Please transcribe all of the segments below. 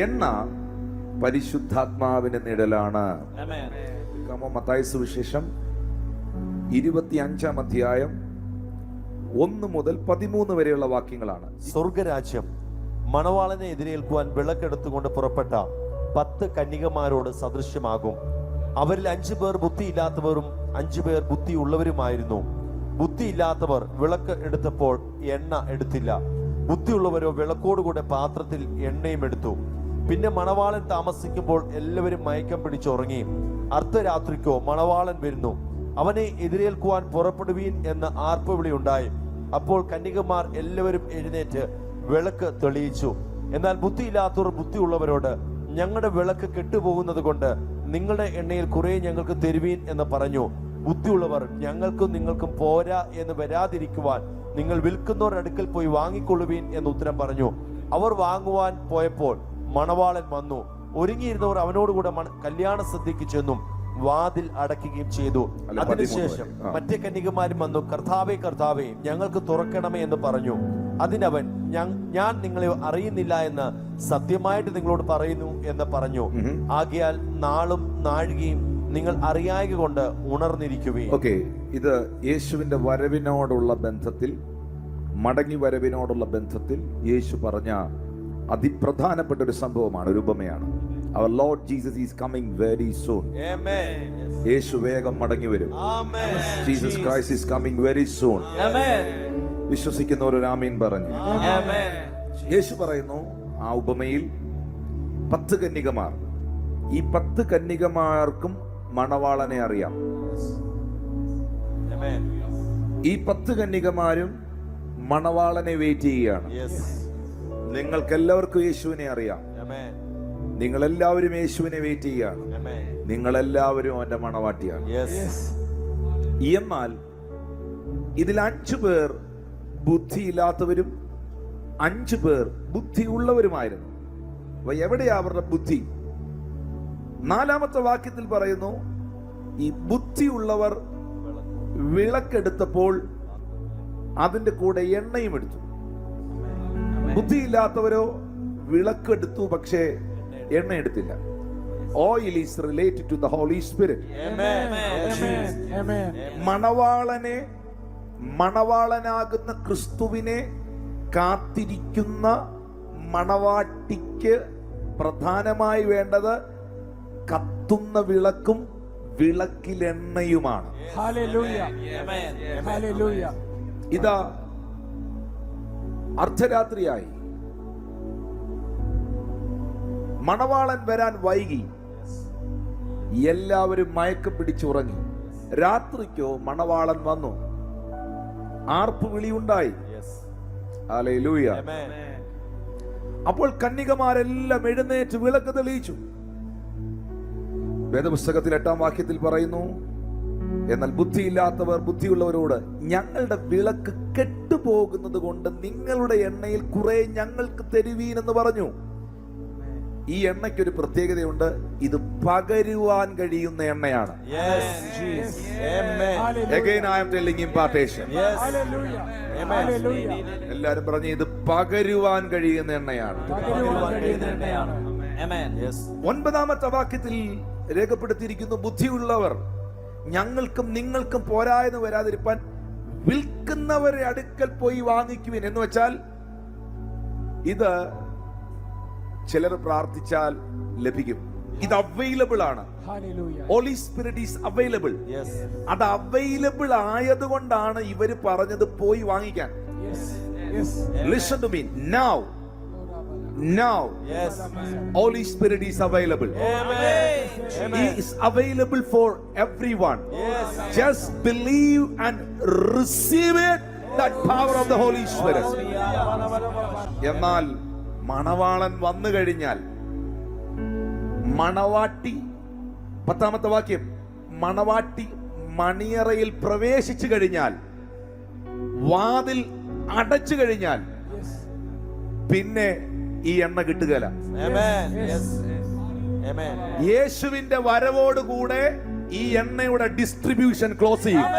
എണ്ണ പരിശുദ്ധാത്മാവിന്റെ നിഴലാണ്. മത്തായി സുവിശേഷം 25-ാം അധ്യായം 1 മുതൽ 13 വരെയുള്ള വാക്യങ്ങളാണ്. സ്വർഗരാജ്യം മണവാളനെ എതിരേൽക്കുവാൻ വിളക്കെടുത്തുകൊണ്ട് പുറപ്പെട്ട 10 കന്യകമാരോട് സദൃശ്യമാകും. അവരിൽ 5 പേർ ബുദ്ധിയില്ലാത്തവരും 5 പേർ ബുദ്ധിയുള്ളവരുമായിരുന്നു. ബുദ്ധിയില്ലാത്തവർ വിളക്ക് എടുത്തപ്പോൾ എണ്ണ എടുത്തില്ല. ബുദ്ധിയുള്ളവരോ വിളക്കോടുകൂടെ പാത്രത്തിൽ എണ്ണയും എടുത്തു. പിന്നെ മണവാളൻ താമസിക്കുമ്പോൾ എല്ലാവരും മയക്കം പിടിച്ചുറങ്ങി. അർദ്ധരാത്രിക്കോ മണവാളൻ വരുന്നു, അവനെ എതിരേൽക്കുവാൻ പുറപ്പെടുവീൻ എന്ന് ആർപ്പുവിളി ഉണ്ടായി. അപ്പോൾ കന്യകമാർ എല്ലാവരും എഴുന്നേറ്റ് വിളക്ക് തെളിയിച്ചു. എന്നാൽ ബുദ്ധിയില്ലാത്തവർ ബുദ്ധിയുള്ളവരോട്, ഞങ്ങളുടെ വിളക്ക് കെട്ടുപോകുന്നത് കൊണ്ട് നിങ്ങളുടെ എണ്ണയിൽ കുറെ ഞങ്ങൾക്ക് തരുവീൻ എന്ന് പറഞ്ഞു. ബുദ്ധിയുള്ളവർ, ഞങ്ങൾക്കും നിങ്ങൾക്കും പോരാ എന്ന് വരാതിരിക്കുവാൻ നിങ്ങൾ വിൽക്കുന്നവരുടെ അടുക്കൽ പോയി വാങ്ങിക്കൊള്ളുവീൻ എന്ന് ഉത്തരം പറഞ്ഞു. അവർ വാങ്ങുവാൻ പോയപ്പോൾ മണവാളൻ വന്നു. ഒരുങ്ങിയിരുന്നവർ അവനോടുകൂടെ കല്യാണ സദ്യക്ക് ചെന്നും വാതിൽ അടയ്ക്കുകയും ചെയ്തു. അതിനുശേഷം മറ്റേ കന്യകമാരും വന്നു, കർത്താവേ കർത്താവേ, ഞങ്ങൾക്ക് തുറക്കണമേ എന്ന് പറഞ്ഞു. അതിനവൻ, ഞാൻ നിങ്ങളെ അറിയുന്നില്ല എന്ന് സത്യമായിട്ട് നിങ്ങളോട് പറയുന്നു എന്ന് പറഞ്ഞു. ആകയാൽ നാളും നാഴികയും നിങ്ങൾ അറിയായക കൊണ്ട് ഉണർന്നിരിക്കുകയും. ഓക്കെ, ഇത് യേശുവിന്റെ വരവിനോടുള്ള ബന്ധത്തിൽ, മടങ്ങി വരവിനോടുള്ള ബന്ധത്തിൽ യേശു പറഞ്ഞ അതിപ്രധാനപ്പെട്ട ഒരു സംഭവമാണ്, ഒരു ഉപമയാണ്. Our Lord Jesus is coming very soon. Amen. യേശു വേഗം മടങ്ങി വരും. Amen. Jesus Christ is coming very soon. Amen. വിശ്വസിക്കുന്നവർ ഒരു ആമീൻ പറഞ്ഞു. Amen. യേശു പറയുന്നു, ആ ഉപമയിൽ 10 കന്യകമാർ, ഈ 10 കന്യകമാർക്കും മണവാളനെ അറിയാം. Amen. ഈ 10 കന്യകമാരും മണവാളനെ വെയിറ്റ് ചെയ്യുകയാണ്. Yes. നിങ്ങൾക്കെല്ലാവർക്കും യേശുവിനെ അറിയാം. Amen. നിങ്ങളെല്ലാവരും യേശുവിനെ വെയിറ്റ് ചെയ്യുകയാണ്. Amen. നിങ്ങളെല്ലാവരും അവന്റെ മണവാട്ടിയാണ്. Yes. എന്നാൽ ഇതിൽ 5 പേർ ബുദ്ധിയില്ലാത്തവരും 5 പേർ ബുദ്ധിയുള്ളവരുമായിരുന്നു. അപ്പൊ എവിടെയാ അവരുടെ ബുദ്ധി? 4-ാമത്തെ വാക്യത്തിൽ പറയുന്നു, ഈ ബുദ്ധിയുള്ളവർ വിളക്കെടുത്തപ്പോൾ അതിന്റെ കൂടെ എണ്ണയും എടുത്തു. ബുദ്ധിയില്ലാത്തവരോ വിളക്കെടുത്തു, പക്ഷേ എണ്ണ എടുത്തില്ല. Oil is related to the Holy Spirit. മണവാളനെ, മണവാളനാകുന്ന ക്രിസ്തുവിനെ കാത്തിരിക്കുന്ന മണവാട്ടിക്ക് പ്രധാനമായി വേണ്ടത് കത്തുന്ന വിളക്കും വിളക്കിലെണ്ണയുമാണ്. ഇതാ അർദ്ധരാത്രിയായി, മണവാളൻ വരാൻ വൈകി, എല്ലാവരും മയക്കം പിടിച്ചുറങ്ങി. രാത്രിക്കോ മണവാളൻ വന്നു, ആർപ്പുവിളിയുണ്ടായി. ഹല്ലേലൂയ. അപ്പോൾ കന്യകമാരെല്ലാം എഴുന്നേറ്റ് വിളക്ക് തെളിയിച്ചു. വേദപുസ്തകത്തിൽ 8-ാം വാക്യത്തിൽ പറയുന്നു, എന്നാൽ ബുദ്ധിയില്ലാത്തവർ ബുദ്ധിയുള്ളവരോട്, ഞങ്ങളുടെ വിളക്ക് കെട്ടുപോകുന്നത് കൊണ്ട് നിങ്ങളുടെ എണ്ണയിൽ കുറെ ഞങ്ങൾക്ക് തരുവീൻ എന്ന് പറഞ്ഞു. ഈ എണ്ണയ്ക്കൊരു പ്രത്യേകതയുണ്ട്, ഇത് പകരുവാൻ കഴിയുന്ന എണ്ണയാണ്. Again I am telling impartation. എല്ലാരും പറഞ്ഞു, ഇത് പകരുവാൻ കഴിയുന്ന എണ്ണയാണ്. 9-ാമത്തെ വാക്യത്തിൽ രേഖപ്പെടുത്തിയിരിക്കുന്നു, ബുദ്ധിയുള്ളവർ, ഞങ്ങൾക്കും നിങ്ങൾക്കും പോരായെന്ന് വരാതിരിപ്പാൻ വിൽക്കുന്നവരെ അടുക്കൽ പോയി വാങ്ങിക്കുവിൻ. എന്ന് വെച്ചാൽ ഇത് ചിലർ പ്രാർത്ഥിച്ചാൽ ലഭിക്കും. ഇത് അവൈലബിൾ ആണ്. Holy spirit is available. അത് അവൈലബിൾ ആയതുകൊണ്ടാണ് ഇവര് പറഞ്ഞത് പോയി വാങ്ങിക്കാൻ. Listen to me now. Now, Holy Spirit is available. He is available for everyone. Just believe and receive it, that power of the Holy Spirit. എന്നാൽ മണവാളൻ വന്നു കഴിഞ്ഞാൽ, മണവാട്ടി, 10-ാമത്തെ വാക്യം, മണവാട്ടി മണിയറയിൽ പ്രവേശിച്ചു കഴിഞ്ഞാൽ, വാതിൽ അടച്ചു കഴിഞ്ഞാൽ പിന്നെ ഈ എണ്ണ കിട്ടുകയില്ല. യേശുവിന്റെ വരവോടുകൂടെ ഈ എണ്ണയുടെ ഡിസ്ട്രിബ്യൂഷൻ ക്ലോസ് ചെയ്യും.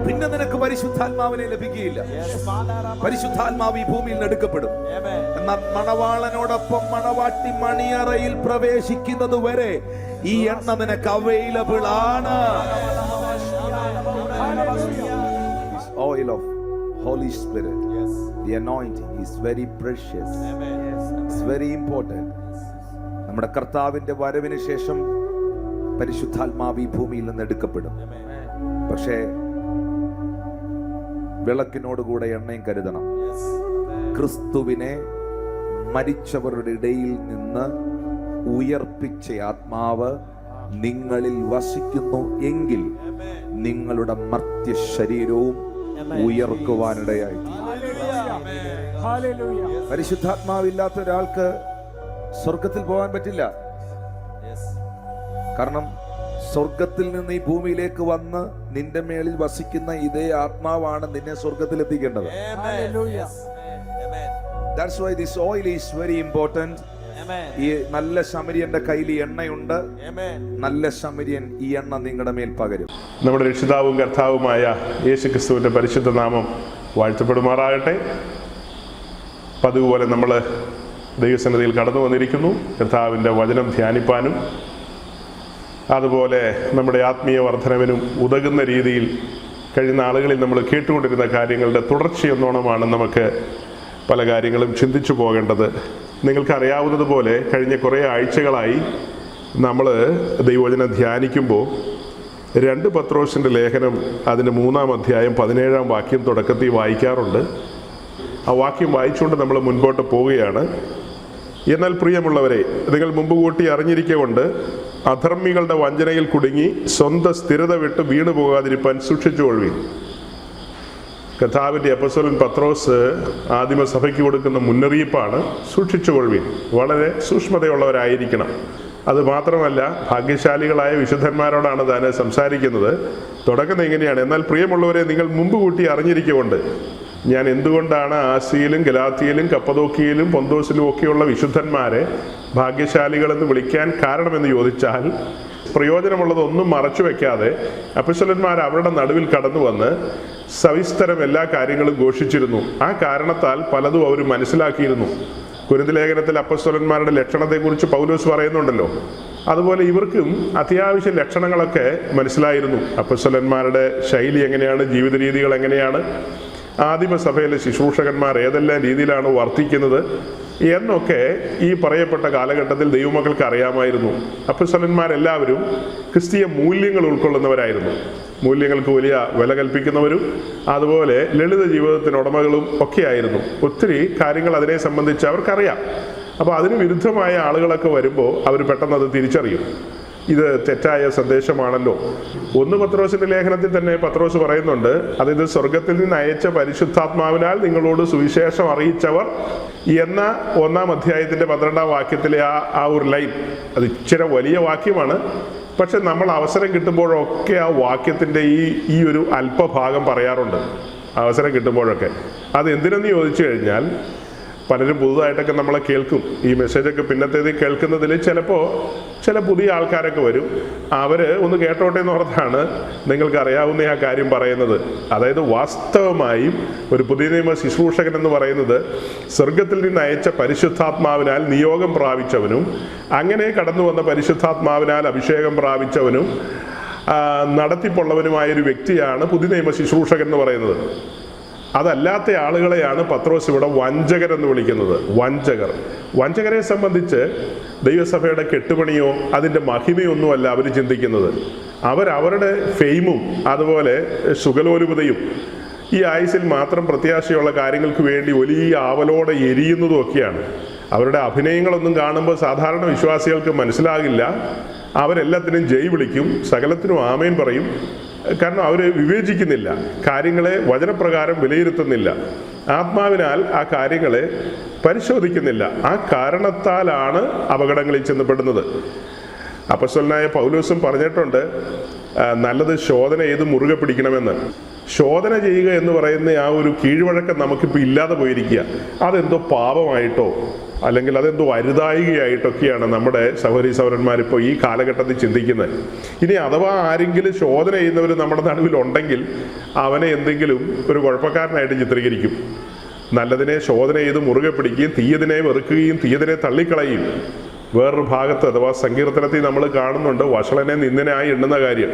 പിന്നെ നിനക്ക് പരിശുദ്ധാത്മാവിനെ ലഭിക്കുകയില്ല. പരിശുദ്ധാത്മാവ് ഈ ഭൂമിയിൽ നിന്ന് എടുക്കപ്പെടും. എന്നാൽ മണവാളനോടൊപ്പം മണവാട്ടി മണിയറയിൽ പ്രവേശിക്കുന്നത് വരെ ഈ എണ്ണ നിനക്ക് അവൈലബിൾ ആണ്. Oil of Holy Spirit, the anointing is very precious. It's very important. നമ്മുടെ കർത്താവിന്റെ വരവിന് ശേഷം പരിശുദ്ധാത്മാവ് ഈ ഭൂമിയിൽ നിന്ന് എടുക്കപ്പെടും. പക്ഷേ വിളക്കിനോടുകൂടെ എണ്ണയും കരുതണം. ക്രിസ്തുവിനെ മരിച്ചവരുടെ ഇടയിൽ നിന്ന് ഉയർപ്പിച്ച ആത്മാവ് നിങ്ങളിൽ വസിക്കുന്നു എങ്കിൽ നിങ്ങളുടെ മർത്യ ശരീരവും ഉയർക്കുവാനിടയായി. പരിശുദ്ധാത്മാവില്ലാത്ത ഒരാൾക്ക് സ്വർഗത്തിൽ പോകാൻ പറ്റില്ല. കാരണം സ്വർഗത്തിൽ നിന്ന് ഈ ഭൂമിയിലേക്ക് വന്ന് നിന്റെ മേളിൽ വസിക്കുന്ന ഇതേ ആത്മാവാണ് നിന്നെ സ്വർഗത്തിൽ എത്തിക്കേണ്ടത്. That's why this oil is very important. ഈ നല്ല ശമരിയന്റെ കയ്യിൽ എണ്ണയുണ്ട്. നല്ല ശമരിയൻ ഈ എണ്ണ നിങ്ങളുടെ മേൽ പകരും. നമ്മുടെ രക്ഷിതാവും കർത്താവുമായ യേശുക്രിസ്തുവിന്റെ പരിശുദ്ധ നാമം വാഴ്ത്തപ്പെടുമാറാകട്ടെ. പതിവുപോലെ നമ്മൾ ദൈവസന്നിധിയിൽ കടന്നു വന്നിരിക്കുന്നു കർത്താവിൻ്റെ വചനം ധ്യാനിപ്പാനും അതുപോലെ നമ്മുടെ ആത്മീയ വർധനവിനും ഉതകുന്ന രീതിയിൽ കഴിഞ്ഞ നാളുകളിൽ നമ്മൾ കേട്ടുകൊണ്ടിരുന്ന കാര്യങ്ങളുടെ തുടർച്ചയെന്നോണമാണ് നമുക്ക് പല കാര്യങ്ങളും ചിന്തിച്ചു പോകേണ്ടത്. നിങ്ങൾക്കറിയാവുന്നതുപോലെ കഴിഞ്ഞ കുറേ ആഴ്ചകളായി നമ്മൾ ദൈവവചനം ധ്യാനിക്കുമ്പോൾ 2 പത്രോസിൻ്റെ ലേഖനം അതിൻ്റെ 3-ാം അധ്യായം 17-ാം വാക്യം തുടക്കത്തിൽ വായിക്കാറുണ്ട്. ആ വാക്യം വായിച്ചുകൊണ്ട് നമ്മൾ മുൻപോട്ട് പോവുകയാണ്. എന്നാൽ പ്രിയമുള്ളവരെ, നിങ്ങൾ മുമ്പ് കൂട്ടി അറിഞ്ഞിരിക്കൊണ്ട് അധർമ്മികളുടെ വഞ്ചനയിൽ കുടുങ്ങി സ്വന്തം സ്ഥിരത വിട്ട് വീണു പോകാതിരിപ്പാൻ സൂക്ഷിച്ചുകൊള്ളുവിൻ. കർത്താവിൻ്റെ അപ്പോസ്തലൻ പത്രോസ് ആദിമസഭയ്ക്ക് കൊടുക്കുന്ന മുന്നറിയിപ്പാണ് സൂക്ഷിച്ചുകൊള്ളുവിൻ. വളരെ സൂക്ഷ്മതയുള്ളവരായിരിക്കണം. അത് മാത്രമല്ല, ഭാഗ്യശാലികളായ വിശുദ്ധന്മാരോടാണ് താൻ സംസാരിക്കുന്നത്. തുടക്കം എങ്ങനെയാണ്? എന്നാൽ പ്രിയമുള്ളവരെ, നിങ്ങൾ മുമ്പ് കൂട്ടി അറിഞ്ഞിരിക്കൊണ്ട് ഞാൻ എന്തുകൊണ്ടാണ് ആസിയയിലും ഗലാത്തിയയിലും കപ്പദോക്കിയയിലും പൊന്തോസിലും ഒക്കെയുള്ള വിശുദ്ധന്മാരെ ഭാഗ്യശാലികളെന്ന് വിളിക്കാൻ കാരണമെന്ന് ചോദിച്ചാൽ, പ്രയോജനമുള്ളതൊന്നും മറച്ചു വെക്കാതെ അപ്പോസ്തലന്മാർ അവരുടെ നടുവിൽ കടന്നു വന്ന് സവിസ്തരം എല്ലാ കാര്യങ്ങളും ഘോഷിച്ചിരുന്നു. ആ കാരണത്താൽ പലതും അവർ മനസ്സിലാക്കിയിരുന്നു. കൊരിന്ത് ലേഖനത്തിൽ അപ്പോസ്തലന്മാരുടെ ലക്ഷണത്തെക്കുറിച്ച് പൗലോസ് പറയുന്നുണ്ടല്ലോ. അതുപോലെ ഇവർക്കും അത്യാവശ്യ ലക്ഷണങ്ങളൊക്കെ മനസ്സിലായിരുന്നു. അപ്പോസ്തലന്മാരുടെ ശൈലി എങ്ങനെയാണ്, ജീവിത രീതികൾ എങ്ങനെയാണ്, ആദിമസഭയിലെ ശുശ്രൂഷകന്മാർ ഏതെല്ലാം രീതിയിലാണ് വർത്തിക്കുന്നത് എന്നൊക്കെ ഈ പറയപ്പെട്ട കാലഘട്ടത്തിൽ ദൈവമക്കൾക്ക് അറിയാമായിരുന്നു. അപ്പോസ്തലന്മാരെല്ലാവരും ക്രിസ്തീയ മൂല്യങ്ങൾ ഉൾക്കൊള്ളുന്നവരായിരുന്നു. മൂല്യങ്ങൾക്ക് വലിയ വില കൽപ്പിക്കുന്നവരും അതുപോലെ ലളിത ജീവിതത്തിന് ഉടമകളും ഒക്കെയായിരുന്നു. ഒത്തിരി കാര്യങ്ങൾ അതിനെ സംബന്ധിച്ച് അവർക്കറിയാം. അപ്പോൾ അതിന് വിരുദ്ധമായ ആളുകളൊക്കെ വരുമ്പോൾ അവർ പെട്ടെന്ന് അത് തിരിച്ചറിയും. ഇത് തെറ്റായ സന്ദേശമാണല്ലോ. 1 പത്രോസിന്റെ ലേഖനത്തിൽ തന്നെ പത്രോസ് പറയുന്നുണ്ട്, അതായത് സ്വർഗത്തിൽ നിന്ന് അയച്ച പരിശുദ്ധാത്മാവിനാൽ നിങ്ങളോട് സുവിശേഷം അറിയിച്ചവർ എന്ന 1-ാം അധ്യായത്തിന്റെ 12-ാം വാക്യത്തിലെ ആ ഒരു ലൈൻ, അത് ഇച്ചിരി വലിയ വാക്യമാണ്. പക്ഷെ നമ്മൾ അവസരം കിട്ടുമ്പോഴൊക്കെ ആ വാക്യത്തിന്റെ ഈ ഒരു അല്പഭാഗം പറയാറുണ്ട്. അവസരം കിട്ടുമ്പോഴൊക്കെ അത് എന്തിനെന്ന് ചോദിച്ചു കഴിഞ്ഞാൽ, പലരും പുതുതായിട്ടൊക്കെ നമ്മളെ കേൾക്കും. ഈ മെസ്സേജൊക്കെ പിന്നത്തേത് കേൾക്കുന്നതിൽ ചിലപ്പോൾ ചില പുതിയ ആൾക്കാരൊക്കെ വരും. അവർ ഒന്ന് കേട്ടോട്ടെ എന്ന് ഓർത്താണ് നിങ്ങൾക്ക് അറിയാവുന്ന ആ കാര്യം പറയുന്നത്. അതായത് വാസ്തവമായും ഒരു പുതിയ നിയമ ശുശ്രൂഷകൻ എന്ന് പറയുന്നത് സ്വർഗത്തിൽ നിന്ന് അയച്ച പരിശുദ്ധാത്മാവിനാൽ നിയോഗം പ്രാപിച്ചവനും അങ്ങനെ കടന്നു വന്ന പരിശുദ്ധാത്മാവിനാൽ അഭിഷേകം പ്രാപിച്ചവനും നടത്തിപ്പുള്ളവനുമായൊരു വ്യക്തിയാണ് പുതിയ നിയമ ശുശ്രൂഷകൻ എന്ന് പറയുന്നത്. അതല്ലാത്ത ആളുകളെയാണ് പത്രോസ് ഇവിടെ വഞ്ചകരെന്ന് വിളിക്കുന്നത്. വഞ്ചകരെ സംബന്ധിച്ച് ദൈവസഭയുടെ കെട്ടുപണിയോ അതിൻ്റെ മഹിമയൊന്നുമല്ല അവർ ചിന്തിക്കുന്നത്. അവരവരുടെ ഫെയിമും അതുപോലെ സുഖലോലുപതയും ഈ ആയുസിൽ മാത്രം പ്രത്യാശയുള്ള കാര്യങ്ങൾക്ക് വേണ്ടി വലിയ ആവലോടെ എരിയുന്നതും ഒക്കെയാണ്. അവരുടെ അഭിനയങ്ങളൊന്നും കാണുമ്പോൾ സാധാരണ വിശ്വാസികൾക്ക് മനസ്സിലാകില്ല. അവരെല്ലാത്തിനും ജയ് വിളിക്കും, സകലത്തിനും ആമേൻ പറയും. കാരണം അവർ വിവേചിക്കുന്നില്ല, കാര്യങ്ങളെ വചനപ്രകാരം വിലയിരുത്തുന്നില്ല, ആത്മാവിനാൽ ആ കാര്യങ്ങളെ പരിശോധിക്കുന്നില്ല. ആ കാരണത്താലാണ് അപകടങ്ങളിൽ ചെന്നപ്പെടുന്നത്. അപ്പോസ്തലനായ പൗലോസും പറഞ്ഞിട്ടുണ്ട്, നല്ലത് ശോധന ചെയ്ത് മുറുകെ പിടിക്കണമെന്ന്. ശോധന ചെയ്യുക എന്ന് പറയുന്ന ആ ഒരു കീഴ്വഴക്കം നമുക്കിപ്പോൾ ഇല്ലാതെ പോയിരിക്കുക. അതെന്തോ പാപമായിട്ടോ അല്ലെങ്കിൽ അതെന്തോ അരുതായികയായിട്ടൊക്കെയാണ് നമ്മുടെ സഹോദരീ സഹോദരന്മാരിപ്പോൾ ഈ കാലഘട്ടത്തിൽ ചിന്തിക്കുന്നത്. ഇനി അഥവാ ആരെങ്കിലും ശോധന ചെയ്യുന്നവർ നമ്മുടെ നടുവിലുണ്ടെങ്കിൽ അവനെ എന്തെങ്കിലും ഒരു കുഴപ്പക്കാരനായിട്ട് ചിത്രീകരിക്കും. നല്ലതിനെ ശോധന ചെയ്ത് മുറുകെ പിടിക്കുകയും തീയതിനെ വെറുക്കുകയും തീയതിനെ തള്ളിക്കളയും. വേറൊരു ഭാഗത്ത് അഥവാ സങ്കീർത്തനത്തിൽ നമ്മൾ കാണുന്നുണ്ട് വഷളനെ നിന്ദനായി എണ്ണുന്ന കാര്യം.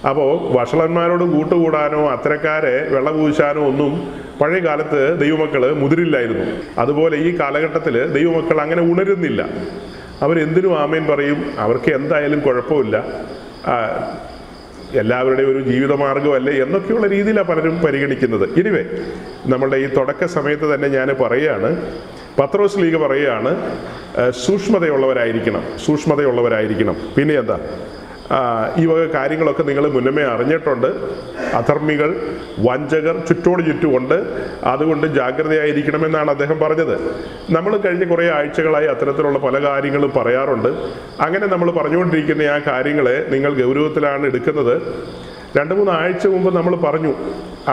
അപ്പോൾ വഷളന്മാരോട് കൂട്ടുകൂടാനോ അത്തരക്കാരെ വെള്ളപൂശാനോ ഒന്നും പഴയ കാലത്ത് ദൈവമക്കൾ മുതിരില്ലായിരുന്നു. അതുപോലെ ഈ കാലഘട്ടത്തിൽ ദൈവമക്കൾ അങ്ങനെ ഉണരുന്നില്ല. അവരെന്തിനും ആമേൻ പറയും. അവർക്ക് എന്തായാലും കുഴപ്പമില്ല, എല്ലാവരുടെയും ഒരു ജീവിതമാർഗ്ഗമല്ലേ എന്നൊക്കെയുള്ള രീതിയിലാണ് പലരും പരിഗണിക്കുന്നത്. ഇനിവേ, നമ്മളുടെ ഈ തുടക്ക സമയത്ത് തന്നെ ഞാൻ പറയുകയാണ്, പത്രോസ് ലീഗ പറയുകയാണ് സൂക്ഷ്മതയുള്ളവരായിരിക്കണം. പിന്നെ എന്താ, ഈ വക കാര്യങ്ങളൊക്കെ നിങ്ങൾ മുന്നമേ അറിഞ്ഞിട്ടുണ്ട്. അധർമ്മികൾ, വഞ്ചകർ ചുറ്റോട് ചുറ്റുമുണ്ട്, അതുകൊണ്ട് ജാഗ്രതയായിരിക്കണമെന്നാണ് അദ്ദേഹം പറഞ്ഞത്. നമ്മൾ കഴിഞ്ഞ കുറേ ആഴ്ചകളായി അത്തരത്തിലുള്ള പല കാര്യങ്ങളും പറയാറുണ്ട്. അങ്ങനെ നമ്മൾ പറഞ്ഞുകൊണ്ടിരിക്കുന്ന ആ കാര്യങ്ങളെ നിങ്ങൾ ഗൗരവത്തിലാണ് എടുക്കുന്നത്. 2-3 ആഴ്ച മുമ്പ് നമ്മൾ പറഞ്ഞു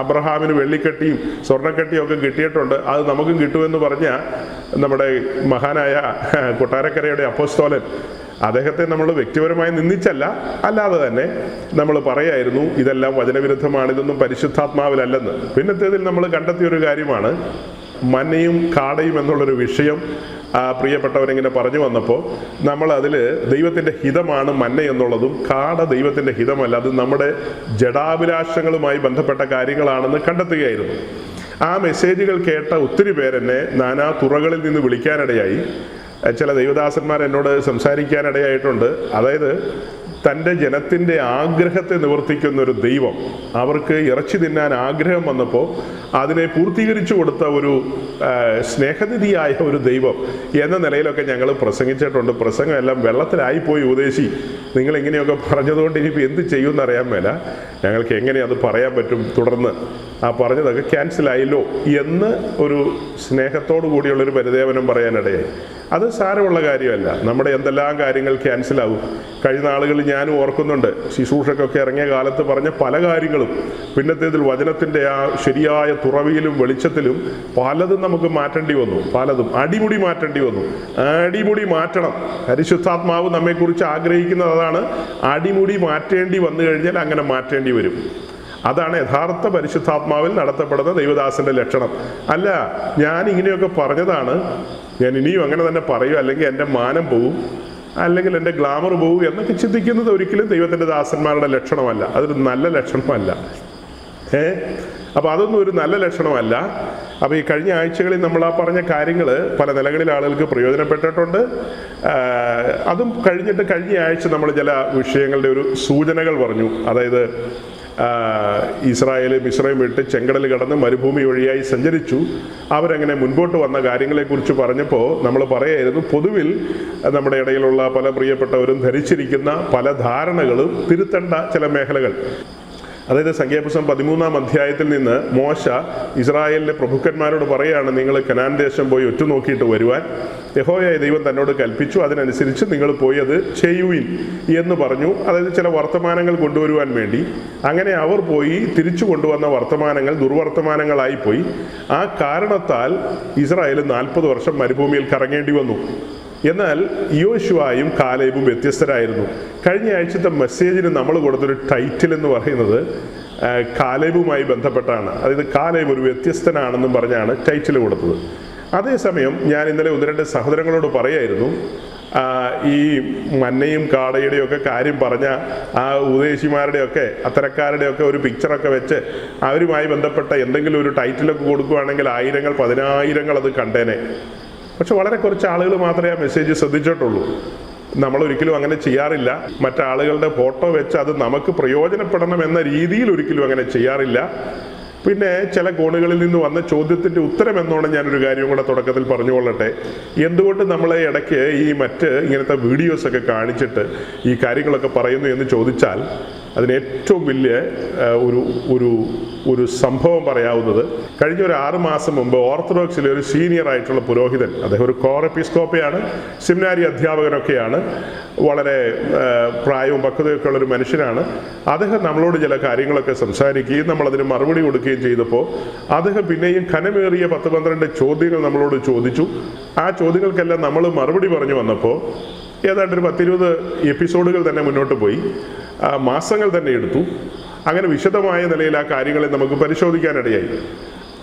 അബ്രഹാമിന് വെള്ളിക്കെട്ടിയും സ്വർണ്ണക്കെട്ടിയും ഒക്കെ കിട്ടിയിട്ടുണ്ട്, അത് നമുക്കും കിട്ടുമെന്ന് പറഞ്ഞ നമ്മുടെ മഹാനായ കൊട്ടാരക്കരയുടെ അപ്പോസ്തോലൻ, അദ്ദേഹത്തെ നമ്മൾ വ്യക്തിപരമായി നിന്ദിച്ചല്ല, അല്ലാതെ തന്നെ നമ്മൾ പറയായിരുന്നു ഇതെല്ലാം വചനവിരുദ്ധമാണ്, ഇതൊന്നും പരിശുദ്ധാത്മാവിലല്ലെന്ന്. പിന്നത്തേതിൽ നമ്മൾ കണ്ടെത്തിയൊരു കാര്യമാണ് മന്നയും കാടയും എന്നുള്ളൊരു വിഷയം. പ്രിയപ്പെട്ടവരിങ്ങനെ പറഞ്ഞു വന്നപ്പോൾ നമ്മൾ അതിൽ ദൈവത്തിൻ്റെ ഹിതമാണ് മന്ന എന്നുള്ളതും കാട ദൈവത്തിൻ്റെ ഹിതമല്ല, അത് നമ്മുടെ ജഡാഭിലാഷങ്ങളുമായി ബന്ധപ്പെട്ട കാര്യങ്ങളാണെന്ന് കണ്ടെത്തുകയായിരുന്നു. ആ മെസ്സേജുകൾ കേട്ട ഒത്തിരി പേരെന്നെ നാനാ തുറകളിൽ നിന്ന് വിളിക്കാനിടയായി. ചില ദൈവദാസന്മാർ എന്നോട് സംസാരിക്കാനിടയായിട്ടുണ്ട്. അതായത് തൻ്റെ ജനത്തിൻ്റെ ആഗ്രഹത്തെ നിവർത്തിക്കുന്ന ഒരു ദൈവം, അവർക്ക് ഇറച്ചി തിന്നാൻ ആഗ്രഹം വന്നപ്പോൾ അതിനെ പൂർത്തീകരിച്ചു കൊടുത്ത ഒരു സ്നേഹനിധിയായ ഒരു ദൈവം എന്ന നിലയിലൊക്കെ ഞങ്ങൾ പ്രസംഗിച്ചിട്ടുണ്ട്. പ്രസംഗം എല്ലാം വെള്ളത്തിലായിപ്പോയി. ഉപദേശി, നിങ്ങൾ ഇങ്ങനെയൊക്കെ പറഞ്ഞതുകൊണ്ട് ഇനിയിപ്പോൾ എന്ത് ചെയ്യുമെന്ന് അറിയാൻ മേല, ഞങ്ങൾക്ക് എങ്ങനെ അത് പറയാൻ പറ്റും, തുടർന്ന് ആ പറഞ്ഞതൊക്കെ ക്യാൻസലായല്ലോ എന്ന് ഒരു സ്നേഹത്തോടു കൂടിയുള്ളൊരു പരിദേവനം പറയാനിടയായി. അത് സാരമുള്ള കാര്യമല്ല. നമ്മുടെ എന്തെല്ലാം കാര്യങ്ങൾ ക്യാൻസലാവും. കഴിഞ്ഞ നാളുകളിൽ ഞാനും ഓർക്കുന്നുണ്ട്, ശുശ്രൂഷക്കൊക്കെ ഇറങ്ങിയ കാലത്ത് പറഞ്ഞ പല കാര്യങ്ങളും പിന്നത്തേതിൽ വചനത്തിൻ്റെ ആ ശരിയായ തുറവിയിലും വെളിച്ചത്തിലും പലതും നമുക്ക് മാറ്റേണ്ടി വന്നു. പലതും അടിമുടി മാറ്റേണ്ടി വന്നു. അടിമുടി മാറ്റണം. പരിശുദ്ധാത്മാവ് നമ്മെക്കുറിച്ച് ആഗ്രഹിക്കുന്നത് അതാണ്. അടിമുടി മാറ്റേണ്ടി വന്നു കഴിഞ്ഞാൽ അങ്ങനെ മാറ്റേണ്ടി വരും. അതാണ് യഥാർത്ഥ പരിശുദ്ധാത്മാവിൽ നടത്തപ്പെടുന്ന ദൈവദാസന്റെ ലക്ഷണം. അല്ല, ഞാൻ ഇങ്ങനെയൊക്കെ പറഞ്ഞതാണ്, ഞാൻ ഇനിയും അങ്ങനെ തന്നെ പറയും, അല്ലെങ്കിൽ എൻ്റെ മാനം പോവും, അല്ലെങ്കിൽ എൻ്റെ ഗ്ലാമർ പോവും എന്നൊക്കെ ചിന്തിക്കുന്നത് ഒരിക്കലും ദൈവത്തിൻ്റെ ദാസന്മാരുടെ ലക്ഷണമല്ല. അതൊരു നല്ല ലക്ഷണമല്ല. അപ്പോൾ അതൊന്നും ഒരു നല്ല ലക്ഷണമല്ല. അപ്പോൾ ഈ കഴിഞ്ഞ ആഴ്ചകളിൽ നമ്മൾ ആ പറഞ്ഞ കാര്യങ്ങൾ പല നിലകളിൽ ആളുകൾക്ക് പ്രയോജനപ്പെട്ടിട്ടുണ്ട്. അതും കഴിഞ്ഞിട്ട് കഴിഞ്ഞ ആഴ്ച നമ്മൾ ചില വിഷയങ്ങളുടെ ഒരു സൂചനകൾ പറഞ്ഞു. അതായത് ഇസ്രായേൽ മിസ്രൈം വിട്ട് ചെങ്കടൽ കടന്ന് മരുഭൂമി വഴിയായി സഞ്ചരിച്ചു. അവരങ്ങനെ മുൻപോട്ട് വന്ന കാര്യങ്ങളെക്കുറിച്ച് പറഞ്ഞപ്പോൾ നമ്മൾ പറയായിരുന്നു, പൊതുവിൽ നമ്മുടെ ഇടയിലുള്ള പല പ്രിയപ്പെട്ടവരും ധരിച്ചിരിക്കുന്ന പല ധാരണകളും തിരുത്തേണ്ട ചില മേഖലകൾ. അതായത് സംഖ്യാപുസ്തകം 13-ാം അധ്യായത്തിൽ നിന്ന് മോശ ഇസ്രായേലിലെ പ്രഭുക്കന്മാരോട് പറയുകയാണ്, നിങ്ങൾ കനാൻ ദേശം പോയി ഒറ്റുനോക്കിയിട്ട് വരുവാൻ യഹോവയായ ദൈവം തന്നോട് കൽപ്പിച്ചു, അതിനനുസരിച്ച് നിങ്ങൾ പോയി അത് ചെയ്യുവിൻ എന്ന് പറഞ്ഞു. അതായത് ചില വർത്തമാനങ്ങൾ കൊണ്ടുവരുവാൻ വേണ്ടി. അങ്ങനെ അവർ പോയി തിരിച്ചു കൊണ്ടുവന്ന വർത്തമാനങ്ങൾ ദുർവർത്തമാനങ്ങളായിപ്പോയി. ആ കാരണത്താൽ ഇസ്രായേൽ 40 വർഷം മരുഭൂമിയിൽ കറങ്ങേണ്ടി വന്നു. എന്നാൽ യോശുവയും കാലേബും വ്യത്യസ്തരായിരുന്നു. കഴിഞ്ഞ ആഴ്ചത്തെ മെസ്സേജിന് നമ്മൾ കൊടുത്തൊരു ടൈറ്റിൽ എന്ന് പറയുന്നത് കാലേബുമായി ബന്ധപ്പെട്ടാണ്. അതായത് കാലേബ് ഒരു വ്യത്യസ്തനാണെന്നും പറഞ്ഞാണ് ടൈറ്റിൽ കൊടുത്തത്. അതേസമയം ഞാൻ ഇന്നലെ 1-2 സഹോദരങ്ങളോട് പറയായിരുന്നു, ഈ മന്നയും കാടയുടെയും ഒക്കെ കാര്യം പറഞ്ഞ ആ ഉപദേശിമാരുടെയൊക്കെ അത്തരക്കാരുടെയൊക്കെ ഒരു പിക്ചറൊക്കെ വെച്ച് അവരുമായി ബന്ധപ്പെട്ട എന്തെങ്കിലും ഒരു ടൈറ്റിലൊക്കെ കൊടുക്കുകയാണെങ്കിൽ 1000-ങ്ങൾ 10,000-ങ്ങൾ അത് കണ്ടേനെ. പക്ഷെ വളരെ കുറച്ച് ആളുകൾ മാത്രമേ ആ മെസ്സേജ് ശ്രദ്ധിച്ചിട്ടുള്ളൂ. നമ്മളൊരിക്കലും അങ്ങനെ ചെയ്യാറില്ല. മറ്റാളുകളുടെ ഫോട്ടോ വെച്ച് അത് നമുക്ക് പ്രയോജനപ്പെടണം എന്ന രീതിയിൽ ഒരിക്കലും അങ്ങനെ ചെയ്യാറില്ല. പിന്നെ ചില കോണുകളിൽ നിന്ന് വന്ന ചോദ്യത്തിൻ്റെ ഉത്തരം എന്നോണം ഞാനൊരു കാര്യം കൂടെ തുടക്കത്തിൽ പറഞ്ഞുകൊള്ളട്ടെ. എന്തുകൊണ്ട് നമ്മളെ ഇടയ്ക്ക് ഈ മറ്റ് ഇങ്ങനത്തെ വീഡിയോസൊക്കെ കാണിച്ചിട്ട് ഈ കാര്യങ്ങളൊക്കെ പറയുന്നു എന്ന് ചോദിച്ചാൽ, അതിന് ഏറ്റവും വലിയ ഒരു ഒരു ഒരു സംഭവം പറയാവുന്നത്, കഴിഞ്ഞ ഒരു 6 മാസം മുമ്പ് ഓർത്തഡോക്സിലെ ഒരു സീനിയർ ആയിട്ടുള്ള പുരോഹിതൻ, അദ്ദേഹം ഒരു കോർ എപ്പിസ്കോപ്പയാണ്, സെമിനാരി അധ്യാപകനൊക്കെയാണ്, വളരെ പ്രായവും പക്വതയൊക്കെ ഉള്ളൊരു മനുഷ്യനാണ്. അദ്ദേഹം നമ്മളോട് ചില കാര്യങ്ങളൊക്കെ സംസാരിക്കുകയും നമ്മളതിന് മറുപടി കൊടുക്കുകയും ചെയ്തപ്പോൾ അദ്ദേഹം പിന്നെയും ഘനമേറിയ 10-12 ചോദ്യങ്ങൾ നമ്മളോട് ചോദിച്ചു. ആ ചോദ്യങ്ങൾക്കെല്ലാം നമ്മൾ മറുപടി പറഞ്ഞു വന്നപ്പോൾ ഏതാണ്ട് ഒരു 10-20 എപ്പിസോഡുകൾ തന്നെ മുന്നോട്ട് പോയി, മാസങ്ങൾ തന്നെ എടുത്തു. അങ്ങനെ വിശദമായ നിലയിൽ ആ കാര്യങ്ങളെ നമുക്ക് പരിശോധിക്കാനിടയായി.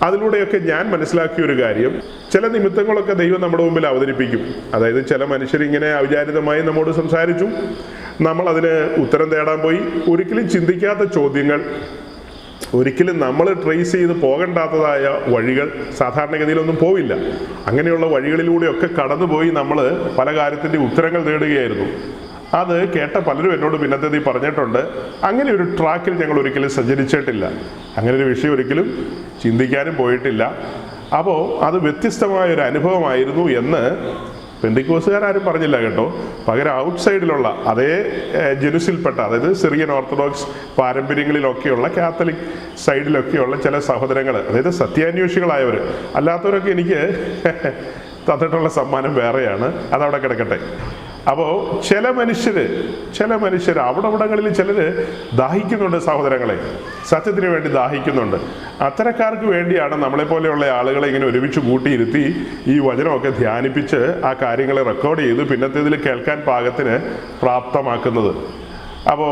അതിലൂടെയൊക്കെ ഞാൻ മനസ്സിലാക്കിയ ഒരു കാര്യം, ചില നിമിത്തങ്ങളൊക്കെ ദൈവം നമ്മുടെ മുമ്പിൽ അവതരിപ്പിക്കും. അതായത് ചില മനുഷ്യരിങ്ങനെ അവിചാരിതമായി നമ്മോട് സംസാരിച്ചു, നമ്മൾ അതിന് ഉത്തരം തേടാൻ പോയി. ഒരിക്കലും ചിന്തിക്കാത്ത ചോദ്യങ്ങൾ, ഒരിക്കലും നമ്മൾ ട്രേസ് ചെയ്ത് പോകണ്ടാത്തതായ വഴികൾ സാധാരണഗതിയിലൊന്നും പോവില്ല. അങ്ങനെയുള്ള വഴികളിലൂടെയൊക്കെ കടന്നുപോയി നമ്മൾ പല കാര്യത്തിൻ്റെ ഉത്തരങ്ങൾ തേടുകയായിരുന്നു. അത് കേട്ട പലരും എന്നോട് പിന്നത്തേത് പറഞ്ഞിട്ടുണ്ട്, അങ്ങനെ ഒരു ട്രാക്കിൽ ഞങ്ങൾ ഒരിക്കലും സഞ്ചരിച്ചിട്ടില്ല, അങ്ങനെ ഒരു വിഷയം ഒരിക്കലും ചിന്തിക്കാനും പോയിട്ടില്ല. അപ്പോൾ അത് വ്യത്യസ്തമായൊരു അനുഭവമായിരുന്നു എന്ന് പെന്തിക്കോസുകാരും പറഞ്ഞില്ല കേട്ടോ. പകരം ഔട്ട്സൈഡിലുള്ള അതേ ജനുസിൽപ്പെട്ട, അതായത് സിറിയൻ ഓർത്തഡോക്സ് പാരമ്പര്യങ്ങളിലൊക്കെയുള്ള കാത്തലിക് സൈഡിലൊക്കെയുള്ള ചില സഹോദരങ്ങൾ, അതായത് സത്യാന്വേഷികളായവർ, അല്ലാത്തവരൊക്കെ എനിക്ക് തന്നിട്ടുള്ള സമ്മാനം വേറെയാണ്, അതവിടെ കിടക്കട്ടെ. അപ്പോൾ ചില മനുഷ്യർ അവിടങ്ങളിൽ ചിലർ ദാഹിക്കുന്നുണ്ട്, സഹോദരങ്ങളെ, സത്യത്തിന് വേണ്ടി ദാഹിക്കുന്നുണ്ട്. അത്തരക്കാർക്ക് വേണ്ടിയാണ് നമ്മളെപ്പോലെയുള്ള ആളുകളെ ഇങ്ങനെ ഒരുമിച്ച് കൂട്ടിയിരുത്തി ഈ വചനമൊക്കെ ധ്യാനിപ്പിച്ച് ആ കാര്യങ്ങളെ റെക്കോർഡ് ചെയ്ത് പിന്നത്തേതിൽ കേൾക്കാൻ പാകത്തിന് പ്രാപ്തമാക്കുന്നത്. അപ്പോൾ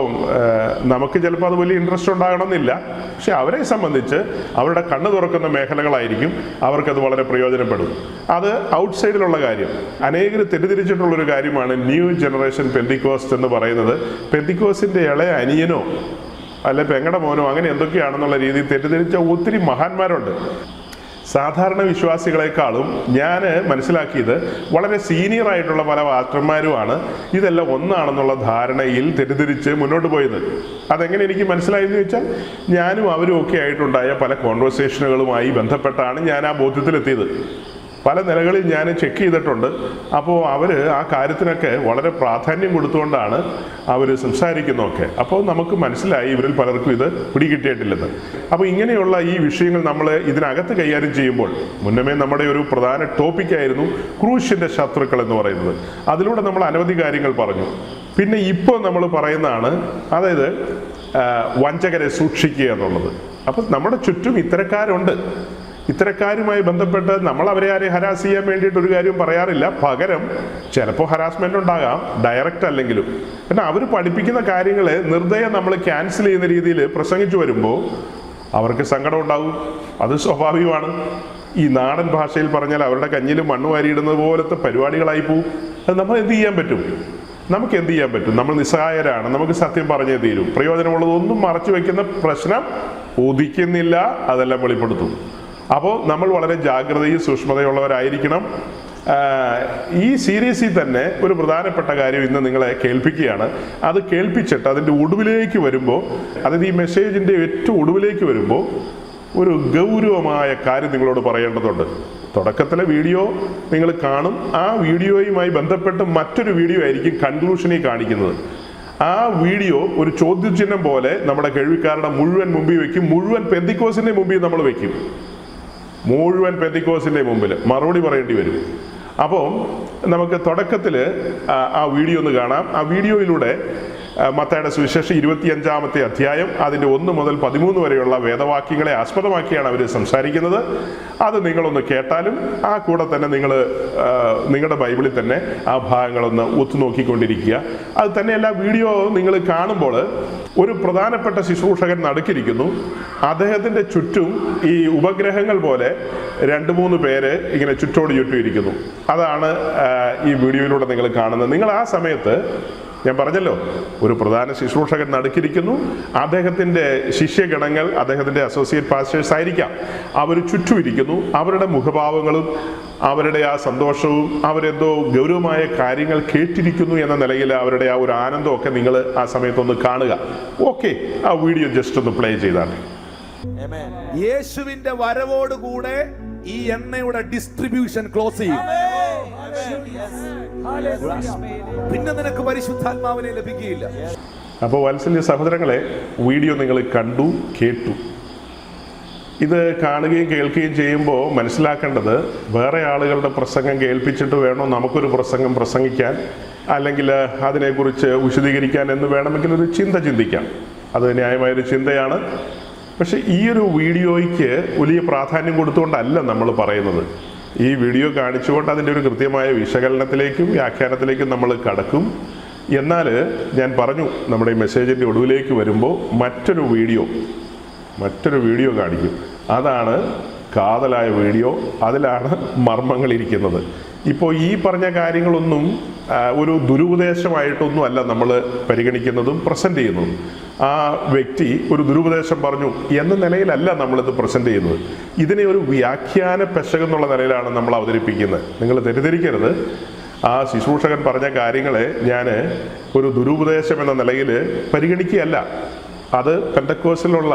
നമുക്ക് ചിലപ്പോൾ അത് വലിയ ഇൻട്രസ്റ്റ് ഉണ്ടാകണമെന്നില്ല, പക്ഷെ അവരെ സംബന്ധിച്ച് അവരുടെ കണ്ണ് തുറക്കുന്ന മേഖലകളായിരിക്കും, അവർക്കത് വളരെ പ്രയോജനപ്പെടും. അത് ഔട്ട്സൈഡിലുള്ള കാര്യം. അനേകർ തെറ്റിദ്ധരിച്ചിട്ടുള്ളൊരു കാര്യമാണ് ന്യൂ ജനറേഷൻ പെന്തിക്കോസ്റ്റ് എന്ന് പറയുന്നത്. പെന്തിക്കോസിൻ്റെ ഇളയ അനിയനോ അല്ലെ പെങ്ങടെ മോനോ അങ്ങനെ എന്തൊക്കെയാണെന്നുള്ള രീതിയിൽ തെറ്റിദ്ധരിച്ച ഒത്തിരി മഹാന്മാരുണ്ട്. സാധാരണ വിശ്വാസികളെക്കാളും ഞാൻ മനസ്സിലാക്കിയത് വളരെ സീനിയർ ആയിട്ടുള്ള പല പാസ്റ്റർമാരുമാണ് ഇതെല്ലാം ഒന്നാണെന്നുള്ള ധാരണയിൽ തെറ്റിദ്ധരിച്ച് മുന്നോട്ട് പോയത്. അതെങ്ങനെ എനിക്ക് മനസ്സിലായെന്ന് ചോദിച്ചാൽ, ഞാനും അവരും ഒക്കെ ആയിട്ടുണ്ടായ പല കോൺവെർസേഷനുകളുമായി ബന്ധപ്പെട്ടാണ് ഞാൻ ആ ബോധ്യത്തിലെത്തിയത്. പല നിലകളിൽ ഞാൻ ചെക്ക് ചെയ്തിട്ടുണ്ട്. അപ്പോൾ അവർ ആ കാര്യത്തിനൊക്കെ വളരെ പ്രാധാന്യം കൊടുത്തുകൊണ്ടാണ് അവർ സംസാരിക്കുന്നതൊക്കെ. അപ്പോൾ നമുക്ക് മനസ്സിലായി ഇവരിൽ പലർക്കും ഇത് പിടികിട്ടിയിട്ടില്ലെന്ന്. അപ്പോൾ ഇങ്ങനെയുള്ള ഈ വിഷയങ്ങൾ നമ്മൾ ഇതിനകത്ത് കൈകാര്യം ചെയ്യുമ്പോൾ, മുന്നമേ നമ്മുടെ ഒരു പ്രധാന ടോപ്പിക്കായിരുന്നു ക്രൂശിൻ്റെ ശത്രുക്കൾ എന്ന് പറയുന്നത്. അതിലൂടെ നമ്മൾ അനവധി കാര്യങ്ങൾ പറഞ്ഞു. പിന്നെ ഇപ്പോൾ നമ്മൾ പറയുന്നതാണ്, അതായത് വഞ്ചകരെ സൂക്ഷിക്കുക എന്നുള്ളത്. അപ്പം നമ്മുടെ ചുറ്റും ഇത്തരക്കാരുണ്ട്. ഇത്തരക്കാരുമായി ബന്ധപ്പെട്ട് നമ്മൾ അവരെ ആരെയും ഹരാസ് ചെയ്യാൻ വേണ്ടിയിട്ട് ഒരു കാര്യം പറയാറില്ല. പകരം ചിലപ്പോൾ ഹരാസ്മെൻ്റ് ഉണ്ടാകാം, ഡയറക്റ്റ് അല്ലെങ്കിലും. എന്നാൽ അവർ പഠിപ്പിക്കുന്ന കാര്യങ്ങൾ നിർദ്ദയം നമ്മൾ ക്യാൻസൽ ചെയ്യുന്ന രീതിയിൽ പ്രസംഗിച്ചു വരുമ്പോൾ അവർക്ക് സങ്കടം ഉണ്ടാകും. അത് സ്വാഭാവികമാണ്. ഈ നാടൻ ഭാഷയിൽ പറഞ്ഞാൽ അവരുടെ കഞ്ഞിലും മണ്ണ് വാരിയിടുന്നത് പോലത്തെ പരിപാടികളായി പോവും. അത് നമ്മൾ എന്ത് ചെയ്യാൻ പറ്റും? നമുക്ക് എന്ത് ചെയ്യാൻ പറ്റും? നമ്മൾ നിസ്സഹായരാണ്. നമുക്ക് സത്യം പറഞ്ഞേ തീരും. പ്രയോജനമുള്ളതൊന്നും മറച്ചു വയ്ക്കുന്ന പ്രശ്നം ഉദിക്കുന്നില്ല, അതെല്ലാം വെളിപ്പെടുത്തും. അപ്പോൾ നമ്മൾ വളരെ ജാഗ്രതയും സൂക്ഷ്മതയുള്ളവരായിരിക്കണം. ഈ സീരീസിൽ തന്നെ ഒരു പ്രധാനപ്പെട്ട കാര്യം ഇന്ന് നിങ്ങളെ കേൾപ്പിക്കുകയാണ്. അത് കേൾപ്പിച്ചിട്ട് അതിൻ്റെ ഒടുവിലേക്ക് വരുമ്പോൾ, അതായത് ഈ മെസ്സേജിൻ്റെ ഏറ്റവും ഒടുവിലേക്ക് വരുമ്പോൾ ഒരു ഗൗരവമായ കാര്യം നിങ്ങളോട് പറയേണ്ടതുണ്ട്. തുടക്കത്തിലെ വീഡിയോ നിങ്ങൾ കാണും. ആ വീഡിയോയുമായി ബന്ധപ്പെട്ട് മറ്റൊരു വീഡിയോ ആയിരിക്കും കൺക്ലൂഷനിൽ കാണിക്കുന്നത്. ആ വീഡിയോ ഒരു ചോദ്യചിഹ്നം പോലെ നമ്മുടെ കേൾവിക്കാരുടെ മുഴുവൻ മുമ്പിൽ വയ്ക്കും. മുഴുവൻ പെന്തിക്കോസിൻ്റെ മുമ്പിൽ നമ്മൾ വയ്ക്കും. മുഴുവൻ പെന്തിക്കോസിൻ്റെ മുമ്പിൽ മറുപടി പറയേണ്ടി വരും. അപ്പോൾ നമുക്ക് തുടക്കത്തിൽ ആ വീഡിയോ ഒന്ന് കാണാം. ആ വീഡിയോയിലൂടെ മത്തായിയുടെ സുവിശേഷം 25-ാമത്തെ അധ്യായം അതിൻ്റെ 1 മുതൽ 13 വരെയുള്ള വേദവാക്യങ്ങളെ ആസ്പദമാക്കിയാണ് അവർ സംസാരിക്കുന്നത്. അത് നിങ്ങളൊന്ന് കേട്ടാലും ആ കൂടെ തന്നെ നിങ്ങൾ നിങ്ങളുടെ ബൈബിളിൽ തന്നെ ആ ഭാഗങ്ങളൊന്ന് ഒത്തുനോക്കിക്കൊണ്ടിരിക്കുക. അത് തന്നെയല്ല, വീഡിയോ നിങ്ങൾ കാണുമ്പോൾ ഒരു പ്രധാനപ്പെട്ട ശുശ്രൂഷകൻ നടുക്കിരിക്കുന്നു. അദ്ദേഹത്തിൻ്റെ ചുറ്റും ഈ ഉപഗ്രഹങ്ങൾ പോലെ 2-3 പേര് ഇങ്ങനെ ചുറ്റോട് ചുറ്റും ഇരിക്കുന്നു. അതാണ് ഈ വീഡിയോയിലൂടെ നിങ്ങൾ കാണുന്നത്. നിങ്ങൾ ആ സമയത്ത്, ഞാൻ പറഞ്ഞല്ലോ, ഒരു പ്രധാന ശുശ്രൂഷകൻ നടുക്കിരിക്കുന്നു. അദ്ദേഹത്തിൻ്റെ ശിഷ്യഗണങ്ങൾ, അദ്ദേഹത്തിൻ്റെ അസോസിയേറ്റ് പാസ്റ്റേഴ്സ് ആയിരിക്കാം, അവർ ചുറ്റും ഇരിക്കുന്നു. അവരുടെ മുഖഭാവങ്ങളും അവരുടെ ആ സന്തോഷവും അവരെന്തോ ഗൗരവമായ കാര്യങ്ങൾ കേട്ടിരിക്കുന്നു എന്ന നിലയിൽ അവരുടെ ആ ഒരു ആനന്ദമൊക്കെ നിങ്ങൾ ആ സമയത്തൊന്ന് കാണുക. ഓക്കെ, ആ വീഡിയോ ജസ്റ്റ് ഒന്ന് പ്ലേ ചെയ്താൽ. യേശുവിന്റെ വരവോടുകൂടെ ഈ എണ്ണയുടെ ഡിസ്ട്രിബ്യൂഷൻ ക്ലോസ് ചെയ്യും. പിന്നെ നിനക്ക് പരിശുദ്ധാത്മാവിനെ ലഭിക്കുകയില്ല. അപ്പോൾ വാത്സല്യ സഹോദരങ്ങളെ, വീഡിയോ നിങ്ങൾ കണ്ടു, കേട്ടു. ഇത് കാണുകയും കേൾക്കുകയും ചെയ്യുമ്പോൾ മനസ്സിലാക്കേണ്ടത്, വേറെ ആളുകളുടെ പ്രസംഗം കേൾപ്പിച്ചിട്ട് വേണോ നമുക്കൊരു പ്രസംഗം പ്രസംഗിക്കാൻ, അല്ലെങ്കിൽ അതിനെക്കുറിച്ച് വിശദീകരിക്കാൻ എന്ന് വേണമെങ്കിൽ ഒരു ചിന്ത ചിന്തിക്കാം. അത് ന്യായമായൊരു ചിന്തയാണ്. പക്ഷെ ഈ ഒരു വീഡിയോയ്ക്ക് വലിയ പ്രാധാന്യം കൊടുത്തുകൊണ്ടല്ല നമ്മൾ പറയുന്നത്. ഈ വീഡിയോ കാണിച്ചുകൊണ്ട് അതിൻ്റെ ഒരു കൃത്യമായ വിശകലനത്തിലേക്കും വ്യാഖ്യാനത്തിലേക്കും നമ്മൾ കടക്കും. എന്നാൽ ഞാൻ പറഞ്ഞു, നമ്മുടെ ഈ മെസ്സേജിൻ്റെ ഒടുവിലേക്ക് വരുമ്പോൾ മറ്റൊരു വീഡിയോ കാണിക്കും. അതാണ് കാതലായ വീഡിയോ, അതിലാണ് മർമ്മങ്ങളിരിക്കുന്നത്. ഇപ്പോൾ ഈ പറഞ്ഞ കാര്യങ്ങളൊന്നും ഒരു ദുരുപദേശമായിട്ടൊന്നും അല്ല നമ്മൾ പരിഗണിക്കുന്നതും പ്രസൻറ്റ് ചെയ്യുന്നതും. ആ വ്യക്തി ഒരു ദുരുപദേശം പറഞ്ഞു എന്ന നിലയിലല്ല നമ്മളിത് പ്രസൻറ്റ് ചെയ്യുന്നത്. ഇതിനെ ഒരു വ്യാഖ്യാന പെശകെന്നുള്ള നിലയിലാണ് നമ്മൾ അവതരിപ്പിക്കുന്നത്. നിങ്ങൾ തെറ്റിദ്ധരിക്കരുത്. ആ ശുശ്രൂഷകൻ പറഞ്ഞ കാര്യങ്ങളെ ഞാൻ ഒരു ദുരുപദേശം എന്ന നിലയിൽ പരിഗണിക്കുകയല്ല. അത് പെന്തക്കോസ്റ്റിലുള്ള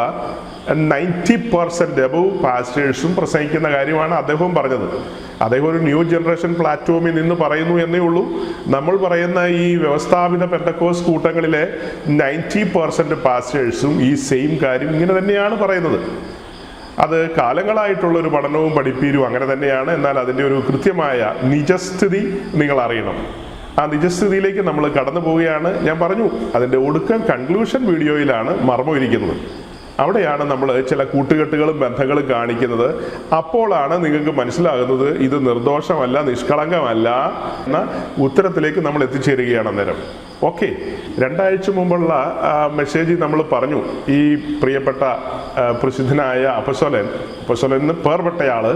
90% എബവ് പാസ്റ്റേഴ്സും പ്രസംഗിക്കുന്ന കാര്യമാണ് അദ്ദേഹവും പറഞ്ഞത്. അദ്ദേഹം ഒരു ന്യൂ ജനറേഷൻ പ്ലാറ്റ്ഫോമിൽ നിന്ന് പറയുന്നു എന്നേ ഉള്ളൂ. നമ്മൾ പറയുന്ന ഈ വ്യവസ്ഥാപിത പെന്തക്കോസ് കൂട്ടങ്ങളിലെ 90% പാസ്റ്റേഴ്സും ഈ സെയിം കാര്യം ഇങ്ങനെ തന്നെയാണ് പറയുന്നത്. അത് കാലങ്ങളായിട്ടുള്ള ഒരു പഠനവും പഠിപ്പീരും അങ്ങനെ തന്നെയാണ്. എന്നാൽ അതിൻ്റെ ഒരു കൃത്യമായ നിജസ്ഥിതി നിങ്ങൾ അറിയണം. ആ നിജസ്ഥിതിയിലേക്ക് നമ്മൾ കടന്നു പോവുകയാണ്. ഞാൻ പറഞ്ഞു, അതിൻ്റെ ഒടുക്കം കൺക്ലൂഷൻ വീഡിയോയിലാണ് മർമ്മം ഇരിക്കുന്നത്. അവിടെയാണ് നമ്മൾ ചില കൂട്ടുകെട്ടുകളും ബന്ധങ്ങളും കാണിക്കുന്നത്. അപ്പോഴാണ് നിങ്ങൾക്ക് മനസ്സിലാകുന്നത് ഇത് നിർദോഷമല്ല, നിഷ്കളങ്കമല്ല എന്ന ഉത്തരത്തിലേക്ക് നമ്മൾ എത്തിച്ചേരുകയാണ് അന്നേരം. ഓക്കെ, 2 ആഴ്ച മുമ്പുള്ള മെസ്സേജ് നമ്മൾ പറഞ്ഞു. ഈ പ്രിയപ്പെട്ട പ്രസിദ്ധനായ അപ്പസ്തോലൻ പേർപ്പെട്ടയാള്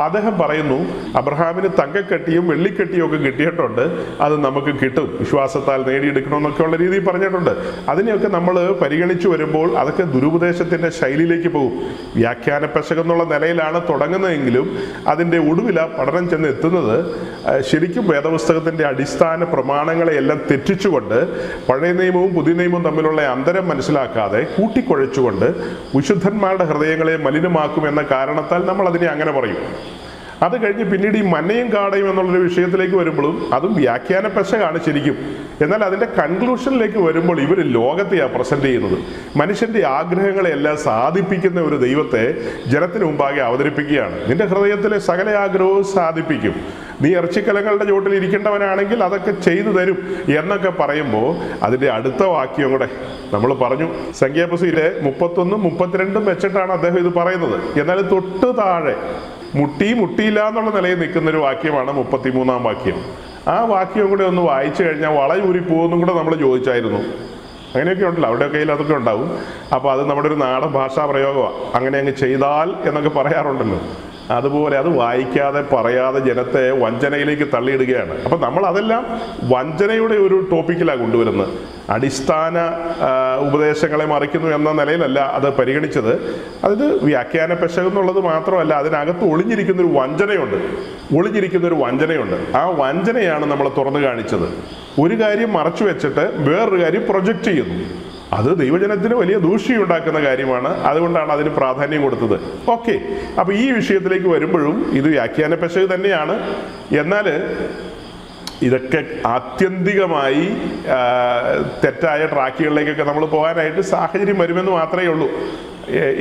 അദ്ദേഹം പറയുന്നു, അബ്രഹാമിന് തങ്കക്കെട്ടിയും വെള്ളിക്കെട്ടിയും ഒക്കെ കിട്ടിയിട്ടുണ്ട്, അത് നമുക്ക് കിട്ടും, വിശ്വാസത്താൽ നേടിയെടുക്കണമെന്നൊക്കെയുള്ള രീതിയിൽ പറഞ്ഞിട്ടുണ്ട്. അതിനെയൊക്കെ നമ്മൾ പരിഗണിച്ചു വരുമ്പോൾ അതൊക്കെ ദുരുപദേശത്തിൻ്റെ ശൈലിയിലേക്ക് പോകും. വ്യാഖ്യാന പെശകെന്നുള്ള നിലയിലാണ് തുടങ്ങുന്നതെങ്കിലും അതിൻ്റെ ഒടുവില പഠനം ചെന്ന് എത്തുന്നത് ശരിക്കും വേദപുസ്തകത്തിൻ്റെ അടിസ്ഥാന പ്രമാണങ്ങളെയെല്ലാം തെറ്റിച്ചുകൊണ്ട്, പഴയ നിയമവും പുതിയ നിയമവും തമ്മിലുള്ള അന്തരം മനസ്സിലാക്കാതെ കൂട്ടിക്കുഴച്ചുകൊണ്ട് വിശുദ്ധന്മാരുടെ ഹൃദയങ്ങളെ മലിനമാക്കും എന്ന കാരണത്താൽ നമ്മൾ അതിനെ അങ്ങനെ പറയും. അത് കഴിഞ്ഞ് പിന്നീട് ഈ മന്നയും കാടയും എന്നുള്ളൊരു വിഷയത്തിലേക്ക് വരുമ്പോഴും അതും വ്യാഖ്യാന പെശകാണ് ശരിക്കും. എന്നാൽ അതിൻ്റെ കൺക്ലൂഷനിലേക്ക് വരുമ്പോൾ ഇവർ ലോകത്തെയാണ് പ്രസന്റ് ചെയ്യുന്നത്. മനുഷ്യൻ്റെ ആഗ്രഹങ്ങളെല്ലാം സാധിപ്പിക്കുന്ന ഒരു ദൈവത്തെ ജനത്തിന് മുമ്പാകെ അവതരിപ്പിക്കുകയാണ്. നിന്റെ ഹൃദയത്തിലെ സകല ആഗ്രഹവും സാധിപ്പിക്കും, നീ ഇറച്ചിക്കലങ്ങളുടെ ചോട്ടിൽ ഇരിക്കേണ്ടവനാണെങ്കിൽ അതൊക്കെ ചെയ്തു തരും എന്നൊക്കെ പറയുമ്പോൾ അതിൻ്റെ അടുത്ത വാക്യം കൂടെ നമ്മൾ പറഞ്ഞു. സംഖ്യാപുസ്തകത്തിലെ 31, 32 വെച്ചിട്ടാണ് അദ്ദേഹം ഇത് പറയുന്നത്. എന്നാൽ തൊട്ട് താഴെ മുട്ടിയില്ല എന്നുള്ള നിലയിൽ നിൽക്കുന്ന ഒരു വാക്യമാണ് 33-ാം വാക്യം. ആ വാക്യം കൂടെ ഒന്ന് വായിച്ചു കഴിഞ്ഞാൽ വളയൂരി പോകുമെന്നും കൂടെ നമ്മൾ ചോദിച്ചായിരുന്നു. അങ്ങനെയൊക്കെ ഉണ്ടല്ലോ, അവിടെയൊക്കെ അതൊക്കെ ഉണ്ടാവും. അപ്പോൾ അത് നമ്മുടെ ഒരു നാടൻ ഭാഷാ പ്രയോഗമാണ്. അങ്ങനെ അങ്ങ് ചെയ്താൽ എന്നൊക്കെ പറയാറുണ്ടല്ലോ. അതുപോലെ അത് വായിക്കാതെ പറയാതെ ജനത്തെ വഞ്ചനയിലേക്ക് തള്ളിയിടുകയാണ്. അപ്പം നമ്മൾ അതെല്ലാം വഞ്ചനയുടെ ഒരു ടോപ്പിക്കിലാണ് കൊണ്ടുവരുന്നത്. അടിസ്ഥാന ഉപദേശങ്ങളെ മറിക്കുന്നു എന്ന നിലയിലല്ല അത് പരിഗണിച്ചത്. അത് വ്യാഖ്യാന പെശകെന്നുള്ളത് മാത്രമല്ല, അതിനകത്ത് ഒളിഞ്ഞിരിക്കുന്നൊരു വഞ്ചനയുണ്ട്. ആ വഞ്ചനയാണ് നമ്മൾ തുറന്നു കാണിച്ചത്. ഒരു കാര്യം മറച്ചു വെച്ചിട്ട് വേറൊരു കാര്യം പ്രൊജക്റ്റ് ചെയ്യുന്നു. അത് ദൈവജനത്തിന് വലിയ ദൂഷ്യമുണ്ടാക്കുന്ന കാര്യമാണ്. അതുകൊണ്ടാണ് അതിന് പ്രാധാന്യം കൊടുത്തത്. ഓക്കെ, അപ്പോൾ ഈ വിഷയത്തിലേക്ക് വരുമ്പോഴും ഇത് വ്യാഖ്യാന പെശക് തന്നെയാണ്. എന്നാൽ ഇതൊക്കെ ആത്യന്തികമായി തെറ്റായ ട്രാക്കുകളിലേക്കൊക്കെ നമ്മൾ പോകാനായിട്ട് സാഹചര്യം വരുമെന്ന് മാത്രമേ ഉള്ളൂ.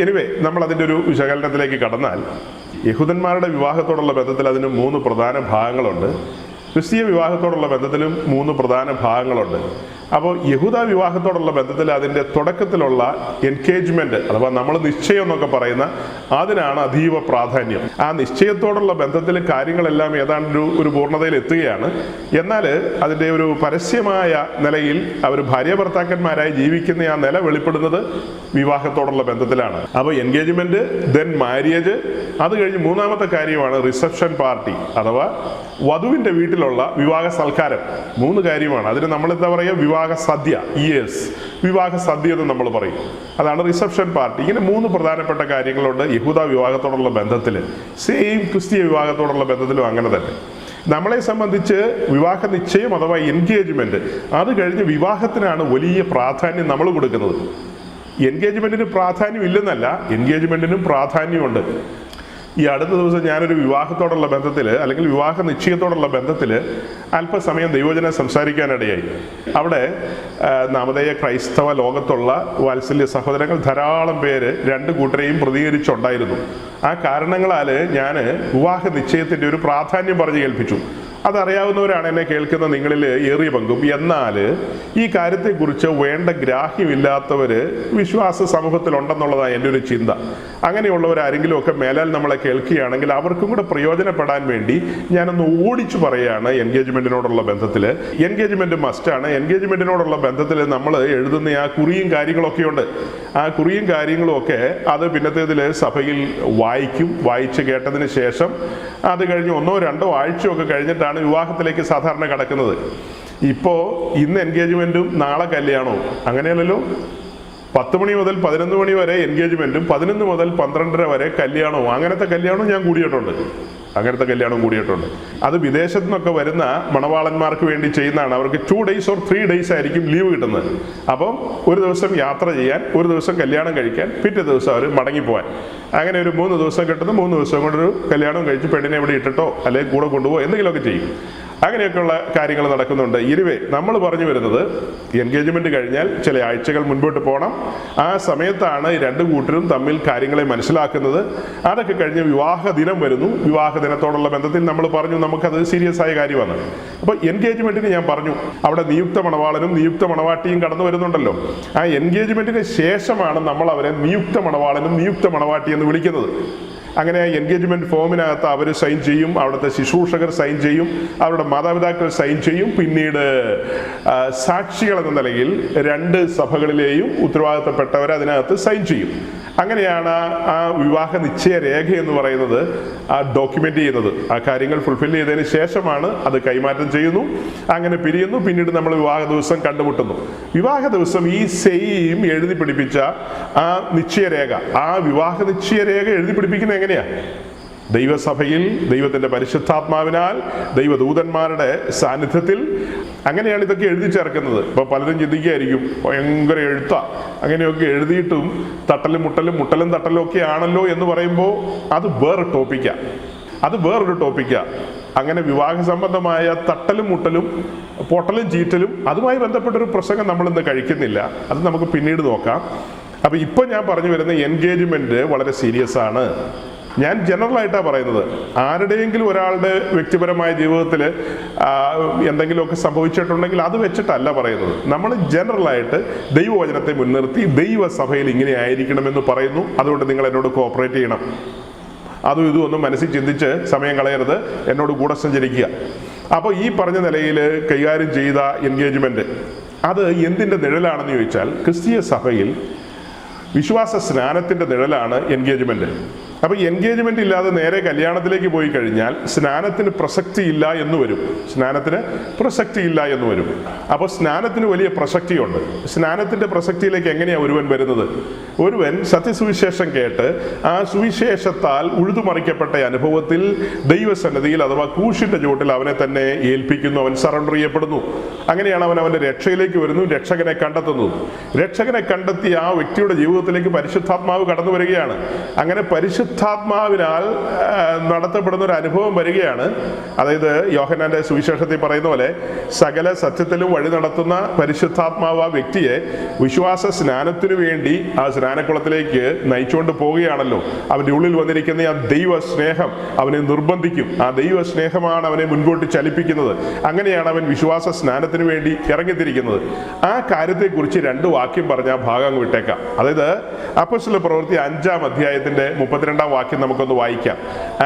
എനിവേ, നമ്മൾ അതിൻ്റെ ഒരു വിശകലനത്തിലേക്ക് കടന്നാൽ, യഹൂദന്മാരുടെ വിവാഹത്തോടുള്ള ബന്ധത്തിൽ അതിന് 3 പ്രധാന ഭാഗങ്ങളുണ്ട്. ക്രിസ്തീയ വിവാഹത്തോടുള്ള ബന്ധത്തിലും 3 പ്രധാന ഭാഗങ്ങളുണ്ട്. അപ്പോൾ യഹൂദ വിവാഹത്തോടുള്ള ബന്ധത്തിൽ അതിൻ്റെ തുടക്കത്തിലുള്ള എൻഗേജ്മെൻറ്റ് അഥവാ നമ്മൾ നിശ്ചയം എന്നൊക്കെ പറയുന്ന അതിനാണ് അതീവ പ്രാധാന്യം. ആ നിശ്ചയത്തോടുള്ള ബന്ധത്തിൽ കാര്യങ്ങളെല്ലാം ഏതാണ്ട് ഒരു പൂർണ്ണതയിൽ എത്തുകയാണ്. എന്നാൽ അതിൻ്റെ ഒരു പരസ്യമായ നിലയിൽ അവർ ഭാര്യ ഭർത്താക്കന്മാരായി ജീവിക്കുന്ന ആ നില വെളിപ്പെടുന്നത് വിവാഹത്തോടുള്ള ബന്ധത്തിലാണ്. അപ്പോൾ എൻഗേജ്മെൻറ്റ്, ദെൻ മാര്യേജ്, അത് കഴിഞ്ഞ് 3-ാമത്തെ കാര്യമാണ് റിസപ്ഷൻ പാർട്ടി അഥവാ വധുവിൻ്റെ വീട്ടിലുള്ള വിവാഹ സൽക്കാരം. 3 കാര്യമാണ്. അതിന് നമ്മൾ എന്താ പറയുക, വിവാഹ സദ്യ. വിവാഹ സദ്യ എന്ന് നമ്മൾ പറയും. അതാണ് റിസപ്ഷൻ പാർട്ടി. ഇങ്ങനെ 3 പ്രധാനപ്പെട്ട കാര്യങ്ങളുണ്ട് യഹൂദ വിവാഹത്തോടുള്ള ബന്ധത്തിൽ. സെയിം ക്രിസ്തീയ വിവാഹത്തോടുള്ള ബന്ധത്തിലും അങ്ങനെ തന്നെ. നമ്മളെ സംബന്ധിച്ച് വിവാഹ നിശ്ചയം അഥവാ എൻഗേജ്മെന്റ്, അത് കഴിഞ്ഞ് വിവാഹത്തിനാണ് വലിയ പ്രാധാന്യം നമ്മൾ കൊടുക്കുന്നത്. എൻഗേജ്മെന്റിന് പ്രാധാന്യം ഇല്ലെന്നല്ല, എൻഗേജ്മെന്റിനും പ്രാധാന്യമുണ്ട്. ഈ അടുത്ത ദിവസം ഞാനൊരു വിവാഹത്തോടുള്ള ബന്ധത്തിൽ, അല്ലെങ്കിൽ വിവാഹ നിശ്ചയത്തോടുള്ള ബന്ധത്തിൽ അല്പസമയം ദൈവവചനം സംസാരിക്കാനിടയായി. അവിടെ നാമധേയ ക്രൈസ്തവ ലോകത്തുള്ള വാത്സല്യ സഹോദരങ്ങൾ ധാരാളം പേര് രണ്ട് കൂട്ടരെയും പ്രതികരിച്ചുണ്ടായിരുന്നു. ആ കാരണങ്ങളാൽ ഞാൻ വിവാഹ നിശ്ചയത്തിൻ്റെ ഒരു പ്രാധാന്യം പറഞ്ഞു കേൾപ്പിച്ചു. അതറിയാവുന്നവരാണ് എന്നെ കേൾക്കുന്ന നിങ്ങളിൽ ഏറിയ പങ്കും. എന്നാൽ ഈ കാര്യത്തെക്കുറിച്ച് വേണ്ട ഗ്രാഹ്യമില്ലാത്തവർ വിശ്വാസ സമൂഹത്തിലുണ്ടെന്നുള്ളതാണ് എൻ്റെ ഒരു ചിന്ത. അങ്ങനെയുള്ളവരാരെങ്കിലും ഒക്കെ മേലാൽ നമ്മളെ കേൾക്കുകയാണെങ്കിൽ അവർക്കും കൂടെ പ്രയോജനപ്പെടാൻ വേണ്ടി ഞാനൊന്ന് ഓടിച്ചു പറയുകയാണ്. എൻഗേജ്മെൻറ്റിനോടുള്ള ബന്ധത്തിൽ എൻഗേജ്മെൻറ്റ് മസ്റ്റാണ്. എൻഗേജ്മെൻറ്റിനോടുള്ള ബന്ധത്തിൽ നമ്മൾ എഴുതുന്ന ആ കുറിയും കാര്യങ്ങളൊക്കെ ഉണ്ട്. ആ കുറിയും കാര്യങ്ങളും ഒക്കെ അത് പിന്നത്തേതിൽ സഭയിൽ വായിക്കും. വായിച്ച് കേട്ടതിന് ശേഷം അത് കഴിഞ്ഞ് 1-2 ആഴ്ചയൊക്കെ കഴിഞ്ഞിട്ടാണ് വിവാഹത്തിലേക്ക് സാധാരണ കടക്കുന്നത്. ഇപ്പോൾ ഇന്ന് എൻഗേജ്മെൻറ്റും നാളെ കല്യാണവും അങ്ങനെയല്ലല്ലോ. 10 മണി മുതൽ 11 മണി വരെ എൻഗേജ്മെൻറ്റും 11 മുതൽ 12:30 വരെ കല്യാണവും. അങ്ങനത്തെ കല്യാണവും ഞാൻ കൂടിയിട്ടുണ്ട്. അത് വിദേശത്തു നിന്നൊക്കെ വരുന്ന മണവാളന്മാർക്ക് വേണ്ടി ചെയ്യുന്നതാണ്. അവർക്ക് 2 days or 3 days ആയിരിക്കും ലീവ് കിട്ടുന്നത്. അപ്പം ഒരു ദിവസം യാത്ര ചെയ്യാൻ, ഒരു ദിവസം കല്യാണം കഴിക്കാൻ, പിറ്റേ ദിവസം അവർ മടങ്ങിപ്പോവാൻ. അങ്ങനെ ഒരു 3 ദിവസം കിട്ടുന്നു. 3 ദിവസം കൊണ്ടൊരു കല്യാണം കഴിച്ച് പെണ്ണിനെ ഇവിടെ ഇട്ടിട്ടോ അല്ലെങ്കിൽ കൂടെ കൊണ്ടുപോകോ എന്തെങ്കിലുമൊക്കെ ചെയ്യും. അങ്ങനെയൊക്കെയുള്ള കാര്യങ്ങൾ നടക്കുന്നുണ്ട്. ഇരുവേ നമ്മൾ പറഞ്ഞു വരുന്നത് എൻഗേജ്മെന്റ് കഴിഞ്ഞാൽ ചില ആഴ്ചകൾ മുൻപോട്ട് പോകണം. ആ സമയത്താണ് രണ്ട് കൂട്ടരും തമ്മിൽ കാര്യങ്ങളെ മനസ്സിലാക്കുന്നത്. അതൊക്കെ കഴിഞ്ഞ് വിവാഹ ദിനം വരുന്നു. വിവാഹ ദിനത്തോടുള്ള ബന്ധത്തിൽ നമ്മൾ പറഞ്ഞു നമുക്കത് സീരിയസ് ആയ കാര്യമാണ്. അപ്പോൾ എൻഗേജ്മെന്റിന് ഞാൻ പറഞ്ഞു അവിടെ നിയുക്ത മണവാളനും നിയുക്ത മണവാട്ടിയും കടന്നു വരുന്നുണ്ടല്ലോ. ആ എൻഗേജ്മെന്റിന് ശേഷമാണ് നമ്മൾ അവരെ നിയുക്ത മണവാളനും നിയുക്ത മണവാട്ടി എന്ന് വിളിക്കുന്നത്. അങ്ങനെ എൻഗേജ്മെന്റ് ഫോമിനകത്ത് അവർ സൈൻ ചെയ്യും, അവിടുത്തെ ശുശ്രൂഷകർ സൈൻ ചെയ്യും, അവരുടെ മാതാപിതാക്കൾ സൈൻ ചെയ്യും. പിന്നീട് സാക്ഷികൾ എന്ന നിലയിൽ 2 സഭകളിലെയും ഉത്തരവാദിത്തപ്പെട്ടവർ അതിനകത്ത് സൈൻ ചെയ്യും. അങ്ങനെയാണ് ആ വിവാഹ നിശ്ചയ രേഖ എന്ന് പറയുന്നത് ഡോക്യുമെന്റ് ചെയ്യുന്നത്. ആ കാര്യങ്ങൾ ഫുൾഫിൽ ചെയ്തതിന് ശേഷമാണ് അത് കൈമാറ്റം ചെയ്യുന്നു. അങ്ങനെ പിരിയുന്നു. പിന്നീട് നമ്മൾ വിവാഹ ദിവസം കണ്ടുമുട്ടുന്നു. വിവാഹ ദിവസം ഈ സെയിം എഴുതി പിടിപ്പിച്ച ആ നിശ്ചയരേഖ, ആ വിവാഹ നിശ്ചയരേഖ എഴുതി പിടിപ്പിക്കുന്നത് എങ്ങനെയാ? ദൈവസഭയിൽ ദൈവത്തിന്റെ പരിശുദ്ധാത്മാവിനാൽ ദൈവദൂതന്മാരുടെ സാന്നിധ്യത്തിൽ അങ്ങനെയാണ് ഇതൊക്കെ എഴുതി ചേർക്കുന്നത്. ഇപ്പൊ പലരും ചിന്തിക്കുകയായിരിക്കും ഭയങ്കര എഴുത്ത, അങ്ങനെയൊക്കെ എഴുതിയിട്ടും തട്ടലും മുട്ടലും ഒക്കെ ആണല്ലോ എന്ന് പറയുമ്പോൾ അത് വേറൊരു ടോപ്പിക്കാ. അങ്ങനെ വിവാഹ സംബന്ധമായ തട്ടലും മുട്ടലും പൊട്ടലും ചീറ്റലും അതുമായി ബന്ധപ്പെട്ടൊരു പ്രസംഗം നമ്മൾ ഇന്ന് കഴിക്കുന്നില്ല. അത് നമുക്ക് പിന്നീട് നോക്കാം. അപ്പൊ ഇപ്പൊ ഞാൻ പറഞ്ഞു വരുന്ന എൻഗേജ്മെന്റ് വളരെ സീരിയസ് ആണ്. ഞാൻ ജനറലായിട്ടാണ് പറയുന്നത്. ആരുടെയെങ്കിലും ഒരാളുടെ വ്യക്തിപരമായ ജീവിതത്തിൽ എന്തെങ്കിലുമൊക്കെ സംഭവിച്ചിട്ടുണ്ടെങ്കിൽ അത് വെച്ചിട്ടല്ല പറയുന്നത്. നമ്മൾ ജനറലായിട്ട് ദൈവവചനത്തെ മുൻനിർത്തി ദൈവസഭയിൽ ഇങ്ങനെ ആയിരിക്കണമെന്ന് പറയുന്നു. അതുകൊണ്ട് നിങ്ങൾ എന്നോട് കോപ്പറേറ്റ് ചെയ്യണം. അതും ഇതും ഒന്നും മനസ്സിൽ ചിന്തിച്ച് സമയം കളയരുത്, എന്നോട് കൂടെ സഞ്ചരിക്കുക. അപ്പോൾ ഈ പറഞ്ഞ നിലയിൽ കൈകാര്യം ചെയ്ത എൻഗേജ്മെന്റ് അത് എന്തിൻ്റെ നിഴലാണെന്ന് ചോദിച്ചാൽ ക്രിസ്തീയ സഭയിൽ വിശ്വാസ സ്നാനത്തിൻ്റെ നിഴലാണ് എൻഗേജ്മെന്റ്. അപ്പോൾ എൻഗേജ്മെന്റ് ഇല്ലാതെ നേരെ കല്യാണത്തിലേക്ക് പോയി കഴിഞ്ഞാൽ സ്നാനത്തിന് പ്രസക്തിയില്ല എന്ന് വരും. അപ്പോൾ സ്നാനത്തിന് വലിയ പ്രസക്തിയുണ്ട്. സ്നാനത്തിന്റെ പ്രസക്തിയിലേക്ക് എങ്ങനെയാണ് ഒരുവൻ വരുന്നത്? ഒരുവൻ സത്യസുവിശേഷം കേട്ട് ആ സുവിശേഷത്താൽ ഉഴുതുമറിക്കപ്പെട്ട അനുഭവത്തിൽ ദൈവസന്നിധിയിൽ അഥവാ ക്രൂശിന്റെ ചുവട്ടിൽ അവനെ തന്നെ ഏൽപ്പിക്കുന്നു. അവൻ സറണ്ടർ ചെയ്യപ്പെടുന്നു. അങ്ങനെയാണ് അവൻ അവന്റെ രക്ഷയിലേക്ക് വരുന്നു, രക്ഷകനെ കണ്ടെത്തുന്നു. രക്ഷകനെ കണ്ടെത്തി ആ വ്യക്തിയുടെ ജീവിതത്തിലേക്ക് പരിശുദ്ധാത്മാവ് കടന്നു വരികയാണ്. അങ്ങനെ പരിശുദ്ധാത്മാവിനാൽ നടത്തപ്പെടുന്ന ഒരു അനുഭവം വരികയാണ്. അതായത് യോഹന്നാന്റെ സുവിശേഷത്തിൽ പറയുന്ന പോലെ സകല സത്യത്തിലും വഴി നടത്തുന്ന പരിശുദ്ധാത്മാവ് ആ വ്യക്തിയെ വിശ്വാസ സ്നാനത്തിനു വേണ്ടി ആ സ്നാനക്കുളത്തിലേക്ക് നയിച്ചുകൊണ്ട് പോവുകയാണല്ലോ. അവന്റെ ഉള്ളിൽ വന്നിരിക്കുന്ന ആ ദൈവ സ്നേഹം അവനെ നിർബന്ധിക്കും. ആ ദൈവ സ്നേഹമാണ് അവനെ മുൻപോട്ട് ചലിപ്പിക്കുന്നത്. അങ്ങനെയാണ് അവൻ വിശ്വാസ സ്നാനത്തിന് വേണ്ടി ഇറങ്ങിത്തിരിക്കുന്നത്. ആ കാര്യത്തെക്കുറിച്ച് 2 വാക്യം പറഞ്ഞ ആ ഭാഗം അങ്ങ് വിട്ടേക്കാം. അതായത് അപ്പോസ്തല പ്രവൃത്തി 5-ാം അധ്യായത്തിന്റെ 32-ാം വാക്യം നമുക്കൊന്ന് വായിക്കാം.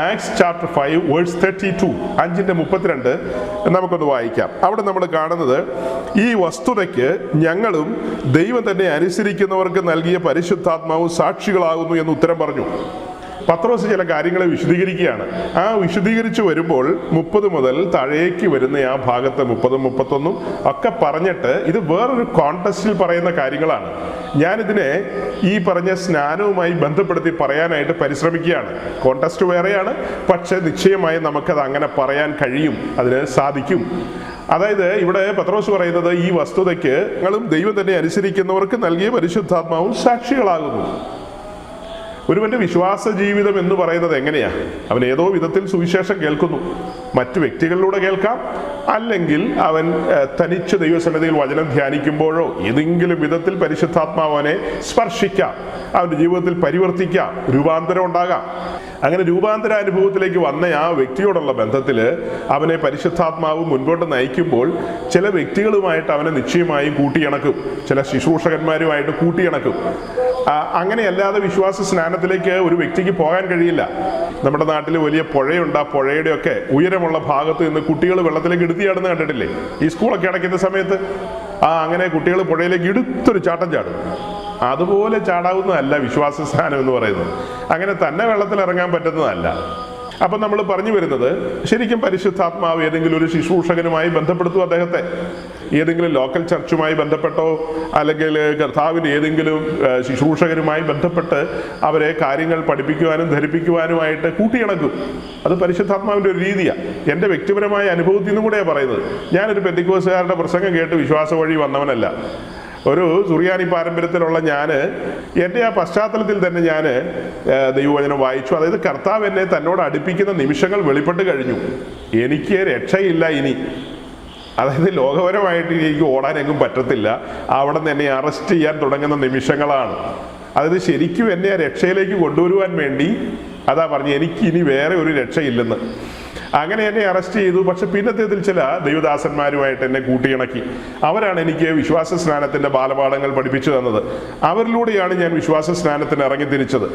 ആക്ട്സ് ചാപ്റ്റർ 5 വേഴ്സ് 32, 5:32 നമുക്കൊന്ന് വായിക്കാം. അവിടെ നമ്മൾ കാണുന്നത് ഈ വസ്തുതയ്ക്ക് ഞങ്ങളും ദൈവം തന്നെ അനുസരിക്കുന്നവർക്ക് നൽകിയ പരിശുദ്ധാത്മാവും സാക്ഷികളാകുന്നു എന്ന് ഉത്തരം പറഞ്ഞു. പത്രോസ് ചില കാര്യങ്ങളെ വിശദീകരിക്കുകയാണ്. ആ വിശദീകരിച്ചു വരുമ്പോൾ 30 മുതൽ താഴേക്ക് വരുന്ന ആ ഭാഗത്ത് 30, 31 ഒക്കെ പറഞ്ഞിട്ട് ഇത് വേറൊരു കോണ്ടെക്സ്റ്റിൽ പറയുന്ന കാര്യങ്ങളാണ്. ഞാനിതിനെ ഈ പറഞ്ഞ സ്നാനവുമായി ബന്ധപ്പെടുത്തി പറയാനായിട്ട് പരിശ്രമിക്കുകയാണ്. കോണ്ടെക്സ്റ്റ് വേറെയാണ്, പക്ഷെ നിശ്ചയമായി നമുക്കത് അങ്ങനെ പറയാൻ കഴിയും, അതിന് സാധിക്കും. അതായത് ഇവിടെ പത്രോസ് പറയുന്നത് ഈ വസ്തുതയ്ക്ക് ഞങ്ങളും ദൈവം തന്നെ അനുസരിക്കുന്നവർക്ക് നൽകിയ പരിശുദ്ധാത്മാവും സാക്ഷികളാകുന്നു. ഒരുവന്റെ വിശ്വാസ ജീവിതം എന്ന് പറയുന്നത് എങ്ങനെയാ? അവൻ ഏതോ വിധത്തിൽ സുവിശേഷം കേൾക്കുന്നു, മറ്റു വ്യക്തികളിലൂടെ കേൾക്കാം, അല്ലെങ്കിൽ അവൻ തനിച്ച് ദൈവസന്നിധിയിൽ വചനം ധ്യാനിക്കുമ്പോഴോ ഏതെങ്കിലും വിധത്തിൽ പരിശുദ്ധാത്മാവ് അവനെ സ്പർശിക്കാം, അവന്റെ ജീവിതത്തിൽ പരിവർത്തിക്കാം, രൂപാന്തരം ഉണ്ടാകാം. അങ്ങനെ രൂപാന്തര അനുഭവത്തിലേക്ക് വന്ന ആ വ്യക്തിയോടുള്ള ബന്ധത്തിൽ അവനെ പരിശുദ്ധാത്മാവ് മുൻപോട്ട് നയിക്കുമ്പോൾ ചില വ്യക്തികളുമായിട്ട് അവനെ നിശ്ചയമായും കൂട്ടിയിണക്കും, ചില ശുശ്രൂഷകന്മാരുമായിട്ട് കൂട്ടിയിണക്കും. അങ്ങനെയല്ലാതെ വിശ്വാസ സ്നാനത്തിലേക്ക് ഒരു വ്യക്തിക്ക് പോകാൻ കഴിയില്ല. നമ്മുടെ നാട്ടിൽ വലിയ പുഴയുണ്ട്, ആ പുഴയുടെയൊക്കെ ഉയരമുള്ള ഭാഗത്ത് നിന്ന് കുട്ടികൾ വെള്ളത്തിലേക്ക് എടുത്തിയാടുന്ന കണ്ടിട്ടില്ലേ? ഈ സ്കൂളൊക്കെ അടയ്ക്കുന്ന സമയത്ത് അങ്ങനെ കുട്ടികൾ പുഴയിലേക്ക് എടുത്തൊരു ചാട്ടം ചാടും. അതുപോലെ ചാടാവുന്നതല്ല വിശ്വാസ സ്നാനം എന്ന് പറയുന്നത്. അങ്ങനെ തന്നെ വെള്ളത്തിൽ ഇറങ്ങാൻ പറ്റുന്നതല്ല. അപ്പം നമ്മൾ പറഞ്ഞു വരുന്നത്, ശരിക്കും പരിശുദ്ധാത്മാവ് ഏതെങ്കിലും ഒരു ശുശ്രൂഷകനുമായി ബന്ധപ്പെടുത്തും അദ്ദേഹത്തെ. ഏതെങ്കിലും ലോക്കൽ ചർച്ചുമായി ബന്ധപ്പെട്ടോ അല്ലെങ്കിൽ കർത്താവിൻ്റെ ഏതെങ്കിലും ശുശ്രൂഷകരുമായി ബന്ധപ്പെട്ട് അവരെ കാര്യങ്ങൾ പഠിപ്പിക്കുവാനും ധരിപ്പിക്കുവാനുമായിട്ട് കൂട്ടിയിണക്കും. അത് പരിശുദ്ധാത്മാവിൻ്റെ ഒരു രീതിയാണ്. എൻ്റെ വ്യക്തിപരമായ അനുഭവത്തിൽ നിന്നും കൂടെയാണ് പറയുന്നത്. ഞാനൊരു പെന്തിക്കോസ്തുകാരുടെ പ്രസംഗം കേട്ട് വിശ്വാസ വഴി വന്നവനല്ല. ഒരു സുറിയാനി പാരമ്പര്യത്തിലുള്ള ഞാൻ എൻ്റെ ആ പശ്ചാത്തലത്തിൽ തന്നെ ഞാൻ ദൈവവചനം വായിച്ചു. അതായത് കർത്താവ് എന്നെ തന്നോട് അടുപ്പിക്കുന്ന നിമിഷങ്ങൾ വെളിപ്പെട്ട് കഴിഞ്ഞു. എനിക്ക് രക്ഷയില്ല ഇനി. അതായത് ലോകപരമായിട്ട് എനിക്ക് ഓടാനെങ്ങും പറ്റത്തില്ല. അവിടെ നിന്ന് എന്നെ അറസ്റ്റ് ചെയ്യാൻ തുടങ്ങുന്ന നിമിഷങ്ങളാണ്. അതായത് ശരിക്കും എന്നെ ആ രക്ഷയിലേക്ക് കൊണ്ടുവരുവാൻ വേണ്ടി അതാ പറഞ്ഞു, എനിക്ക് ഇനി വേറെ ഒരു രക്ഷയില്ലെന്ന്. അങ്ങനെ എന്നെ അറസ്റ്റ് ചെയ്തു. പക്ഷെ പിന്നത്തേതിൽ ചില ദൈവദാസന്മാരുമായിട്ട് എന്നെ കൂട്ടിയിണക്കി. അവരാണ് എനിക്ക് വിശ്വാസ സ്നാനത്തിൻ്റെ ബാലപാഠങ്ങൾ പഠിപ്പിച്ചു തന്നത്. അവരിലൂടെയാണ് ഞാൻ വിശ്വാസ സ്നാനത്തിന് ഇറങ്ങി തിരിച്ചത്.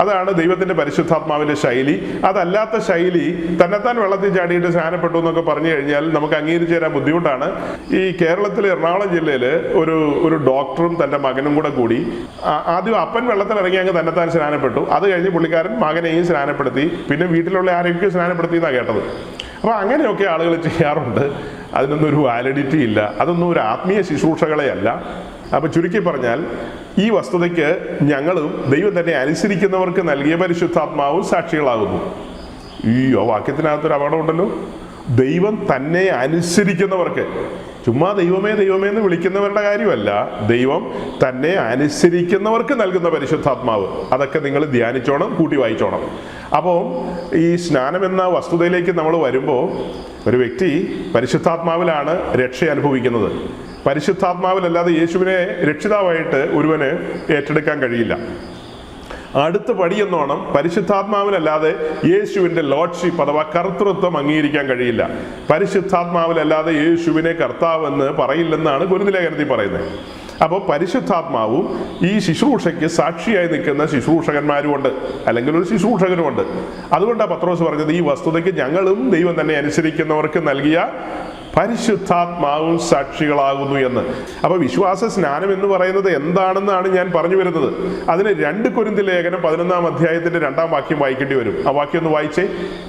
അതാണ് ദൈവത്തിൻ്റെ പരിശുദ്ധാത്മാവിൻ്റെ ശൈലി. അതല്ലാത്ത ശൈലി തന്നെത്താൻ വെള്ളത്തിൽ ചാടിയിട്ട് സ്നാനപ്പെട്ടു എന്നൊക്കെ പറഞ്ഞു കഴിഞ്ഞാൽ നമുക്ക് അംഗീകരിച്ചു തരാൻ ബുദ്ധിമുട്ടാണ്. ഈ കേരളത്തിലെ എറണാകുളം ജില്ലയിൽ ഒരു ഡോക്ടറും തൻ്റെ മകനും കൂടി ആദ്യം അപ്പൻ വെള്ളത്തിൽ ഇറങ്ങി അങ്ങ് തന്നെത്താൻ സ്നാനപ്പെട്ടു. അത് കഴിഞ്ഞ് പുള്ളിക്കാരൻ മകനെയും സ്നാനപ്പെടുത്തി, പിന്നെ വീട്ടിലുള്ള ആരെയൊക്കെ സ്നാനപ്പെടുത്തി എന്നാണ് കേട്ടത്. അപ്പോൾ അങ്ങനെയൊക്കെ ആളുകൾ ചെയ്യാറുണ്ട്. അതിനൊന്നും ഒരു വാലിഡിറ്റി ഇല്ല. അതൊന്നും ഒരു ആത്മീയ ശുശ്രൂഷകളെ അല്ല. അപ്പം ചുരുക്കി പറഞ്ഞാൽ ഈ വസ്തുതയ്ക്ക് ഞങ്ങളും ദൈവം തന്നെ അനുസരിക്കുന്നവർക്ക് നൽകിയ പരിശുദ്ധാത്മാവും സാക്ഷികളാകുന്നു. ഈ വാക്യത്തിനകത്തൊരു അപകടമുണ്ടല്ലോ. ദൈവം തന്നെ അനുസരിക്കുന്നവർക്ക്, ചുമ്മാ ദൈവമേ ദൈവമേ എന്ന് വിളിക്കുന്നവരുടെ കാര്യമല്ല, ദൈവം തന്നെ അനുസരിക്കുന്നവർക്ക് നൽകുന്ന പരിശുദ്ധാത്മാവ്. അതൊക്കെ നിങ്ങൾ ധ്യാനിച്ചോണം, കൂട്ടി വായിച്ചോണം. അപ്പോൾ ഈ സ്നാനം എന്ന വസ്തുതയിലേക്ക് നമ്മൾ വരുമ്പോൾ ഒരു വ്യക്തി പരിശുദ്ധാത്മാവിലാണ് രക്ഷ അനുഭവിക്കുന്നത്. പരിശുദ്ധാത്മാവിലല്ലാതെ യേശുവിനെ രക്ഷിതാവായിട്ട് ഒരുവന് ഏറ്റെടുക്കാൻ കഴിയില്ല. അടുത്ത പടി എന്നോണം പരിശുദ്ധാത്മാവിലല്ലാതെ യേശുവിൻ്റെ ലോഡ്ഷിപ്പ് അഥവാ കർത്തൃത്വം അംഗീകരിക്കാൻ കഴിയില്ല. പരിശുദ്ധാത്മാവിലല്ലാതെ യേശുവിനെ കർത്താവെന്ന് പറയില്ലെന്നാണ് കൊരിന്ത്യലേഖനത്തിൽ പറയുന്നത്. അപ്പോൾ പരിശുദ്ധാത്മാവും ഈ ശുശ്രൂഷയ്ക്ക് സാക്ഷിയായി നിൽക്കുന്ന ശുശ്രൂഷകന്മാരുമുണ്ട്, അല്ലെങ്കിൽ ഒരു ശുശ്രൂഷകനുമുണ്ട്. അതുകൊണ്ടാണ് പത്രോസ് പറഞ്ഞത് ഈ വസ്തുതയ്ക്ക് ഞങ്ങളും ദൈവം തന്നെ അനുസരിക്കുന്നവർക്ക് നൽകിയ പരിശുദ്ധാത്മാവും സാക്ഷികളാകുന്നു എന്ന്. അപ്പോൾ വിശ്വാസ സ്നാനം എന്ന് പറയുന്നത് എന്താണെന്നാണ് ഞാൻ പറഞ്ഞു വരുന്നത്. അതിന് 2 കൊരിന്ത്യലേഖനം 11-ാം അധ്യായത്തിന്റെ 2-ാം വാക്യം വായിക്കേണ്ടി വരും. ആ വാക്യം ഒന്ന് വായിച്ചേ.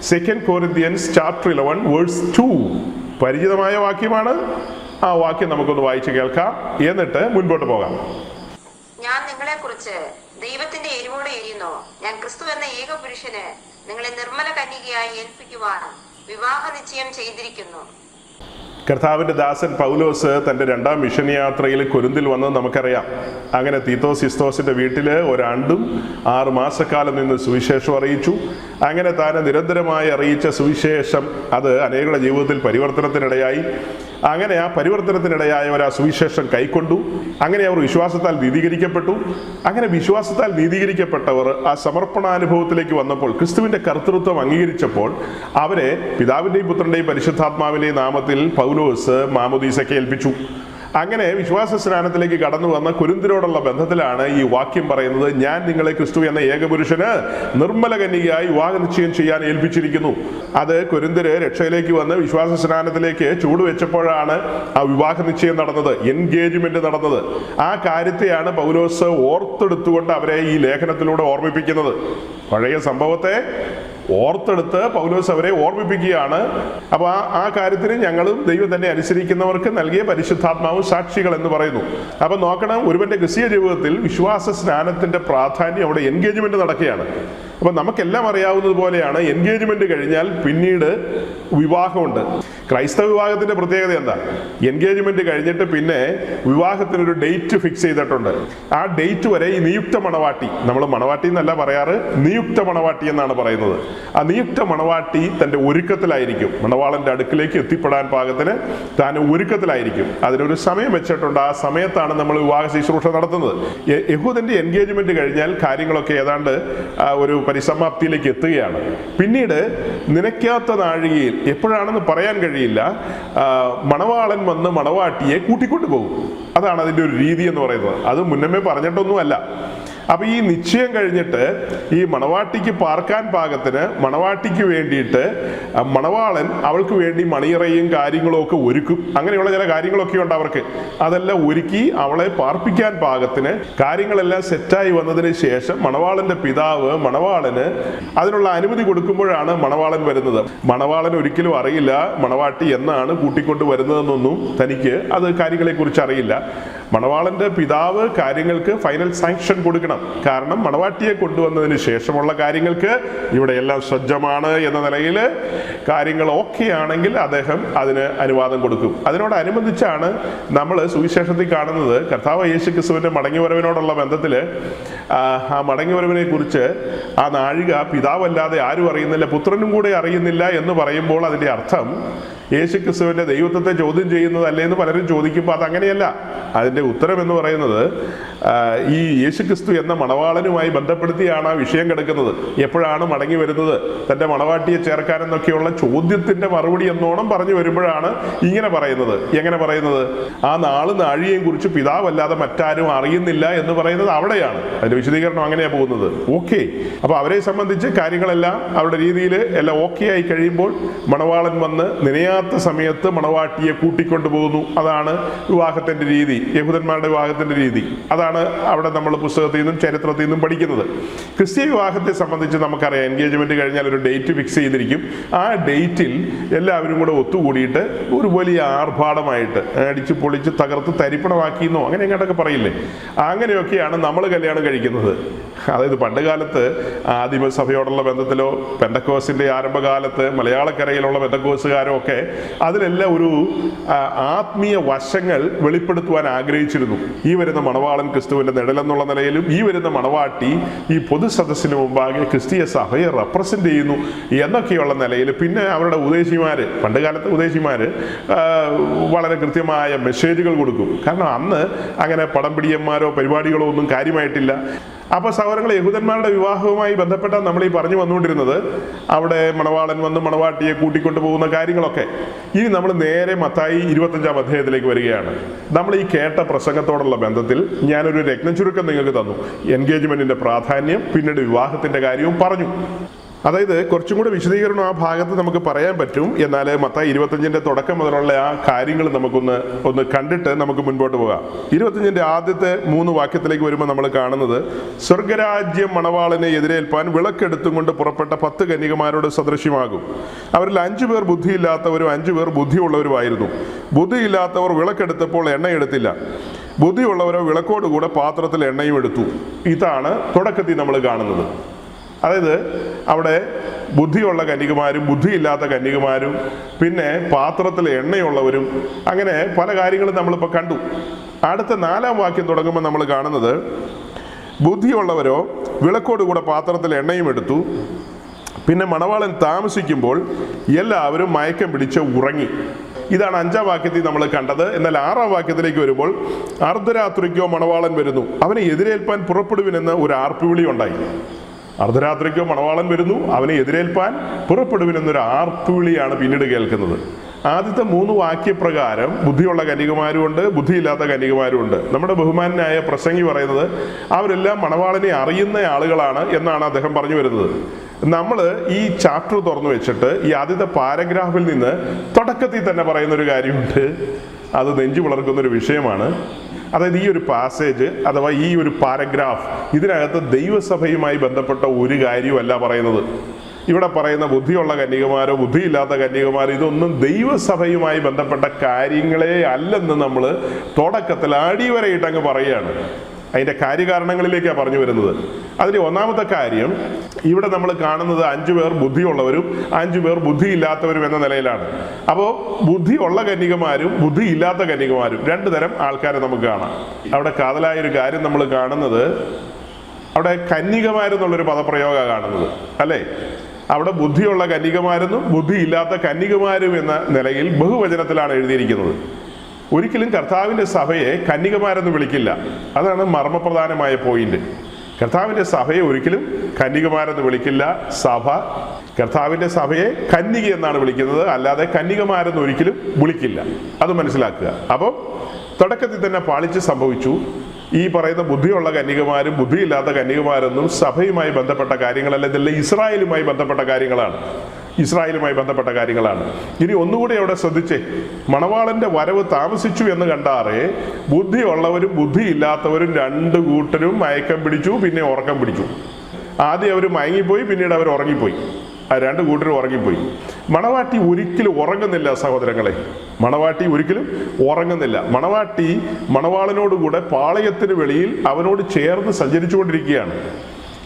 2 Corinthians chapter 11 verse 2. പരിചിതമായ വാക്യമാണ്. ആ വാക്യം നമുക്കൊന്ന് വായിച്ച് കേൾക്കാം, എന്നിട്ട് മുൻപോട്ട് പോകാം. ഞാൻ നിങ്ങളെ കുറിച്ച് ദൈവത്തിന്റെ എരിവോടെ എരിയുന്നു. ഞാൻ ക്രിസ്തു എന്ന ഏക പുരുഷന് നിങ്ങളെ നിർമ്മല കന്യകയായി ഏൽപ്പിക്കുവാൻ വിവാഹ നിശ്ചയം ചെയ്തിരിക്കുന്നു. കർത്താവിൻ്റെ ദാസൻ പൗലോസ് തൻ്റെ 2-ാം മിഷൻ യാത്രയിൽ കൊരിന്തിൽ വന്നത് നമുക്കറിയാം. അങ്ങനെ തീത്തോസിസ്തോസിൻ്റെ വീട്ടിൽ 1 ആണ്ടും 6 മാസക്കാലം നിന്ന് സുവിശേഷം അറിയിച്ചു. അങ്ങനെ താൻ നിരന്തരമായി അറിയിച്ച സുവിശേഷം അത് അനേകരുടെ ജീവിതത്തിൽ പരിവർത്തനത്തിനിടയായി. അങ്ങനെ ആ പരിവർത്തനത്തിനിടയായവർ ആ സുവിശേഷം കൈക്കൊണ്ടു. അങ്ങനെ അവർ വിശ്വാസത്താൽ നീതീകരിക്കപ്പെട്ടു. അങ്ങനെ വിശ്വാസത്താൽ നീതീകരിക്കപ്പെട്ടവർ ആ സമർപ്പണാനുഭവത്തിലേക്ക് വന്നപ്പോൾ, ക്രിസ്തുവിൻ്റെ കർത്തൃത്വം അംഗീകരിച്ചപ്പോൾ, അവരെ പിതാവിൻ്റെയും പുത്രൻ്റെയും പരിശുദ്ധാത്മാവിൻ്റെയും നാമത്തിൽ പൗലോസ് മാമോദീസയ്ക്ക് ഏൽപ്പിച്ചു. അങ്ങനെ വിശ്വാസ സ്നാനത്തിലേക്ക് കടന്നു വന്ന കൊരിന്ത്യരോടുള്ള ബന്ധത്തിലാണ് ഈ വാക്യം പറയുന്നത്. ഞാൻ നിങ്ങളെ ക്രിസ്തു എന്ന ഏകപുരുഷന് നിർമ്മല കന്യകയായി വിവാഹ നിശ്ചയം ചെയ്യാൻ ഏൽപ്പിച്ചിരിക്കുന്നു. അത് കൊരിന്ത്യര് രക്ഷയിലേക്ക് വന്ന് വിശ്വാസ സ്നാനത്തിലേക്ക് ചൂടുവെച്ചപ്പോഴാണ് ആ വിവാഹ നിശ്ചയം നടന്നത്, എൻഗേജ്മെന്റ് നടന്നത്. ആ കാര്യത്തെയാണ് പൗലോസ് ഓർത്തെടുത്തുകൊണ്ട് അവരെ ഈ ലേഖനത്തിലൂടെ ഓർമ്മിപ്പിക്കുന്നത്. പഴയ സംഭവത്തെ ഓർത്തെടുത്ത് പൗലോസ് അവരെ ഓർമ്മിപ്പിക്കുകയാണ്. അപ്പോൾ ആ കാര്യത്തിന് ഞങ്ങളും ദൈവം തന്നെ അനുസരിക്കുന്നവർക്ക് നൽകിയ പരിശുദ്ധാത്മാവും സാക്ഷികൾ എന്ന് പറയുന്നു. അപ്പം നോക്കണം, ഒരുവന്റെ ക്രിസ്തീയ ജീവിതത്തിൽ വിശ്വാസ സ്നാനത്തിന്റെ പ്രാധാന്യം അവിടെ എൻഗേജ്മെന്റ് നടക്കുകയാണ്. അപ്പൊ നമുക്കെല്ലാം അറിയാവുന്നത് പോലെയാണ് എൻഗേജ്മെന്റ് കഴിഞ്ഞാൽ പിന്നീട് വിവാഹമുണ്ട്. ക്രൈസ്തവ വിവാഹത്തിന്റെ പ്രത്യേകത എന്താ? എൻഗേജ്മെന്റ് കഴിഞ്ഞിട്ട് പിന്നെ വിവാഹത്തിനൊരു ഡേറ്റ് ഫിക്സ് ചെയ്തിട്ടുണ്ട്. ആ ഡേറ്റ് വരെ ഈ നിയുക്ത മണവാട്ടി, നമ്മൾ മണവാട്ടി എന്നല്ല പറയാറ്, നിയുക്ത മണവാട്ടി എന്നാണ് പറയുന്നത്. ആ നിയുക്ത മണവാട്ടി തന്റെ ഒരുക്കത്തിലായിരിക്കും. മണവാളന്റെ അടുക്കിലേക്ക് എത്തിപ്പെടാൻ പാകത്തിന് താൻ ഒരുക്കത്തിലായിരിക്കും. അതിനൊരു സമയം വെച്ചിട്ടുണ്ട്. ആ സമയത്താണ് നമ്മൾ വിവാഹ ശുശ്രൂഷ നടത്തുന്നത്. യഹൂദന്റെ എൻഗേജ്മെന്റ് കഴിഞ്ഞാൽ കാര്യങ്ങളൊക്കെ ഏതാണ്ട് ഒരു പരിസമാപ്തിയിലേക്ക് എത്തുകയാണ്. പിന്നീട് നനയ്ക്കാത്ത നാഴികയിൽ, എപ്പോഴാണെന്ന് പറയാൻ കഴിയില്ല, മണവാളൻ വന്ന് മണവാട്ടിയെ കൂട്ടിക്കൊണ്ടു പോകും. അതാണ് അതിൻ്റെ ഒരു രീതി എന്ന് പറയുന്നത്. അത് മുന്നമേ പറഞ്ഞിട്ടൊന്നുമല്ല. അപ്പൊ ഈ നിശ്ചയം കഴിഞ്ഞിട്ട് ഈ മണവാട്ടിക്ക് പാർക്കാൻ പാകത്തിന് മണവാട്ടിക്ക് വേണ്ടിയിട്ട് മണവാളൻ അവൾക്ക് വേണ്ടി മണിയറയും കാര്യങ്ങളും ഒക്കെ ഒരുക്കും. അങ്ങനെയുള്ള ചില കാര്യങ്ങളൊക്കെ ഉണ്ട് അവർക്ക്. അതെല്ലാം ഒരുക്കി അവളെ പാർപ്പിക്കാൻ പാകത്തിന് കാര്യങ്ങളെല്ലാം സെറ്റായി വന്നതിന് ശേഷം മണവാളന്റെ പിതാവ് മണവാളന് അതിനുള്ള അനുമതി കൊടുക്കുമ്പോഴാണ് മണവാളൻ വരുന്നത്. മണവാളൻ ഒരിക്കലും അറിയില്ല മണവാട്ടി എന്നാണ് കൂട്ടിക്കൊണ്ട് വരുന്നതെന്നൊന്നും. തനിക്ക് അത് കാര്യങ്ങളെ കുറിച്ച് അറിയില്ല. മണവാളന്റെ പിതാവ് കാര്യങ്ങൾക്ക് ഫൈനൽ സാങ്ഷൻ കൊടുക്കണം. കാരണം മണവാട്ടിയെ കൊണ്ടുവന്നതിന് ശേഷമുള്ള കാര്യങ്ങൾക്ക് ഇവിടെ എല്ലാം സജ്ജമാണ് എന്ന നിലയിൽ കാര്യങ്ങൾ ഓക്കെ ആണെങ്കിൽ അദ്ദേഹം അതിന് അനുവാദം കൊടുക്കും. അതിനോടനുബന്ധിച്ചാണ് നമ്മൾ സുവിശേഷത്തിൽ കാണുന്നത് കർത്താവ് യേശു ക്രിസ്തുവിന്റെ മടങ്ങിവരവിനോടുള്ള ബന്ധത്തിൽ ആ മടങ്ങിവരവിനെ കുറിച്ച് ആ നാഴിക പിതാവല്ലാതെ ആരും അറിയുന്നില്ല, പുത്രനും കൂടെ അറിയുന്നില്ല എന്ന് പറയുമ്പോൾ അതിന്റെ അർത്ഥം യേശു ക്രിസ്തുവിന്റെ ദൈവത്വത്തെ ചോദ്യം ചെയ്യുന്നതല്ലേ എന്ന് പലരും ചോദിക്കുമ്പോൾ അതങ്ങനെയല്ല. അതിന്റെ ഉത്തരം എന്ന് പറയുന്നത് ഈ യേശു ക്രിസ്തു എന്ന മണവാളനുമായി ബന്ധപ്പെടുത്തിയാണ് ആ വിഷയം കിടക്കുന്നത്. എപ്പോഴാണ് മടങ്ങി വരുന്നത്, തന്റെ മണവാട്ടിയെ ചേർക്കാനെന്നൊക്കെയുള്ള ചോദ്യത്തിന്റെ മറുപടി എന്നോണം പറഞ്ഞു വരുമ്പോഴാണ് ഇങ്ങനെ പറയുന്നത്. എങ്ങനെ പറയുന്നത്? ആ നാളും നാഴികയും കുറിച്ച് പിതാവല്ലാതെ മറ്റാരും അറിയുന്നില്ല എന്ന് പറയുന്നത് അവിടെയാണ്. അതിന്റെ വിശദീകരണം അങ്ങനെയാ പോകുന്നത്. ഓക്കെ, അപ്പൊ അവരെ സംബന്ധിച്ച് കാര്യങ്ങളെല്ലാം അവരുടെ രീതിയിൽ എല്ലാം ഓക്കെ ആയി കഴിയുമ്പോൾ മണവാളൻ വന്ന് നനയാത്ത സമയത്ത് മണവാട്ടിയെ കൂട്ടിക്കൊണ്ടു പോകുന്നു. അതാണ് വിവാഹത്തിന്റെ രീതി, യഹൂദന്മാരുടെ വിവാഹത്തിന്റെ രീതി. അതാണ് അവിടെ നമ്മൾ പുസ്തകത്തിൽ നിന്നും ചരിത്രത്തിൽ നിന്നും പഠിക്കുന്നത്. ക്രിസ്തീയ വിവാഹത്തെ സംബന്ധിച്ച് നമുക്കറിയാം, എൻഗേജ്മെന്റ് കഴിഞ്ഞാൽ ഒരു ഡേറ്റ് ഫിക്സ് ചെയ്തിരിക്കും. ആ ഡേറ്റിൽ എല്ലാവരും കൂടെ ഒത്തുകൂടിയിട്ട് ഒരു വലിയ ആർഭാടമായിട്ട് അടിച്ചു പൊളിച്ച് തകർത്ത് തരിപ്പണമാക്കിയെന്നോ അങ്ങനെ എങ്ങോട്ടൊക്കെ പറയില്ലേ, അങ്ങനെയൊക്കെയാണ് നമ്മൾ കല്യാണം കഴിക്കുന്നത്. അതായത് പണ്ട് കാലത്ത് ആദിമസഭയോടുള്ള ബന്ധത്തിലോ പെന്തക്കോസിന്റെ ആരംഭകാലത്ത് മലയാളക്കരയിലുള്ള പെന്തക്കോസുകാരോ ഒക്കെ അതിലെല്ലാം ഒരു ആത്മീയ വശങ്ങൾ വെളിപ്പെടുത്തുവാൻ ആഗ്രഹിച്ചിരുന്നു. ഈ വരുന്ന മണവാളൻ ക്രിസ്തുവിന്റെ നിഴലെന്നുള്ള നിലയിലും ഈ വരുന്ന മണവാട്ടി ഈ പൊതുസദസ്സിന് മുമ്പാകെ ക്രിസ്തീയ സഭയെ റെപ്രസെന്റ് ചെയ്യുന്നു എന്നൊക്കെയുള്ള നിലയിൽ. പിന്നെ അവരുടെ ഉപദേശിമാര്, പണ്ട് കാലത്തെ ഉപദേശിമാര് വളരെ കൃത്യമായ മെസ്സേജുകൾ കൊടുക്കും. കാരണം അന്ന് അങ്ങനെ പടംപിടിയന്മാരോ പരിപാടികളോ ഒന്നും കാര്യമായിട്ടില്ല. അപ്പൊ സഹോദരങ്ങളെ, യഹൂദന്മാരുടെ വിവാഹവുമായി ബന്ധപ്പെട്ടാണ് നമ്മൾ ഈ പറഞ്ഞു വന്നുകൊണ്ടിരുന്നത്. അവിടെ മണവാളൻ വന്ന് മണവാട്ടിയെ കൂട്ടിക്കൊണ്ടു പോകുന്ന കാര്യങ്ങളൊക്കെ. ഇനി നമ്മൾ നേരെ മത്തായി 25-ാം അധ്യായത്തിലേക്ക് വരികയാണ്. നമ്മൾ ഈ കേട്ട പ്രസംഗത്തോടുള്ള ബന്ധത്തിൽ ഞാനൊരു രത്നചുരുക്കം നിങ്ങൾക്ക് തന്നു. എൻഗേജ്മെന്റിന്റെ പ്രാധാന്യം, പിന്നീട് വിവാഹത്തിന്റെ കാര്യവും പറഞ്ഞു. അതായത് കുറച്ചും കൂടെ വിശദീകരണം ആ ഭാഗത്ത് നമുക്ക് പറയാൻ പറ്റും. എന്നാൽ മത്തായി 25-ന്റെ തുടക്കം മുതലുള്ള ആ കാര്യങ്ങൾ നമുക്കൊന്ന് കണ്ടിട്ട് നമുക്ക് മുൻപോട്ട് പോകാം. 25-ന്റെ ആദ്യത്തെ 3 വാക്യത്തിലേക്ക് വരുമ്പോൾ നമ്മൾ കാണുന്നത്, സ്വർഗരാജ്യം മണവാളനെ എതിരേൽപ്പാൻ വിളക്കെടുത്തും കൊണ്ട് പുറപ്പെട്ട 10 കന്യകമാരോട് സദൃശ്യമാകും. അവരിൽ 5 പേർ ബുദ്ധിയില്ലാത്തവരും 5 പേർ ബുദ്ധിയുള്ളവരുമായിരുന്നു. ബുദ്ധിയില്ലാത്തവർ വിളക്കെടുത്തപ്പോൾ എണ്ണയെടുത്തില്ല, ബുദ്ധിയുള്ളവരോ വിളക്കോടുകൂടെ പാത്രത്തിൽ എണ്ണയും എടുത്തു. ഇതാണ് തുടക്കത്തിൽ നമ്മൾ കാണുന്നത്. അതായത് അവിടെ ബുദ്ധിയുള്ള കന്യകമാരും ബുദ്ധിയില്ലാത്ത കന്യകമാരും പിന്നെ പാത്രത്തിൽ എണ്ണയുള്ളവരും, അങ്ങനെ പല കാര്യങ്ങളും നമ്മളിപ്പോൾ കണ്ടു. അടുത്ത 4-ാം വാക്യം തുടങ്ങുമ്പോൾ നമ്മൾ കാണുന്നത്, ബുദ്ധിയുള്ളവരോ വിളക്കോടുകൂടെ പാത്രത്തിൽ എണ്ണയും എടുത്തു. പിന്നെ മണവാളൻ താമസിക്കുമ്പോൾ എല്ലാവരും മയക്കം പിടിച്ച് ഉറങ്ങി. ഇതാണ് 5-ാം വാക്യത്തിൽ നമ്മൾ കണ്ടത്. എന്നാൽ 6-ാം വാക്യത്തിലേക്ക് വരുമ്പോൾ, അർദ്ധരാത്രിക്കോ മണവാളൻ വരുന്നു, അവനെ എതിരേൽപ്പാൻ പുറപ്പെടുവിനെന്ന് ഒരു ആർപ്പുവിളി ഉണ്ടായി. അർദ്ധരാത്രിക്കോ മണവാളൻ വരുന്നു, അവനെ എതിരേൽപ്പാൻ പുറപ്പെടുവിനെന്നൊരു ആർപ്പുവിളിയാണ് പിന്നീട് കേൾക്കുന്നത്. ആദ്യത്തെ 3 വാക്യപ്രകാരം ബുദ്ധിയുള്ള കന്യകമാരുമുണ്ട്, ബുദ്ധിയില്ലാത്ത കന്യകമാരുമുണ്ട്. നമ്മുടെ ബഹുമാനായ പ്രസംഗി പറയുന്നത് അവരെല്ലാം മണവാളനെ അറിയുന്ന ആളുകളാണ് എന്നാണ് അദ്ദേഹം പറഞ്ഞു വരുന്നത്. നമ്മൾ ഈ ചാപ്റ്റർ തുറന്നു വെച്ചിട്ട് ഈ ആദ്യത്തെ പാരഗ്രാഫിൽ നിന്ന് തുടക്കത്തിൽ തന്നെ പറയുന്നൊരു കാര്യമുണ്ട്. അത് നെഞ്ചു വളർക്കുന്നൊരു വിഷയമാണ്. അതായത് ഈ ഒരു പാസേജ് അഥവാ ഈ ഒരു പാരഗ്രാഫ് ഇതിനകത്ത് ദൈവസഭയുമായി ബന്ധപ്പെട്ട ഒരു കാര്യമല്ല പറയുന്നത്. ഇവിടെ പറയുന്ന ബുദ്ധിയുള്ള കന്യകമാരോ ബുദ്ധിയില്ലാത്ത കന്യകമാരോ ഇതൊന്നും ദൈവസഭയുമായി ബന്ധപ്പെട്ട കാര്യങ്ങളെ അല്ലെന്ന് നമ്മൾ തുടക്കത്തിൽ അടിവരയിട്ട് അങ്ങ് പറയുകയാണ്. അതിൻ്റെ കാര്യകാരണങ്ങളിലേക്കാണ് പറഞ്ഞു വരുന്നത്. അതിൻ്റെ ഒന്നാമത്തെ കാര്യം, ഇവിടെ നമ്മൾ കാണുന്നത് 5 പേർ ബുദ്ധിയുള്ളവരും 5 പേർ ബുദ്ധിയില്ലാത്തവരും എന്ന നിലയിലാണ്. അപ്പോൾ ബുദ്ധിയുള്ള കന്യകമാരും ബുദ്ധിയില്ലാത്ത കന്യകമാരും 2 തരം ആൾക്കാരെ നമുക്ക് കാണാം. അവിടെ കാതലായൊരു കാര്യം നമ്മൾ കാണുന്നത്, അവിടെ കന്യകമാരെന്നുള്ളൊരു പദപ്രയോഗമാണ് കാണുന്നത്, അല്ലേ? അവിടെ ബുദ്ധിയുള്ള കന്യകമാരെന്നും ബുദ്ധിയില്ലാത്ത കന്യകമാരും എന്ന നിലയിൽ ബഹുവചനത്തിലാണ് എഴുതിയിരിക്കുന്നത്. ഒരിക്കലും കർത്താവിൻ്റെ സഭയെ കന്യകമാരെന്ന് വിളിക്കില്ല. അതാണ് മർമ്മപ്രധാനമായ പോയിന്റ്. കർത്താവിൻ്റെ സഭയെ ഒരിക്കലും കന്യകമാരെന്ന് വിളിക്കില്ല. സഭ കർത്താവിൻ്റെ സഭയെ കന്യക എന്നാണ് വിളിക്കുന്നത്, അല്ലാതെ കന്യകമാരെന്ന് ഒരിക്കലും വിളിക്കില്ല. അത് മനസ്സിലാക്കുക. അപ്പോൾ തുടക്കത്തിൽ തന്നെ പാളിച്ച് സംഭവിച്ചു. ഈ പറയുന്ന ബുദ്ധിയുള്ള കന്യകമാരും ബുദ്ധിയില്ലാത്ത കന്യകമാരെന്നും സഭയുമായി ബന്ധപ്പെട്ട കാര്യങ്ങളല്ല, ഇതെല്ലാം ഇസ്രായേലുമായി ബന്ധപ്പെട്ട കാര്യങ്ങളാണ്. ഇസ്രായേലുമായി ബന്ധപ്പെട്ട കാര്യങ്ങളാണ്. ഇനി ഒന്നുകൂടി അവിടെ ശ്രദ്ധിച്ചേ, മണവാളന്റെ വരവ് താമസിച്ചു എന്ന് കണ്ടാറേ ബുദ്ധിയുള്ളവരും ബുദ്ധിയില്ലാത്തവരും 2 കൂട്ടരും മയക്കം പിടിച്ചു, പിന്നെ ഉറക്കം പിടിച്ചു. ആദ്യം അവർ മയങ്ങിപ്പോയി, പിന്നീട് അവർ ഉറങ്ങിപ്പോയി. 2 കൂട്ടരും ഉറങ്ങിപ്പോയി. മണവാട്ടി ഒരിക്കലും ഉറങ്ങുന്നില്ല സഹോദരങ്ങളെ. മണവാട്ടി ഒരിക്കലും ഉറങ്ങുന്നില്ല. മണവാട്ടി മണവാളനോടുകൂടെ പാളയത്തിന് വെളിയിൽ അവനോട് ചേർന്ന് സഞ്ചരിച്ചുകൊണ്ടിരിക്കുകയാണ്.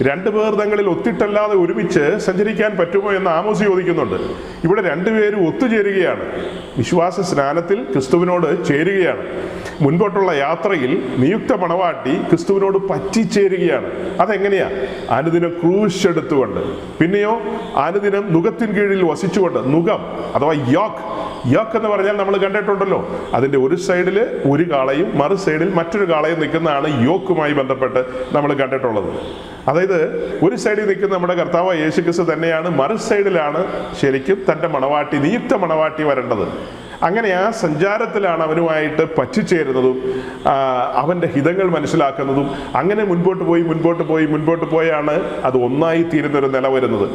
2 പേർ തങ്ങളിൽ ഒത്തിട്ടല്ലാതെ ഒരുമിച്ച് സഞ്ചരിക്കാൻ പറ്റുമോ എന്ന് ആമോസ് ചോദിക്കുന്നുണ്ട്. ഇവിടെ 2 പേരും ഒത്തുചേരുകയാണ്. വിശ്വാസ സ്നാനത്തിൽ ക്രിസ്തുവിനോട് ചേരുകയാണ്. മുൻപോട്ടുള്ള യാത്രയിൽ നിയുക്ത മണവാട്ടി ക്രിസ്തുവിനോട് പറ്റിച്ചേരുകയാണ്. അതെങ്ങനെയാ? അനുദിനം ക്രൂശ് എടുത്തുകൊണ്ട്, പിന്നെയോ അനുദിനം നുകത്തിൻ കീഴിൽ വസിച്ചുകൊണ്ട്. നുകം അഥവാ യോക്ക് എന്ന് പറഞ്ഞാൽ നമ്മൾ കണ്ടിട്ടുണ്ടല്ലോ, അതിൻ്റെ ഒരു സൈഡിൽ ഒരു കാളയും മറു സൈഡിൽ മറ്റൊരു കാളയും നിൽക്കുന്നതാണ് യോക്കുമായി ബന്ധപ്പെട്ട് നമ്മൾ കണ്ടിട്ടുള്ളത്. അതായത് ഒരു സൈഡിൽ നിൽക്കുന്ന നമ്മുടെ കർത്താവ് യേശു ക്രിസ്തു തന്നെയാണ്, മറു സൈഡിലാണ് ശരിക്കും തൻ്റെ മണവാട്ടി, നിയുക്ത മണവാട്ടി വരേണ്ടത്. അങ്ങനെ ആ സഞ്ചാരത്തിലാണ് അവനുമായിട്ട് പറ്റിച്ചേരുന്നതും അവൻ്റെ ഹിതങ്ങൾ മനസ്സിലാക്കുന്നതും. അങ്ങനെ മുൻപോട്ട് പോയാണ് അത് ഒന്നായി തീരുന്നൊരു നില വരുന്നത്.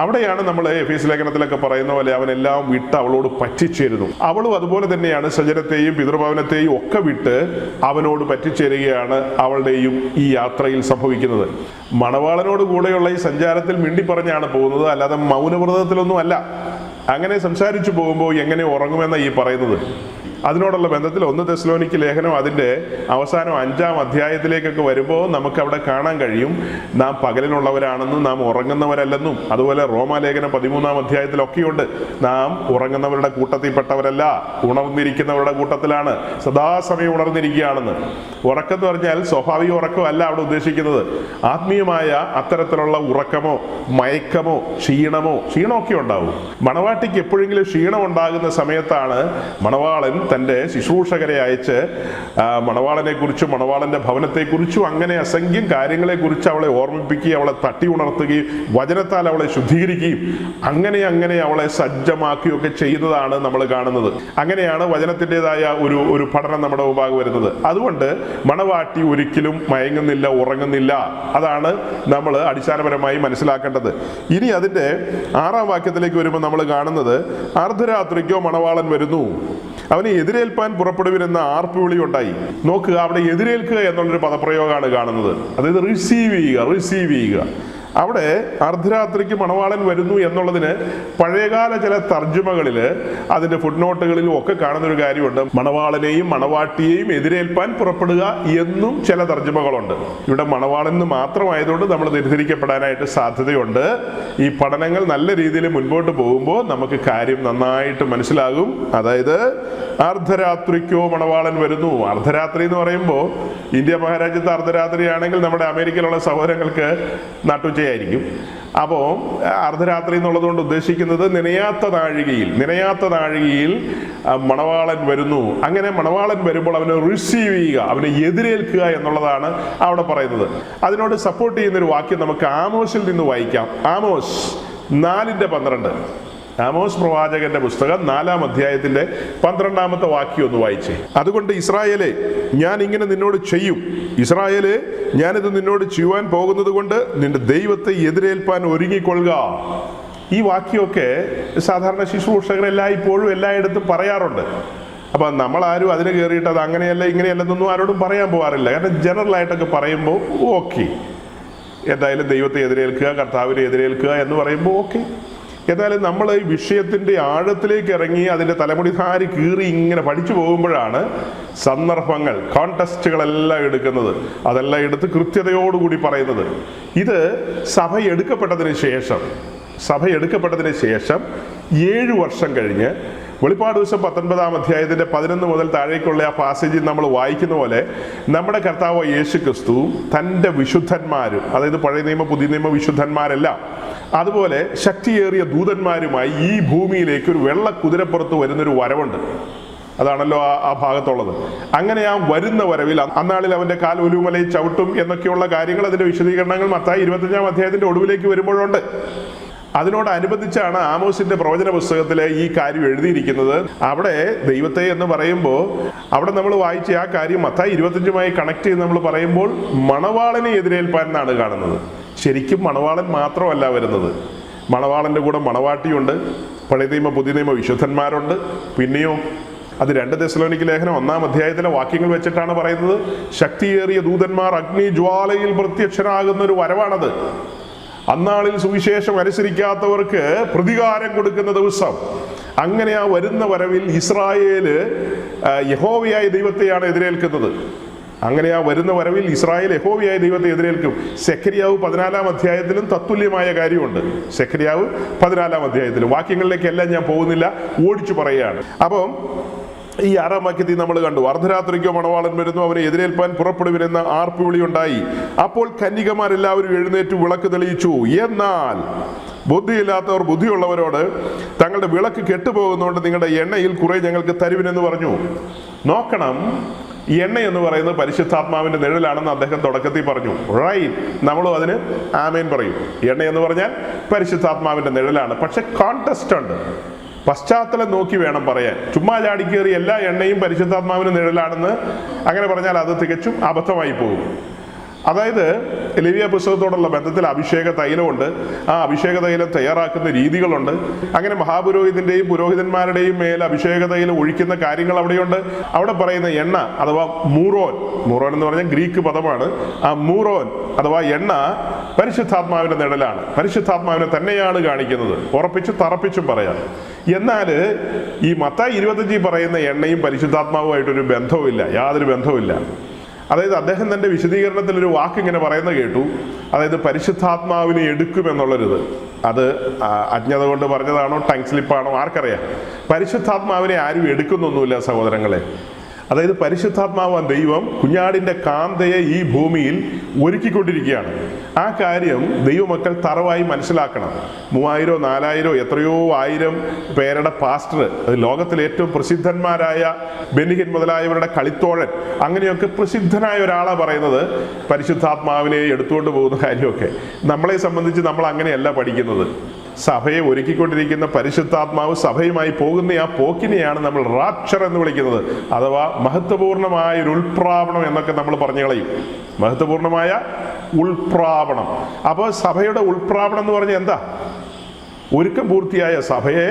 അവിടെയാണ് നമ്മൾ എഫേസ്യ ലേഖനത്തിലൊക്കെ പറയുന്ന പോലെ അവനെല്ലാം വിട്ട് അവളോട് പറ്റിച്ചേരുന്നു. അവളും അതുപോലെ തന്നെയാണ് സജനത്തെയും പിതൃഭവനത്തെയും ഒക്കെ വിട്ട് അവനോട് പറ്റിച്ചേരുകയാണ് അവളുടെയും ഈ യാത്രയിൽ സംഭവിക്കുന്നത്. മണവാളനോട് കൂടെയുള്ള ഈ സഞ്ചാരത്തിൽ മിണ്ടി പറഞ്ഞാണ് പോകുന്നത്, അല്ലാതെ മൗനവ്രതത്തിലൊന്നും അല്ല. അങ്ങനെ സംസാരിച്ചു പോകുമ്പോൾ എങ്ങനെ ഉറങ്ങുമെന്ന ഈ പറയുന്നത്. അതിനോടുള്ള ബന്ധത്തിൽ 1 തെസ്സലോനിക്ക ലേഖനം അതിൻ്റെ അവസാനം 5-ാം അധ്യായത്തിലേക്കൊക്കെ വരുമ്പോൾ നമുക്കവിടെ കാണാൻ കഴിയും, നാം പകലിനുള്ളവരാണെന്നും നാം ഉറങ്ങുന്നവരല്ലെന്നും. അതുപോലെ റോമാലേഖനം 13-ാം അധ്യായത്തിലൊക്കെയുണ്ട്, നാം ഉറങ്ങുന്നവരുടെ കൂട്ടത്തിൽപ്പെട്ടവരല്ല, ഉണർന്നിരിക്കുന്നവരുടെ കൂട്ടത്തിലാണ്, സദാസമയം ഉണർന്നിരിക്കുകയാണെന്ന്. ഉറക്കം എന്ന് പറഞ്ഞാൽ സ്വാഭാവിക ഉറക്കമല്ല അവിടെ ഉദ്ദേശിക്കുന്നത്. ആത്മീയമായ അത്തരത്തിലുള്ള ഉറക്കമോ മയക്കമോ ക്ഷീണമൊക്കെ ഉണ്ടാവും. മണവാട്ടിക്ക് എപ്പോഴെങ്കിലും ക്ഷീണം ഉണ്ടാകുന്ന സമയത്താണ് മണവാളൻ തൻ്റെ ശുശ്രൂഷകരെ അയച്ച് മണവാളനെ കുറിച്ചും മണവാളന്റെ ഭവനത്തെക്കുറിച്ചും അങ്ങനെ അസംഖ്യം കാര്യങ്ങളെക്കുറിച്ച് അവളെ ഓർമ്മിപ്പിക്കുകയും അവളെ തട്ടി ഉണർത്തുകയും വചനത്താൽ അവളെ ശുദ്ധീകരിക്കുകയും അങ്ങനെ അവളെ സജ്ജമാക്കുകയൊക്കെ ചെയ്യുന്നതാണ് നമ്മൾ കാണുന്നത്. അങ്ങനെയാണ് വചനത്തിൻ്റെതായ ഒരു പഠനം നമ്മുടെ മുമ്പാകെ വരുന്നത്. അതുകൊണ്ട് മണവാട്ടി ഒരിക്കലും മയങ്ങുന്നില്ല, ഉറങ്ങുന്നില്ല. അതാണ് നമ്മൾ അടിസ്ഥാനപരമായി മനസ്സിലാക്കേണ്ടത്. ഇനി അതിൻ്റെ 6-ാം വാക്യത്തിലേക്ക് വരുമ്പോൾ നമ്മൾ കാണുന്നത്, അർദ്ധരാത്രിക്കോ മണവാളൻ വരുന്നു, അവനെ എതിരേൽപ്പാൻ പുറപ്പെടുവിനെന്ന ആർപ്പുവിളി ഉണ്ടായി. നോക്കുക, അവിടെ എതിരേൽക്കുക എന്നുള്ളൊരു പദപ്രയോഗമാണ് കാണുന്നത്. അതായത് റിസീവ് ചെയ്യുക. അവിടെ അർദ്ധരാത്രിക്ക് മണവാളൻ വരുന്നു എന്നുള്ളതിന് പഴയകാല ചില തർജ്ജമകളിൽ അതിൻ്റെ ഫുട്നോട്ടുകളിലും ഒക്കെ കാണുന്നൊരു കാര്യമുണ്ട്, മണവാളനെയും മണവാട്ടിയെയും എതിരേൽപ്പാൻ പുറപ്പെടുക എന്നും ചില തർജ്ജമകളുണ്ട്. ഇവിടെ മണവാളന് മാത്രമായതുകൊണ്ട് നമ്മൾ തെറ്റിദ്ധരിക്കപ്പെടാനായിട്ട് സാധ്യതയുണ്ട്. ഈ പഠനങ്ങൾ നല്ല രീതിയിൽ മുൻപോട്ട് പോകുമ്പോൾ നമുക്ക് കാര്യം നന്നായിട്ട് മനസ്സിലാകും. അതായത് അർദ്ധരാത്രിക്കോ മണവാളൻ വരുന്നു. അർദ്ധരാത്രി എന്ന് പറയുമ്പോൾ ഇന്ത്യ മഹാരാജ്യത്ത് അർദ്ധരാത്രിയാണെങ്കിൽ നമ്മുടെ അമേരിക്കയിലുള്ള സഹോദരങ്ങൾക്ക് നട്ടുച്ചയായിരിക്കും. അപ്പോൾ അർദ്ധരാത്രി എന്നുള്ളതുകൊണ്ട് ഉദ്ദേശിക്കുന്നത് നനയാത്ത നാഴികയിൽ മണവാളൻ വരുന്നു. അങ്ങനെ മണവാളൻ വരുമ്പോൾ അവനെ റിസീവ് ചെയ്യുക, അവനെ എതിരേൽക്കുക എന്നുള്ളതാണ് അവിടെ പറയുന്നത്. അതിനോട് സപ്പോർട്ട് ചെയ്യുന്നൊരു വാക്യം നമുക്ക് ആമോസിൽ നിന്ന് വായിക്കാം. ആമോസ് 4:12. ആമോസ് പ്രവാചകന്റെ പുസ്തകം 4-ാം അധ്യായത്തിന്റെ 12-ാമത്തെ വാക്യം ഒന്ന് വായിച്ചേ. അതുകൊണ്ട് ഇസ്രായേലേ, ഞാൻ ഇങ്ങനെ നിന്നോട് ചെയ്യും. ഇസ്രായേലേ, ഞാനിത് നിന്നോട് ചെയ്യുവാൻ പോകുന്നത് കൊണ്ട് നിന്റെ ദൈവത്തെ എതിരേൽപ്പാൻ ഒരുങ്ങിക്കൊള്ളുക. ഈ വാക്യമൊക്കെ സാധാരണ ശുശ്രൂഷകരെല്ലാം ഇപ്പോഴും എല്ലായിടത്തും പറയാറുണ്ട്. അപ്പം നമ്മളാരും അതിന് കയറിയിട്ട് അത് അങ്ങനെയല്ല ഇങ്ങനെയല്ലെന്നൊന്നും ആരോടും പറയാൻ പോകാറില്ല. കാരണം ജനറലായിട്ടൊക്കെ പറയുമ്പോൾ ഓക്കെ, എന്തായാലും ദൈവത്തെ എതിരേൽക്കുക, കർത്താവിനെ എതിരേൽക്കുക എന്ന് പറയുമ്പോൾ ഓക്കെ. എന്നാലും നമ്മൾ ഈ വിഷയത്തിൻ്റെ ആഴത്തിലേക്ക് ഇറങ്ങി അതിൻ്റെ തലമുടിധാരി കീറി ഇങ്ങനെ പഠിച്ചു പോകുമ്പോഴാണ് സന്ദർഭങ്ങൾ, കോൺടെസ്റ്റുകളെല്ലാം എടുക്കുന്നത്. അതെല്ലാം എടുത്ത് കൃത്യതയോടുകൂടി പറയുന്നത്. ഇത് സഭ എടുക്കപ്പെട്ടതിന് ശേഷം 7 വർഷം കഴിഞ്ഞ് വെളിപ്പാട് ദിവസം 19-ാം അധ്യായത്തിന്റെ 11 മുതൽ താഴേക്കുള്ള ആ പാസേജിൽ നമ്മൾ വായിക്കുന്ന പോലെ നമ്മുടെ കർത്താവ് യേശു ക്രിസ്തുവും തൻ്റെ വിശുദ്ധന്മാരും, അതായത് പഴയ നിയമ പുതിയ നിയമ വിശുദ്ധന്മാരെല്ലാം അതുപോലെ ശക്തിയേറിയ ദൂതന്മാരുമായി ഈ ഭൂമിയിലേക്ക് ഒരു വെള്ള കുതിരപ്പുറത്ത് വരുന്നൊരു വരവുണ്ട്. അതാണല്ലോ ആ ഭാഗത്തുള്ളത്. അങ്ങനെ ആ വരുന്ന വരവിൽ അന്നാളിൽ അവന്റെ കാൽ ഒലിവുമലയിൽ ചവിട്ടും എന്നൊക്കെയുള്ള കാര്യങ്ങൾ, അതിന്റെ വിശദീകരണങ്ങൾ മത്തായി 25-ാം അധ്യായത്തിന്റെ ഒടുവിലേക്ക് വരുമ്പോഴുണ്ട്. അതിനോടനുബന്ധിച്ചാണ് ആമോസിന്റെ പ്രവചന പുസ്തകത്തിലെ ഈ കാര്യം എഴുതിയിരിക്കുന്നത്. അവിടെ ദൈവത്തെ എന്ന് പറയുമ്പോൾ അവിടെ നമ്മൾ വായിച്ച ആ കാര്യം മത്തായി 25-മായി കണക്ട് ചെയ്ത് നമ്മൾ പറയുമ്പോൾ മണവാളനെ എതിരേൽപ്പാൻ എന്നാണ് കാണുന്നത്. ശരിക്കും മണവാളൻ മാത്രമല്ല വരുന്നത്, മണവാളന്റെ കൂടെ മണവാട്ടിയുണ്ട്, പഴയ നിയമ പുതിയ നിയമ വിശുദ്ധന്മാരുണ്ട്. പിന്നെയോ അത് 2 തെസ്സലോനിക്ക ലേഖനം 1-ാം അധ്യായത്തിലെ വാക്യങ്ങൾ വെച്ചിട്ടാണ് പറയുന്നത്. ശക്തിയേറിയ ദൂതന്മാർ അഗ്നി ജ്വാലയിൽ പ്രത്യക്ഷനാകുന്ന ഒരു വരവാണത്. അന്നാളിൽ സുവിശേഷം അനുസരിക്കാത്തവർക്ക് പ്രതികാരം കൊടുക്കുന്ന ദിവസം. അങ്ങനെ ആ വരുന്ന വരവിൽ ഇസ്രായേല് യഹോവയായ ദൈവത്തെയാണ് എതിരേൽക്കുന്നത്. അങ്ങനെ ആ വരുന്ന വരവിൽ ഇസ്രായേൽ യഹോവയായ ദൈവത്തെ എതിരേൽക്കും. സെഖര്യാവ് 14-ാം അധ്യായത്തിലും തത്തുല്യമായ കാര്യമുണ്ട്. സെഖര്യാവ് 14-ാം അധ്യായത്തിലും. വാക്യങ്ങളിലേക്കെല്ലാം ഞാൻ പോകുന്നില്ല, ഓടിച്ചു പറയുകയാണ്. അപ്പം ഈ 6-ാം വാക്യത്തിൽ നമ്മൾ കണ്ടു, അർദ്ധരാത്രിക്കോ മണവാളൻ വരുന്നു, അവനെ എതിരേൽപ്പാൻ പുറപ്പെടുവിനെന്ന ആർപ്പുവിളി ഉണ്ടായി. അപ്പോൾ കന്യകമാരെല്ലാവരും എഴുന്നേറ്റ് വിളക്ക് തെളിയിച്ചു. എന്നാൽ ബുദ്ധിയില്ലാത്തവർ ബുദ്ധിയുള്ളവരോട് തങ്ങളുടെ വിളക്ക് കെട്ടുപോകുന്നതുകൊണ്ട് നിങ്ങളുടെ എണ്ണയിൽ കുറെ ഞങ്ങൾക്ക് തരുവിനെന്ന് പറഞ്ഞു. നോക്കണം, എണ്ണ എന്ന് പറയുന്നത് പരിശുദ്ധാത്മാവിന്റെ നിഴലാണെന്ന് അദ്ദേഹം തുടക്കത്തിൽ പറഞ്ഞു. റൈറ്റ്, നമ്മളും അതിന് ആമേൻ പറയും. എണ്ണ എന്ന് പറഞ്ഞാൽ പരിശുദ്ധാത്മാവിന്റെ നിഴലാണ്. പക്ഷെ കോൺടെസ്റ്റ് ഉണ്ട്, പശ്ചാത്തലം നോക്കി വേണം പറയാൻ. ചുമ്മാ ചാടിക്കേറി എല്ലാ എണ്ണയും പരിശുദ്ധാത്മാവിന് നിഴലാണെന്ന് അങ്ങനെ പറഞ്ഞാൽ അത് തികച്ചും അബദ്ധമായി പോകും. അതായത് ലേവ്യ പുസ്തകത്തോടുള്ള ബന്ധത്തിൽ അഭിഷേക തൈലമുണ്ട്. ആ അഭിഷേക തൈലം തയ്യാറാക്കുന്ന രീതികളുണ്ട്. അങ്ങനെ മഹാപുരോഹിതന്റെയും പുരോഹിതന്മാരുടെയും മേൽ അഭിഷേക തൈലം ഒഴിക്കുന്ന കാര്യങ്ങൾ അവിടെയുണ്ട്. അവിടെ പറയുന്ന എണ്ണ അഥവാ മൂറോൻ എന്ന് പറഞ്ഞാൽ ഗ്രീക്ക് പദമാണ്. ആ മൂറോൻ അഥവാ എണ്ണ പരിശുദ്ധാത്മാവിന്റെ നിഴലാണ്, പരിശുദ്ധാത്മാവിനെ തന്നെയാണ് കാണിക്കുന്നത്. ഉറപ്പിച്ചും തറപ്പിച്ചും പറയാം. എന്നാൽ ഈ മത്തായി 25 പറയുന്ന എണ്ണയും പരിശുദ്ധാത്മാവുമായിട്ടൊരു ബന്ധവുമില്ല, യാതൊരു ബന്ധവുമില്ല. അതായത് അദ്ദേഹം തന്റെ വിശദീകരണത്തിൽ ഒരു വാക്ക് ഇങ്ങനെ പറയുന്നത് കേട്ടു, അതായത് പരിശുദ്ധാത്മാവിനെ എടുക്കുമെന്നുള്ളൊരിത്. അത് അജ്ഞത കൊണ്ട് പറഞ്ഞതാണോ ടങ് സ്ലിപ്പാണോ ആർക്കറിയാം. പരിശുദ്ധാത്മാവിനെ ആരും എടുക്കുന്നൊന്നുമില്ല സഹോദരങ്ങളെ. അതായത് പരിശുദ്ധാത്മാവാൻ ദൈവം കുഞ്ഞാടിന്റെ കാന്തയെ ഈ ഭൂമിയിൽ ഒരുക്കിക്കൊണ്ടിരിക്കുകയാണ്. ആ കാര്യം ദൈവമക്കൾ തറവായി മനസ്സിലാക്കണം. 3000 4000 എത്രയോ 1000 പേരുടെ പാസ്റ്റർ, ലോകത്തിലെ ഏറ്റവും പ്രസിദ്ധന്മാരായ ബെന്നിഹിൻ മുതലായവരുടെ കളിത്തോഴൻ, അങ്ങനെയൊക്കെ പ്രസിദ്ധനായ ഒരാളാണ് പറയുന്നത് പരിശുദ്ധാത്മാവിനെ എടുത്തുകൊണ്ട് പോകുന്ന കാര്യമൊക്കെ. നമ്മളെ സംബന്ധിച്ച് നമ്മൾ അങ്ങനെയല്ല പഠിക്കുന്നത്. സഭയെ ഒരുക്കിക്കൊണ്ടിരിക്കുന്ന പരിശുദ്ധാത്മാവ് സഭയുമായി പോകുന്ന ആ പോക്കിനെയാണ് നമ്മൾ റാപ്ചർ എന്ന് വിളിക്കുന്നത്. അഥവാ മഹത്വപൂർണമായ ഒരു ഉൾപ്രാവണം എന്നൊക്കെ നമ്മൾ പറഞ്ഞു കളയും. മഹത്വപൂർണമായ ഉൾപ്രാവണം. അപ്പോൾ സഭയുടെ ഉൾപ്രാവണം എന്ന് പറഞ്ഞാൽ എന്താ? ഒരുക്കം പൂർത്തിയായ സഭയെ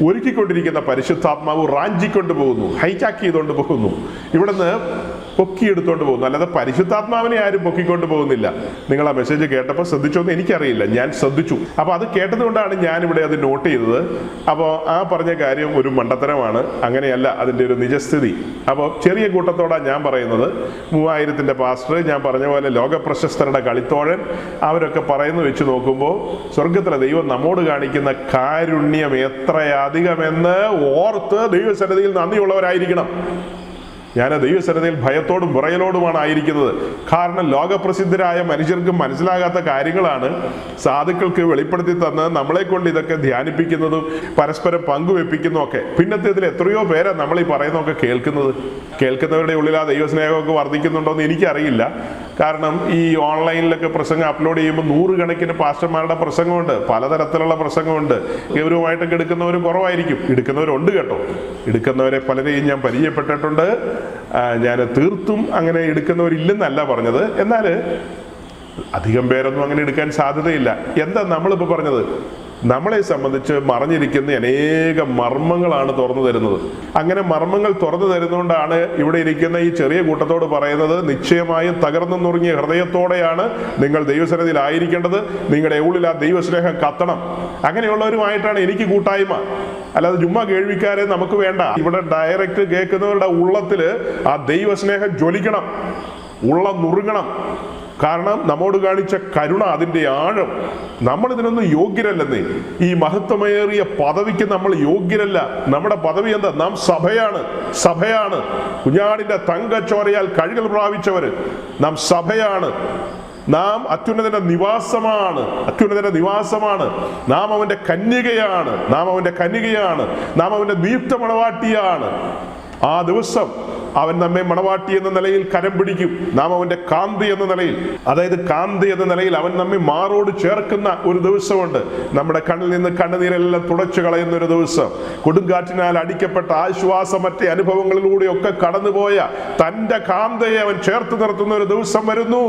ഒരുക്കിക്കൊണ്ടിരിക്കുന്ന പരിശുദ്ധാത്മാവ് റാഞ്ചിക്കൊണ്ട് പോകുന്നു, ഹൈജാക്ക് ചെയ്തുകൊണ്ട് പോകുന്നു, ഇവിടുന്ന് പൊക്കിയെടുത്തോണ്ട് പോകുന്നു. അല്ലാതെ പരിശുദ്ധാത്മാവിനെ ആരും പൊക്കിക്കൊണ്ട് പോകുന്നില്ല. നിങ്ങൾ ആ മെസ്സേജ് കേട്ടപ്പോൾ ശ്രദ്ധിച്ചോന്ന് എനിക്കറിയില്ല, ഞാൻ ശ്രദ്ധിച്ചു. അപ്പോൾ അത് കേട്ടതുകൊണ്ടാണ് ഞാനിവിടെ അത് നോട്ട് ചെയ്തത്. അപ്പോൾ ആ പറഞ്ഞ കാര്യം ഒരു മണ്ടത്തരമാണ്, അങ്ങനെയല്ല അതിൻ്റെ ഒരു നിജസ്ഥിതി. അപ്പോൾ ചെറിയ കൂട്ടത്തോടാണ് ഞാൻ പറയുന്നത്. 3000-ന്റെ പാസ്റ്റർ, ഞാൻ പറഞ്ഞ പോലെ ലോകപ്രശസ്തരുടെ കളിത്തോഴൻ, അവരൊക്കെ പറയുന്നത് വെച്ച് നോക്കുമ്പോൾ സ്വർഗത്തിലെ ദൈവം നമ്മോട് കാണിക്കുന്ന കാരുണ്യം എത്രയധികമെന്ന് ഓർത്ത് ദൈവസന്നിധിയിൽ നന്ദിയുള്ളവരായിരിക്കണം. ഞാൻ ദൈവസന്നിധിയിൽ ഭയത്തോടും വിറയലോടുമാണ് ആയിരിക്കുന്നത്. കാരണം ലോകപ്രസിദ്ധരായ മനുഷ്യർക്ക് മനസ്സിലാകാത്ത കാര്യങ്ങളാണ് സാധുക്കൾക്ക് വെളിപ്പെടുത്തി തന്ന് നമ്മളെ കൊണ്ട് ഇതൊക്കെ ധ്യാനിപ്പിക്കുന്നതും പരസ്പരം പങ്കുവെപ്പിക്കുന്നതും ഒക്കെ. പിന്നത്തേതിൽ എത്രയോ പേരാ നമ്മൾ ഈ പറയുന്നതൊക്കെ കേൾക്കുന്നവരുടെ ഉള്ളിൽ ആ ദൈവസ്നേഹമൊക്കെ വർദ്ധിക്കുന്നുണ്ടോ എന്ന് എനിക്കറിയില്ല. കാരണം ഈ ഓൺലൈനിലൊക്കെ പ്രസംഗം അപ്ലോഡ് ചെയ്യുമ്പോൾ 100 കണക്കിന് പാസ്റ്റർമാരുടെ പ്രസംഗമുണ്ട്, പലതരത്തിലുള്ള പ്രസംഗമുണ്ട്. ഗൗരവമായിട്ടൊക്കെ എടുക്കുന്നവരും കുറവായിരിക്കും, എടുക്കുന്നവരുണ്ട് കേട്ടോ. എടുക്കുന്നവരെ പലരെയും ഞാൻ പരിചയപ്പെട്ടിട്ടുണ്ട്. ഞാൻ തീർത്തും അങ്ങനെ എടുക്കുന്നവരില്ലെന്നല്ല പറഞ്ഞത്, എന്നാൽ അധികം പേരൊന്നും അങ്ങനെ എടുക്കാൻ സാധ്യതയില്ല. എന്താ നമ്മളിപ്പോൾ പറഞ്ഞത്? നമ്മളെ സംബന്ധിച്ച് മറഞ്ഞിരിക്കുന്ന അനേക മർമ്മങ്ങളാണ് തുറന്നു തരുന്നത്. അങ്ങനെ മർമ്മങ്ങൾ തുറന്നു തരുന്നതുകൊണ്ടാണ് ഇവിടെ ഇരിക്കുന്ന ഈ ചെറിയ കൂട്ടത്തോട് പറയുന്നത്, നിശ്ചയമായും തകർന്നു നുറുങ്ങിയ ഹൃദയത്തോടെയാണ് നിങ്ങൾ ദൈവസന്നിധിയിൽ ആയിരിക്കേണ്ടത്. നിങ്ങളുടെ ഉള്ളിൽ ആ ദൈവസ്നേഹം കത്തണം. അങ്ങനെയുള്ളവരുമായിട്ടാണ് എനിക്ക് കൂട്ടായ്മ. അല്ലാതെ ചുമ്മാ കേൾവിക്കാരെ നമുക്ക് വേണ്ട. ഇവിടെ ഡയറക്റ്റ് കേൾക്കുന്നവരുടെ ഉള്ളത്തില് ആ ദൈവസ്നേഹം ജ്വലിക്കണം, ഉള്ളം നുറുങ്ങണം. കാരണം നമ്മോട് കാണിച്ച കരുണ, അതിൻ്റെ ആഴം. നമ്മൾ ഇതിനൊന്നും യോഗ്യരല്ലെന്നേ. ഈ മഹത്വമേറിയ പദവിക്ക് നമ്മൾ യോഗ്യരല്ല. നമ്മുടെ പദവി എന്താ? നാം സഭയാണ്. കുഞ്ഞാടിന്റെ തങ്കച്ചോരയാൽ കഴുകൽ പ്രാപിച്ചവര് നാം സഭയാണ്. നാം അത്യുന്നതന്റെ നിവാസമാണ്. നാം അവന്റെ കന്യകയാണ്. നാം അവന്റെ നിയുക്ത മണവാട്ടിയാണ്. ആ ദിവസം അവൻ നമ്മെ മണവാട്ടി എന്ന നിലയിൽ കരം പിടിക്കും. നാം അവന്റെ കാന്തി എന്ന നിലയിൽ അവൻ നമ്മെ മാറോട് ചേർക്കുന്ന ഒരു ദിവസമുണ്ട്. നമ്മുടെ കണ്ണിൽ നിന്ന് കണ്ണുനീരെല്ലാം തുടച്ചു കളയുന്ന ഒരു ദിവസം. കൊടുങ്കാറ്റിനാൽ അടിക്കപ്പെട്ട ആശ്വാസമറ്റ അനുഭവങ്ങളിലൂടെയൊക്കെ കടന്നുപോയ തന്റെ കാന്തയെ അവൻ ചേർത്ത് നിർത്തുന്ന ഒരു ദിവസം വരുന്നു.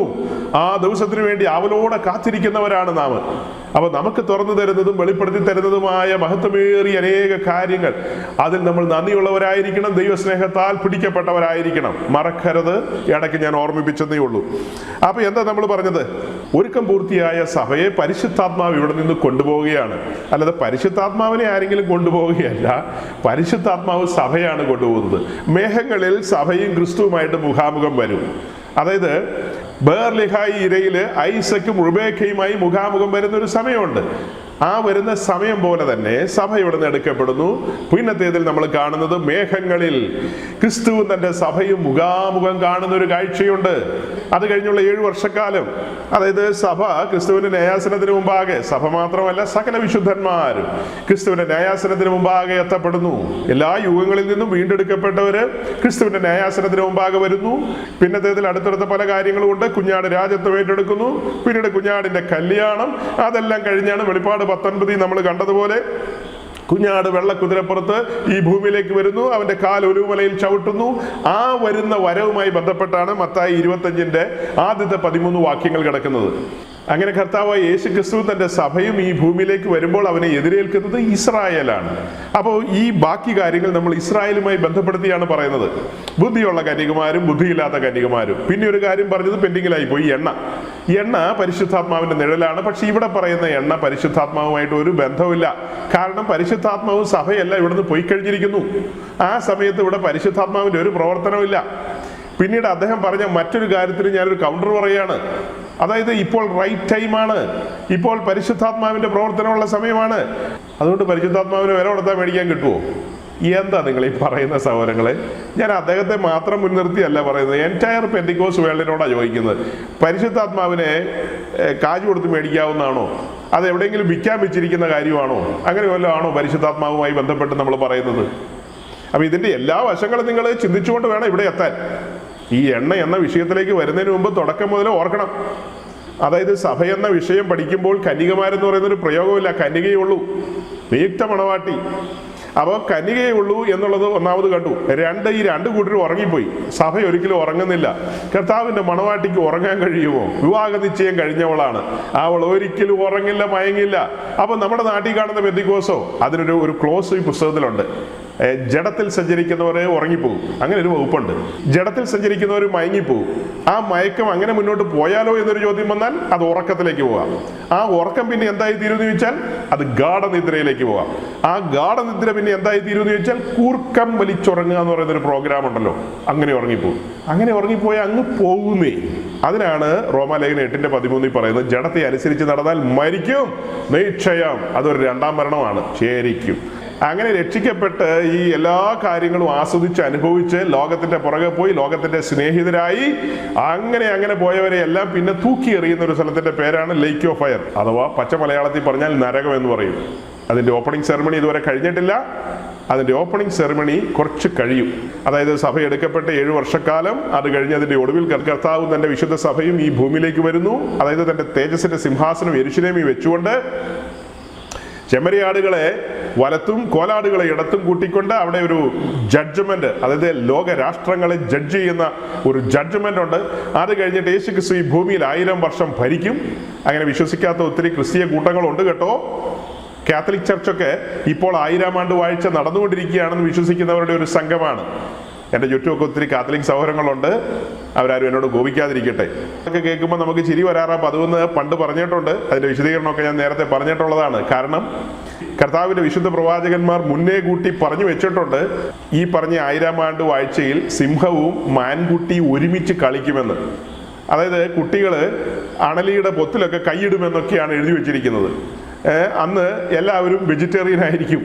ആ ദിവസത്തിന് വേണ്ടി അവലോടെ കാത്തിരിക്കുന്നവരാണ് നാം. അപ്പൊ നമുക്ക് തുറന്നു തരുന്നതും വെളിപ്പെടുത്തി തരുന്നതുമായ മഹത്വമേറിയ അനേക കാര്യങ്ങൾ, അതിൽ നമ്മൾ നന്ദിയുള്ളവരായിരിക്കണം. ദൈവസ്നേഹത്താൽ പിടിക്കപ്പെട്ടവരായിരിക്കണം. മറക്കരുത്. ഇടയ്ക്ക് ഞാൻ ഓർമ്മിപ്പിച്ചതേ ഉള്ളൂ. അപ്പൊ എന്താ നമ്മൾ പറഞ്ഞത്? ഒരുക്കം പൂർത്തിയായ സഭയെ പരിശുദ്ധാത്മാവ് ഇവിടെ നിന്ന് കൊണ്ടുപോവുകയാണ്. അല്ലാതെ പരിശുദ്ധാത്മാവിനെ ആരെങ്കിലും കൊണ്ടുപോവുകയല്ല. പരിശുദ്ധാത്മാവ് സഭയാണ് കൊണ്ടുപോകുന്നത്. മേഘങ്ങളിൽ സഭയും ക്രിസ്തുവുമായിട്ട് മുഖാമുഖം വരും. അതായത് ബേർലിഹായി ഇരയില് ഐസക്കും റുബേക്കയുമായി മുഖാമുഖം വരുന്ന ഒരു സമയമുണ്ട്. ആ വരുന്ന സമയം പോലെ തന്നെ സഭ ഇവിടെ നിന്ന് എടുക്കപ്പെടുന്നു. പിന്നത്തേതിൽ നമ്മൾ കാണുന്നത് മേഘങ്ങളിൽ ക്രിസ്തുവും തന്റെ സഭയും മുഖാമുഖം കാണുന്ന ഒരു കാഴ്ചയുണ്ട്. അത് കഴിഞ്ഞുള്ള 7 വർഷക്കാലം, അതായത് സഭ ക്രിസ്തുവിന്റെ ന്യായാസനത്തിന് മുമ്പാകെ, സഭ മാത്രമല്ല സകല വിശുദ്ധന്മാരും ക്രിസ്തുവിന്റെ ന്യായാസനത്തിന് മുമ്പാകെ എത്തപ്പെടുന്നു. എല്ലാ യുഗങ്ങളിൽ നിന്നും വീണ്ടെടുക്കപ്പെട്ടവര് ക്രിസ്തുവിന്റെ ന്യായാസനത്തിന് മുമ്പാകെ വരുന്നു. പിന്നത്തേതിൽ അടുത്തടുത്ത പല കാര്യങ്ങളും ഉണ്ട്. കുഞ്ഞാട് രാജ്യത്വം ഏറ്റെടുക്കുന്നു. പിന്നീട് കുഞ്ഞാടിന്റെ കല്യാണം. അതെല്ലാം കഴിഞ്ഞാണ് വെളിപ്പാട് 19 നമ്മൾ കണ്ടതുപോലെ കുഞ്ഞാട് വെള്ളക്കുതിരപ്പുറത്ത് ഈ ഭൂമിയിലേക്ക് വരുന്നു. അവന്റെ കാൽ ഒലിവുമലയിൽ ചവിട്ടുന്നു. ആ വരുന്ന വരവുമായി ബന്ധപ്പെട്ടാണ് മത്തായി 25 ആദ്യത്തെ 13 വാക്യങ്ങൾ കിടക്കുന്നത്. അങ്ങനെ കർത്താവായ യേശു ക്രിസ്തു തന്റെ സഭയും ഈ ഭൂമിയിലേക്ക് വരുമ്പോൾ അവനെ എതിരേൽക്കുന്നത് ഇസ്രായേലാണ്. അപ്പോൾ ഈ ബാക്കി കാര്യങ്ങൾ നമ്മൾ ഇസ്രായേലുമായി ബന്ധപ്പെടുത്തിയാണ് പറയുന്നത്. ബുദ്ധിയുള്ള കന്യകമാരും ബുദ്ധിയില്ലാത്ത കന്യകമാരും. പിന്നെ ഒരു കാര്യം പറഞ്ഞത് പെൻഡിങ്ങിലായി പോയി, എണ്ണ പരിശുദ്ധാത്മാവിന്റെ നിഴലാണ്. പക്ഷെ ഇവിടെ പറയുന്ന എണ്ണ പരിശുദ്ധാത്മാവുമായിട്ട് ഒരു ബന്ധമില്ല. കാരണം പരിശുദ്ധാത്മാവും സഭയല്ല ഇവിടുന്ന് പോയി കഴിഞ്ഞിരിക്കുന്നു. ആ സമയത്ത് ഇവിടെ പരിശുദ്ധാത്മാവിന്റെ ഒരു പ്രവർത്തനമില്ല. പിന്നീട് അദ്ദേഹം പറഞ്ഞ മറ്റൊരു കാര്യത്തിന് ഞാനൊരു കൗണ്ടർ പറയാണ്. അതായത് ഇപ്പോൾ റൈറ്റ് ടൈമാണ്. ഇപ്പോൾ പരിശുദ്ധാത്മാവിന്റെ പ്രവർത്തനമുള്ള സമയമാണ്. അതുകൊണ്ട് പരിശുദ്ധാത്മാവിന് വില കൊടുത്താൽ മേടിക്കാൻ കിട്ടുമോ? എന്താ നിങ്ങൾ ഈ പറയുന്ന സഹോദരങ്ങളെ? ഞാൻ അദ്ദേഹത്തെ മാത്രം മുൻനിർത്തിയല്ല പറയുന്നത്, എൻറ്റയർ പെന്തിക്കോസ് വേൾഡിനോടാണ് ചോദിക്കുന്നത്. പരിശുദ്ധാത്മാവിനെ കാശ് കൊടുത്ത് മേടിക്കാവുന്നതാണോ? അത് എവിടെയെങ്കിലും വിൽക്കാൻ വെച്ചിരിക്കുന്ന കാര്യമാണോ? അങ്ങനെ വല്ലതും ആണോ പരിശുദ്ധാത്മാവുമായി ബന്ധപ്പെട്ട് നമ്മൾ പറയുന്നത്? അപ്പൊ ഇതിന്റെ എല്ലാ വശങ്ങളും നിങ്ങൾ ചിന്തിച്ചുകൊണ്ട് വേണം ഇവിടെ എത്താൻ. ഈ എണ്ണ എന്ന വിഷയത്തിലേക്ക് വരുന്നതിന് മുമ്പ് തുടക്കം മുതൽ ഓർക്കണം. അതായത് സഭ എന്ന വിഷയം പഠിക്കുമ്പോൾ കന്യകമാരെന്ന് പറയുന്നൊരു പ്രയോഗമില്ല. കന്യകയുള്ളൂ, നിയുക്ത മണവാട്ടി. അപ്പോൾ കന്യകയേ ഉള്ളൂ എന്നുള്ളത് ഒന്നാമത് കണ്ടു. ഈ രണ്ട് കൂട്ടരും ഉറങ്ങിപ്പോയി. സഭ ഒരിക്കലും ഉറങ്ങുന്നില്ല. കർത്താവിന്റെ മണവാട്ടിക്ക് ഉറങ്ങാൻ കഴിയുമോ? വിവാഹ നിശ്ചയം കഴിഞ്ഞവളാണ്. അവൾ ഒരിക്കലും ഉറങ്ങില്ല, മയങ്ങില്ല. അപ്പൊ നമ്മുടെ നാട്ടിൽ കാണുന്ന പെന്തിക്കോസോ അതിനൊരു ക്ലോസ് ഈ പുസ്തകത്തിലുണ്ട്. ജഡത്തിൽ സഞ്ചരിക്കുന്നവരെ ഉറങ്ങിപ്പോകും. അങ്ങനെ ഒരു വകുപ്പുണ്ട്. ജഡത്തിൽ സഞ്ചരിക്കുന്നവർ മയങ്ങിപ്പോകും. ആ മയക്കം അങ്ങനെ മുന്നോട്ട് പോയാലോ എന്നൊരു ചോദ്യം വന്നാൽ അത് ഉറക്കത്തിലേക്ക് പോകാം. ആ ഉറക്കം പിന്നെ എന്തായി തീരുമെന്ന് ചോദിച്ചാൽ അത് ഗാഠനിദ്രയിലേക്ക് പോകാം. ആ ഗാഠനിദ്ര പിന്നെ എന്തായി തീരുമെന്ന് ചോദിച്ചാൽ കൂർക്കം വലിച്ചുറങ്ങുക എന്ന് പറയുന്നൊരു പ്രോഗ്രാം ഉണ്ടല്ലോ, അങ്ങനെ ഉറങ്ങിപ്പോകും. അങ്ങനെ ഉറങ്ങിപ്പോയാൽ അങ്ങ് പോകുന്നേ. അതിനാണ് റോമാലേഖനം 8:13 പറയുന്നത്, ജഡത്തെ അനുസരിച്ച് നടന്നാൽ മരിക്കും നിശ്ചയം. അതൊരു രണ്ടാം മരണമാണ് ശരിക്കും. അങ്ങനെ രക്ഷിക്കപ്പെട്ട് ഈ എല്ലാ കാര്യങ്ങളും ആസ്വദിച്ച് അനുഭവിച്ച് ലോകത്തിന്റെ പുറകെ പോയി ലോകത്തിന്റെ സ്നേഹിതരായി അങ്ങനെ പോയവരെ എല്ലാം പിന്നെ തൂക്കി എറിയുന്ന ഒരു സ്ഥലത്തിന്റെ പേരാണ് ലേക്ക് ഓഫ് ഫയർ, അഥവാ പച്ച മലയാളത്തിൽ പറഞ്ഞാൽ നരകം എന്ന് പറയും. അതിന്റെ ഓപ്പണിംഗ് സെറമണി ഇതുവരെ കഴിഞ്ഞിട്ടില്ല. അതിന്റെ ഓപ്പണിംഗ് സെറമണി കുറച്ച് കഴിയും. അതായത് സഭ എടുക്കപ്പെട്ട 7 വർഷക്കാലം, അത് കഴിഞ്ഞ് അതിന്റെ ഒടുവിൽ കർത്താവും തന്റെ വിശുദ്ധ സഭയും ഈ ഭൂമിയിലേക്ക് വരുന്നു. അതായത് തന്റെ തേജസ്സിന്റെ സിംഹാസനം യെരൂശലേമിൽ വെച്ചുകൊണ്ട് ചെമ്മരിയാടുകളെ വലത്തും കോലാടുകളെ ഇടത്തും കൂട്ടിക്കൊണ്ട് അവിടെ ഒരു ജഡ്ജ്മെന്റ്, അതായത് ലോക രാഷ്ട്രങ്ങളെ ജഡ്ജ് ചെയ്യുന്ന ഒരു ജഡ്ജ്മെന്റ് ഉണ്ട്. അത് കഴിഞ്ഞിട്ട് യേശു ക്രിസ്തു ഈ ഭൂമിയിൽ 1000 വർഷം ഭരിക്കും. അങ്ങനെ വിശ്വസിക്കാത്ത ഒത്തിരി ക്രിസ്തീയ കൂട്ടങ്ങളുണ്ട് കേട്ടോ. കാത്തലിക് ചർച്ചൊക്കെ ഇപ്പോൾ 1000 ആണ്ട് വാഴ്ച നടന്നുകൊണ്ടിരിക്കുകയാണെന്ന് വിശ്വസിക്കുന്നവരുടെ ഒരു സംഘമാണ്. എൻ്റെ ചുറ്റുമൊക്കെ ഒത്തിരി കാത്തലിക് സൗഹൃദങ്ങളുണ്ട്. അവരാരും എന്നോട് കോപിക്കാതിരിക്കട്ടെ. അതൊക്കെ കേൾക്കുമ്പോൾ നമുക്ക് ചിരി വരാറാ പതിവെന്ന് പണ്ട് പറഞ്ഞിട്ടുണ്ട്. അതിൻ്റെ വിശദീകരണമൊക്കെ ഞാൻ നേരത്തെ പറഞ്ഞിട്ടുള്ളതാണ്. കാരണം കർത്താവിൻ്റെ വിശുദ്ധ പ്രവാചകന്മാർ മുന്നേ കൂട്ടി പറഞ്ഞു വെച്ചിട്ടുണ്ട്, ഈ പറഞ്ഞ 1000 ആണ്ട് വാഴ്ചയിൽ സിംഹവും മാൻകുട്ടി ഒരുമിച്ച് കളിക്കുമെന്ന്. അതായത് കുട്ടികൾ അണലിയുടെ പൊത്തിലൊക്കെ കൈയിടുമെന്നൊക്കെയാണ് എഴുതി വെച്ചിരിക്കുന്നത്. അന്ന് എല്ലാവരും വെജിറ്റേറിയൻ ആയിരിക്കും,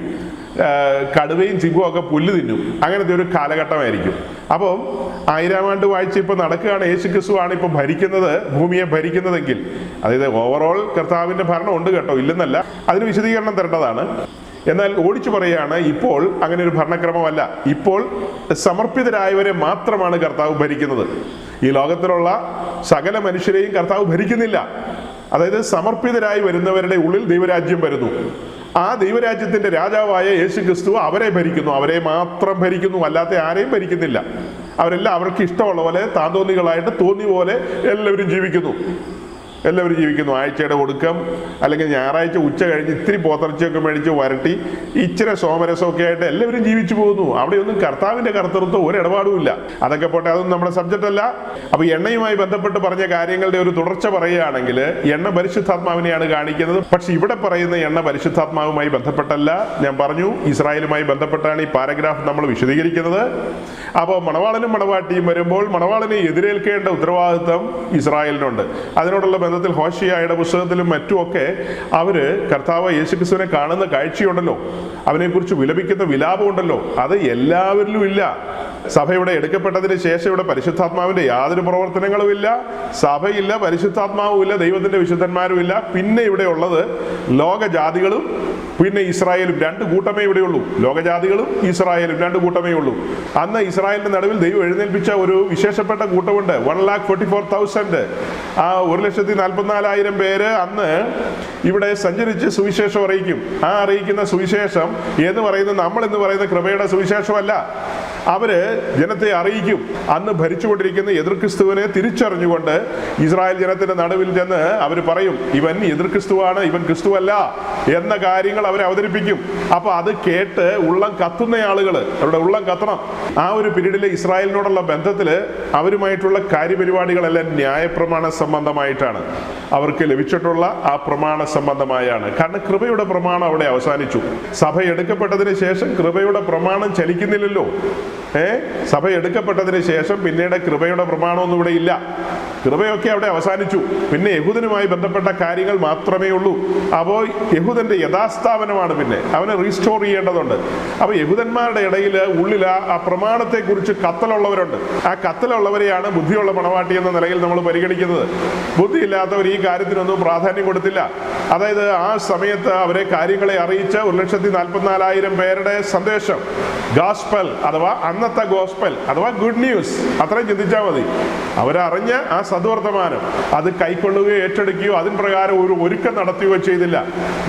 കടുവയും സിംഹവും ഒക്കെ പുല്ല് തിന്നും. അങ്ങനത്തെ ഒരു കാലഘട്ടമായിരിക്കും. അപ്പം 1000 ആണ്ട് വാഴ്ച ഇപ്പൊ നടക്കുകയാണ്. യേശു ക്രിസ്തുവാണ് ഇപ്പൊ ഭരിക്കുന്നത്, ഭൂമിയെ ഭരിക്കുന്നതെങ്കിൽ. അതായത് ഓവറോൾ കർത്താവിന്റെ ഭരണം ഉണ്ട് കേട്ടോ, ഇല്ലെന്നല്ല, അതിന് വിശദീകരണം തരേണ്ടതാണ്. എന്നാൽ ഓടിച്ചു പറയുകയാണ്, ഇപ്പോൾ അങ്ങനെ ഒരു ഭരണക്രമമല്ല. ഇപ്പോൾ സമർപ്പിതരായവരെ മാത്രമാണ് കർത്താവ് ഭരിക്കുന്നത്. ഈ ലോകത്തിലുള്ള സകല മനുഷ്യരെയും കർത്താവ് ഭരിക്കുന്നില്ല. അതായത് സമർപ്പിതരായി വരുന്നവരുടെ ഉള്ളിൽ ദൈവരാജ്യം വരുന്നു. ആ ദൈവരാജ്യത്തിന്റെ രാജാവായ യേശു ക്രിസ്തു അവരെ ഭരിക്കുന്നു. അവരെ മാത്രം ഭരിക്കുന്നു, അല്ലാത്ത ആരെയും ഭരിക്കുന്നില്ല. അവരെല്ലാം അവർക്ക് ഇഷ്ടമുള്ള പോലെ താന്തോന്നികളായിട്ട് തോന്നിയ പോലെ എല്ലാവരും ജീവിക്കുന്നു. ആഴ്ചയുടെ ഒടുക്കം അല്ലെങ്കിൽ ഞായറാഴ്ച ഉച്ച കഴിഞ്ഞ് ഇത്തിരി പോത്തിറച്ചിയൊക്കെ മേടിച്ച് വരട്ടി ഇച്ചിരി സോമരസമൊക്കെ ആയിട്ട് എല്ലാവരും ജീവിച്ചു പോകുന്നു. അവിടെയൊന്നും കർത്താവിന്റെ കർത്തൃത്വം ഒരു ഇടപാടുമില്ല. അതൊക്കെ പോട്ടെ, അതൊന്നും നമ്മുടെ സബ്ജക്റ്റ് അല്ല. അപ്പൊ എണ്ണയുമായി ബന്ധപ്പെട്ട് പറഞ്ഞ കാര്യങ്ങളുടെ ഒരു തുടർച്ച പറയുകയാണെങ്കിൽ, എണ്ണ പരിശുദ്ധാത്മാവിനെയാണ് കാണിക്കുന്നത്. പക്ഷെ ഇവിടെ പറയുന്ന എണ്ണ പരിശുദ്ധാത്മാവുമായി ബന്ധപ്പെട്ടല്ല. ഞാൻ പറഞ്ഞു, ഇസ്രായേലുമായി ബന്ധപ്പെട്ടാണ് ഈ പാരഗ്രാഫ് നമ്മൾ വിശദീകരിക്കുന്നത്. അപ്പോൾ മണവാളനും മണവാട്ടിയും വരുമ്പോൾ മണവാളനെ എതിരേൽക്കേണ്ട ഉത്തരവാദിത്വം ഇസ്രായേലിനുണ്ട്. അതിനോടുള്ള ബന്ധത്തിൽ ഹോശിയായുടെ പുസ്തകത്തിലും മറ്റുമൊക്കെ അവര് കർത്താവ് യേശുക്രിസ്തുവിനെ കാണുന്ന കാഴ്ചയുണ്ടല്ലോ, അവനെക്കുറിച്ച് വിലപിക്കുന്ന വിലാപമുണ്ടല്ലോ, അത് എല്ലാവരിലും ഇല്ല. സഭയുടെ എടുക്കപ്പെട്ടതിന് ശേഷം ഇവിടെ പരിശുദ്ധാത്മാവിന്റെ യാതൊരു പ്രവർത്തനങ്ങളും ഇല്ല. സഭയില്ല, പരിശുദ്ധാത്മാവും ഇല്ല, ദൈവത്തിന്റെ വിശുദ്ധന്മാരും ഇല്ല. പിന്നെ ഇവിടെ ഉള്ളത് ലോകജാതികളും പിന്നെ ഇസ്രായേലും, 2 കൂട്ടമേ ഇവിടെയുള്ളൂ. ലോകജാതികളും ഇസ്രായേലും 2 കൂട്ടമേ ഉള്ളൂ. അന്ന് ഇസ്രായേലിന്റെ നടുവിൽ ദൈവം എഴുന്നേൽപ്പിച്ച ഒരു വിശേഷപ്പെട്ട കൂട്ടമുണ്ട്. 1,44,000. ആ 1,44,000 പേര് അന്ന് ഇവിടെ സഞ്ചരിച്ച് സുവിശേഷം അറിയിക്കും. ആ അറിയിക്കുന്ന സുവിശേഷം എന്ന് പറയുന്നത് നമ്മൾ എന്ന് പറയുന്ന കൃപയുടെ സുവിശേഷമല്ല. അവര് ജനത്തെ അറിയിക്കും. അന്ന് ഭരിച്ചുകൊണ്ടിരിക്കുന്ന എതിർ ക്രിസ്തുവിനെ തിരിച്ചറിഞ്ഞുകൊണ്ട് ഇസ്രായേൽ ജനത്തിന്റെ നടുവിൽ ചെന്ന് അവർ പറയും, ഇവൻ എതിർ ക്രിസ്തുവാണ്, ഇവൻ ക്രിസ്തുവല്ല എന്ന കാര്യങ്ങൾ അവർ അവതരിപ്പിക്കും. അപ്പൊ അത് കേട്ട് ഉള്ളം കത്തുന്ന ആളുകൾ, അവരുടെ ഉള്ളം കത്തണം. ആ ഒരു പീരീഡിലെ ഇസ്രായേലിനോടുള്ള ബന്ധത്തില് അവരുമായിട്ടുള്ള കാര്യപരിപാടികളെല്ലാം ന്യായപ്രമാണ സംബന്ധമായിട്ടാണ്. അവർക്ക് ലഭിച്ചിട്ടുള്ള ആ പ്രമാണ സംബന്ധമായാണ്. കാരണം കൃപയുടെ പ്രമാണം അവിടെ അവസാനിച്ചു. സഭ എടുക്കപ്പെട്ടതിന് ശേഷം കൃപയുടെ പ്രമാണം ചലിക്കുന്നില്ലല്ലോ. സഭ എടുക്കപ്പെട്ടതിന് ശേഷം പിന്നീട് കൃപയുടെ പ്രമാണമൊന്നും ഇവിടെ ഇല്ല. കൃപയൊക്കെ അവിടെ അവസാനിച്ചു. പിന്നെ യഹൂദനുമായി ബന്ധപ്പെട്ട കാര്യങ്ങൾ മാത്രമേ ഉള്ളൂ. അപ്പോൾ യഹൂദന്റെ യഥാസ്ഥാപനമാണ് പിന്നെ അവനെ റീസ്റ്റോർ ചെയ്യേണ്ടതുണ്ട്. അപ്പോൾ യഹൂദന്മാരുടെ ഇടയിൽ ഉള്ളിൽ ആ പ്രമാണത്തെക്കുറിച്ച് കത്തലുള്ളവരുണ്ട്. ആ കത്തലുള്ളവരെയാണ് ബുദ്ധിയുള്ള മണവാട്ടി എന്ന നിലയിൽ നമ്മൾ പരിഗണിക്കുന്നത്. ബുദ്ധിയില്ലാത്തവർ ഈ കാര്യത്തിനൊന്നും പ്രാധാന്യം കൊടുത്തില്ല. അതായത് ആ സമയത്ത് അവരെ കാര്യങ്ങളെ അറിയിച്ച 1,44,000 പേരുടെ സന്ദേശം, ഗോസ്പൽ അഥവാ അന്നത്തെ ഗോസ്പൽ അഥവാ ഗുഡ് ന്യൂസ്, അത്രയും ചിന്തിച്ചാൽ മതി. അവരറിഞ്ഞ ആ സദ്വർത്തമാനം അത് കൈക്കൊള്ളുകയോ ഏറ്റെടുക്കുകയോ അതിന് പ്രകാരം ഒരു ഒരുക്കം നടത്തുകയോ ചെയ്തില്ല.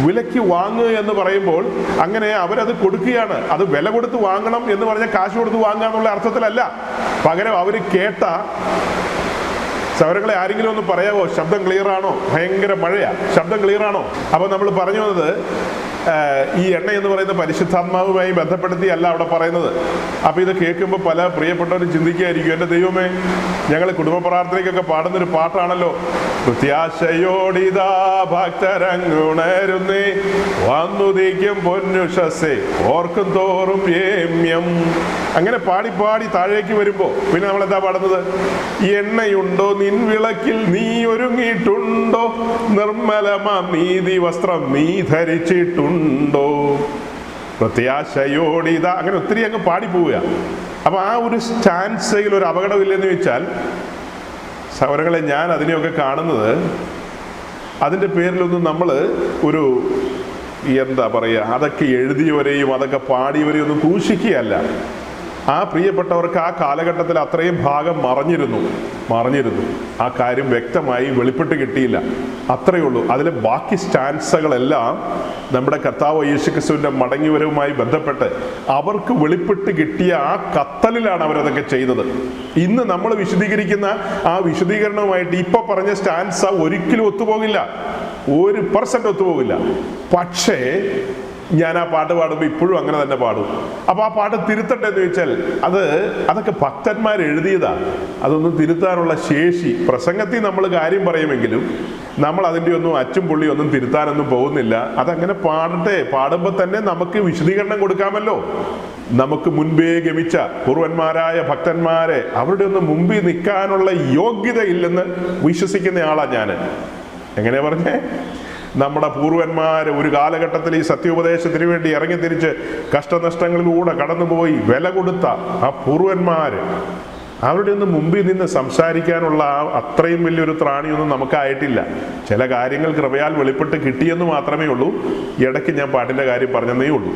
വിലയ്ക്ക് വാങ്ങുക എന്ന് പറയുമ്പോൾ അങ്ങനെ അവരത് കൊടുക്കുകയാണ്. അത് വില കൊടുത്ത് വാങ്ങണം എന്ന് പറഞ്ഞാൽ കാശ് കൊടുത്ത് വാങ്ങുക എന്നുള്ള അർത്ഥത്തിലല്ല. പകരം അവർ കേട്ട സൗരങ്ങളെ ആരെങ്കിലും ഒന്ന് പറയാവോ? ശബ്ദം ക്ലിയർ ആണോ? ഭയങ്കര മഴയാ. ശബ്ദം ക്ലിയർ ആണോ? അപ്പൊ നമ്മൾ പറഞ്ഞു വന്നത്, ഈ എണ്ണ എന്ന് പറയുന്ന പരിശുദ്ധാത്മാവുമായി ബന്ധപ്പെടുത്തി അല്ല അവിടെ പറയുന്നത്. അപ്പൊ ഇത് കേൾക്കുമ്പോൾ പല പ്രിയപ്പെട്ടവരും ചിന്തിക്കുകയായിരിക്കും, എൻ്റെ ദൈവമേ, ഞങ്ങൾ കുടുംബ പ്രാർത്ഥനയ്ക്കൊക്കെ പാടുന്നൊരു പാട്ടാണല്ലോ, പ്രത്യാശയോടിതാ ഭക്തരങ്ങുണരുന്നേ വന്നുദിക്കും പൊന്നുഷസേ ഓർക്കും തോറും ഏമ്യം. അങ്ങനെ പാടി പാടി താഴേക്ക് വരുമ്പോ പിന്നെ നമ്മൾ എന്താ പാടുന്നത്? എണ്ണയുണ്ടോ നിൻ വിളക്കിൽ, നീ ഒരുങ്ങിയിട്ടുണ്ടോ, നിർമ്മലമാം നീതി വസ്ത്രം നീ ധരിച്ചിട്ടുണ്ടോ, പ്രത്യാശയോടിതാ. അങ്ങനെ ഒത്തിരി അങ്ങ് പാടിപ്പോവുക. അപ്പൊ ആ ഒരു സ്റ്റാൻസയിൽ ഒരു അപകടമില്ലെന്ന് വെച്ചാൽ, സൗരങ്ങളെ ഞാൻ അതിനെയൊക്കെ കാണുന്നത് അതിൻ്റെ പേരിലൊന്നും നമ്മൾ ഒരു എന്താ പറയുക, അതൊക്കെ എഴുതിയവരെയും അതൊക്കെ പാടിയവരെയും ഒന്നും ക്രൂശിക്കുകയല്ല. ആ പ്രിയപ്പെട്ടവർക്ക് ആ കാലഘട്ടത്തിൽ അത്രയും ഭാഗം മറഞ്ഞിരുന്നു. ആ കാര്യം വ്യക്തമായി വെളിപ്പെട്ട് കിട്ടിയില്ല, അത്രയേ ഉള്ളൂ. അതിലെ ബാക്കി സ്റ്റാൻസകളെല്ലാം നമ്മുടെ കർത്താവ് യേശുക്രിസ്തുവിന്റെ മടങ്ങിവരവുമായി ബന്ധപ്പെട്ട് അവർക്ക് വെളിപ്പെട്ട് കിട്ടിയ ആ കത്തലിലാണ് അവരതൊക്കെ ചെയ്തത്. ഇന്ന് നമ്മൾ വിശദീകരിക്കുന്ന ആ വിശദീകരണവുമായിട്ട് ഇപ്പൊ പറഞ്ഞ സ്റ്റാൻസ ഒരിക്കലും ഒത്തുപോകില്ല. 1% ഒത്തുപോകില്ല. പക്ഷേ ഞാൻ ആ പാട്ട് പാടുമ്പോൾ ഇപ്പോഴും അങ്ങനെ തന്നെ പാടും. അപ്പോൾ ആ പാട്ട് തിരുത്തട്ടെ എന്ന് ചോദിച്ചാൽ അതൊക്കെ ഭക്തന്മാർ എഴുതിയതാ. അതൊന്നും തിരുത്താനുള്ള ശേഷി, പ്രസംഗത്തിൽ നമ്മൾ കാര്യം പറയുമെങ്കിലും നമ്മൾ അതിൻ്റെ ഒന്നും അച്ചും പുള്ളിയും ഒന്നും തിരുത്താനൊന്നും പോകുന്നില്ല. അതങ്ങനെ പാടട്ടെ. പാടുമ്പോൾ തന്നെ നമുക്ക് വിശദീകരണം കൊടുക്കാമല്ലോ. നമുക്ക് മുൻപേ ഗമിച്ച പൂർവന്മാരായ ഭക്തന്മാരെ അവരുടെ ഒന്നും മുമ്പിൽ നിൽക്കാനുള്ള യോഗ്യതയില്ലെന്ന് വിശ്വസിക്കുന്ന ആളാണ് ഞാൻ. എങ്ങനെയാ പറഞ്ഞേ? നമ്മുടെ പൂർവന്മാര് ഒരു കാലഘട്ടത്തിൽ ഈ സത്യോപദേശത്തിന് വേണ്ടി ഇറങ്ങി തിരിച്ച് കഷ്ടനഷ്ടങ്ങളിലൂടെ കടന്നുപോയി വില കൊടുത്ത ആ പൂർവന്മാര്, അവരുടെ ഒന്നും മുമ്പിൽ നിന്ന് സംസാരിക്കാനുള്ള അത്രയും വലിയൊരു ത്രാണിയൊന്നും നമുക്കായിട്ടില്ല. ചില കാര്യങ്ങൾ കൃപയാൽ വെളിപ്പെട്ട് കിട്ടിയെന്ന് മാത്രമേ ഉള്ളൂ. ഇടയ്ക്ക് ഞാൻ പാട്ടിൻ്റെ കാര്യം പറഞ്ഞതേ ഉള്ളൂ.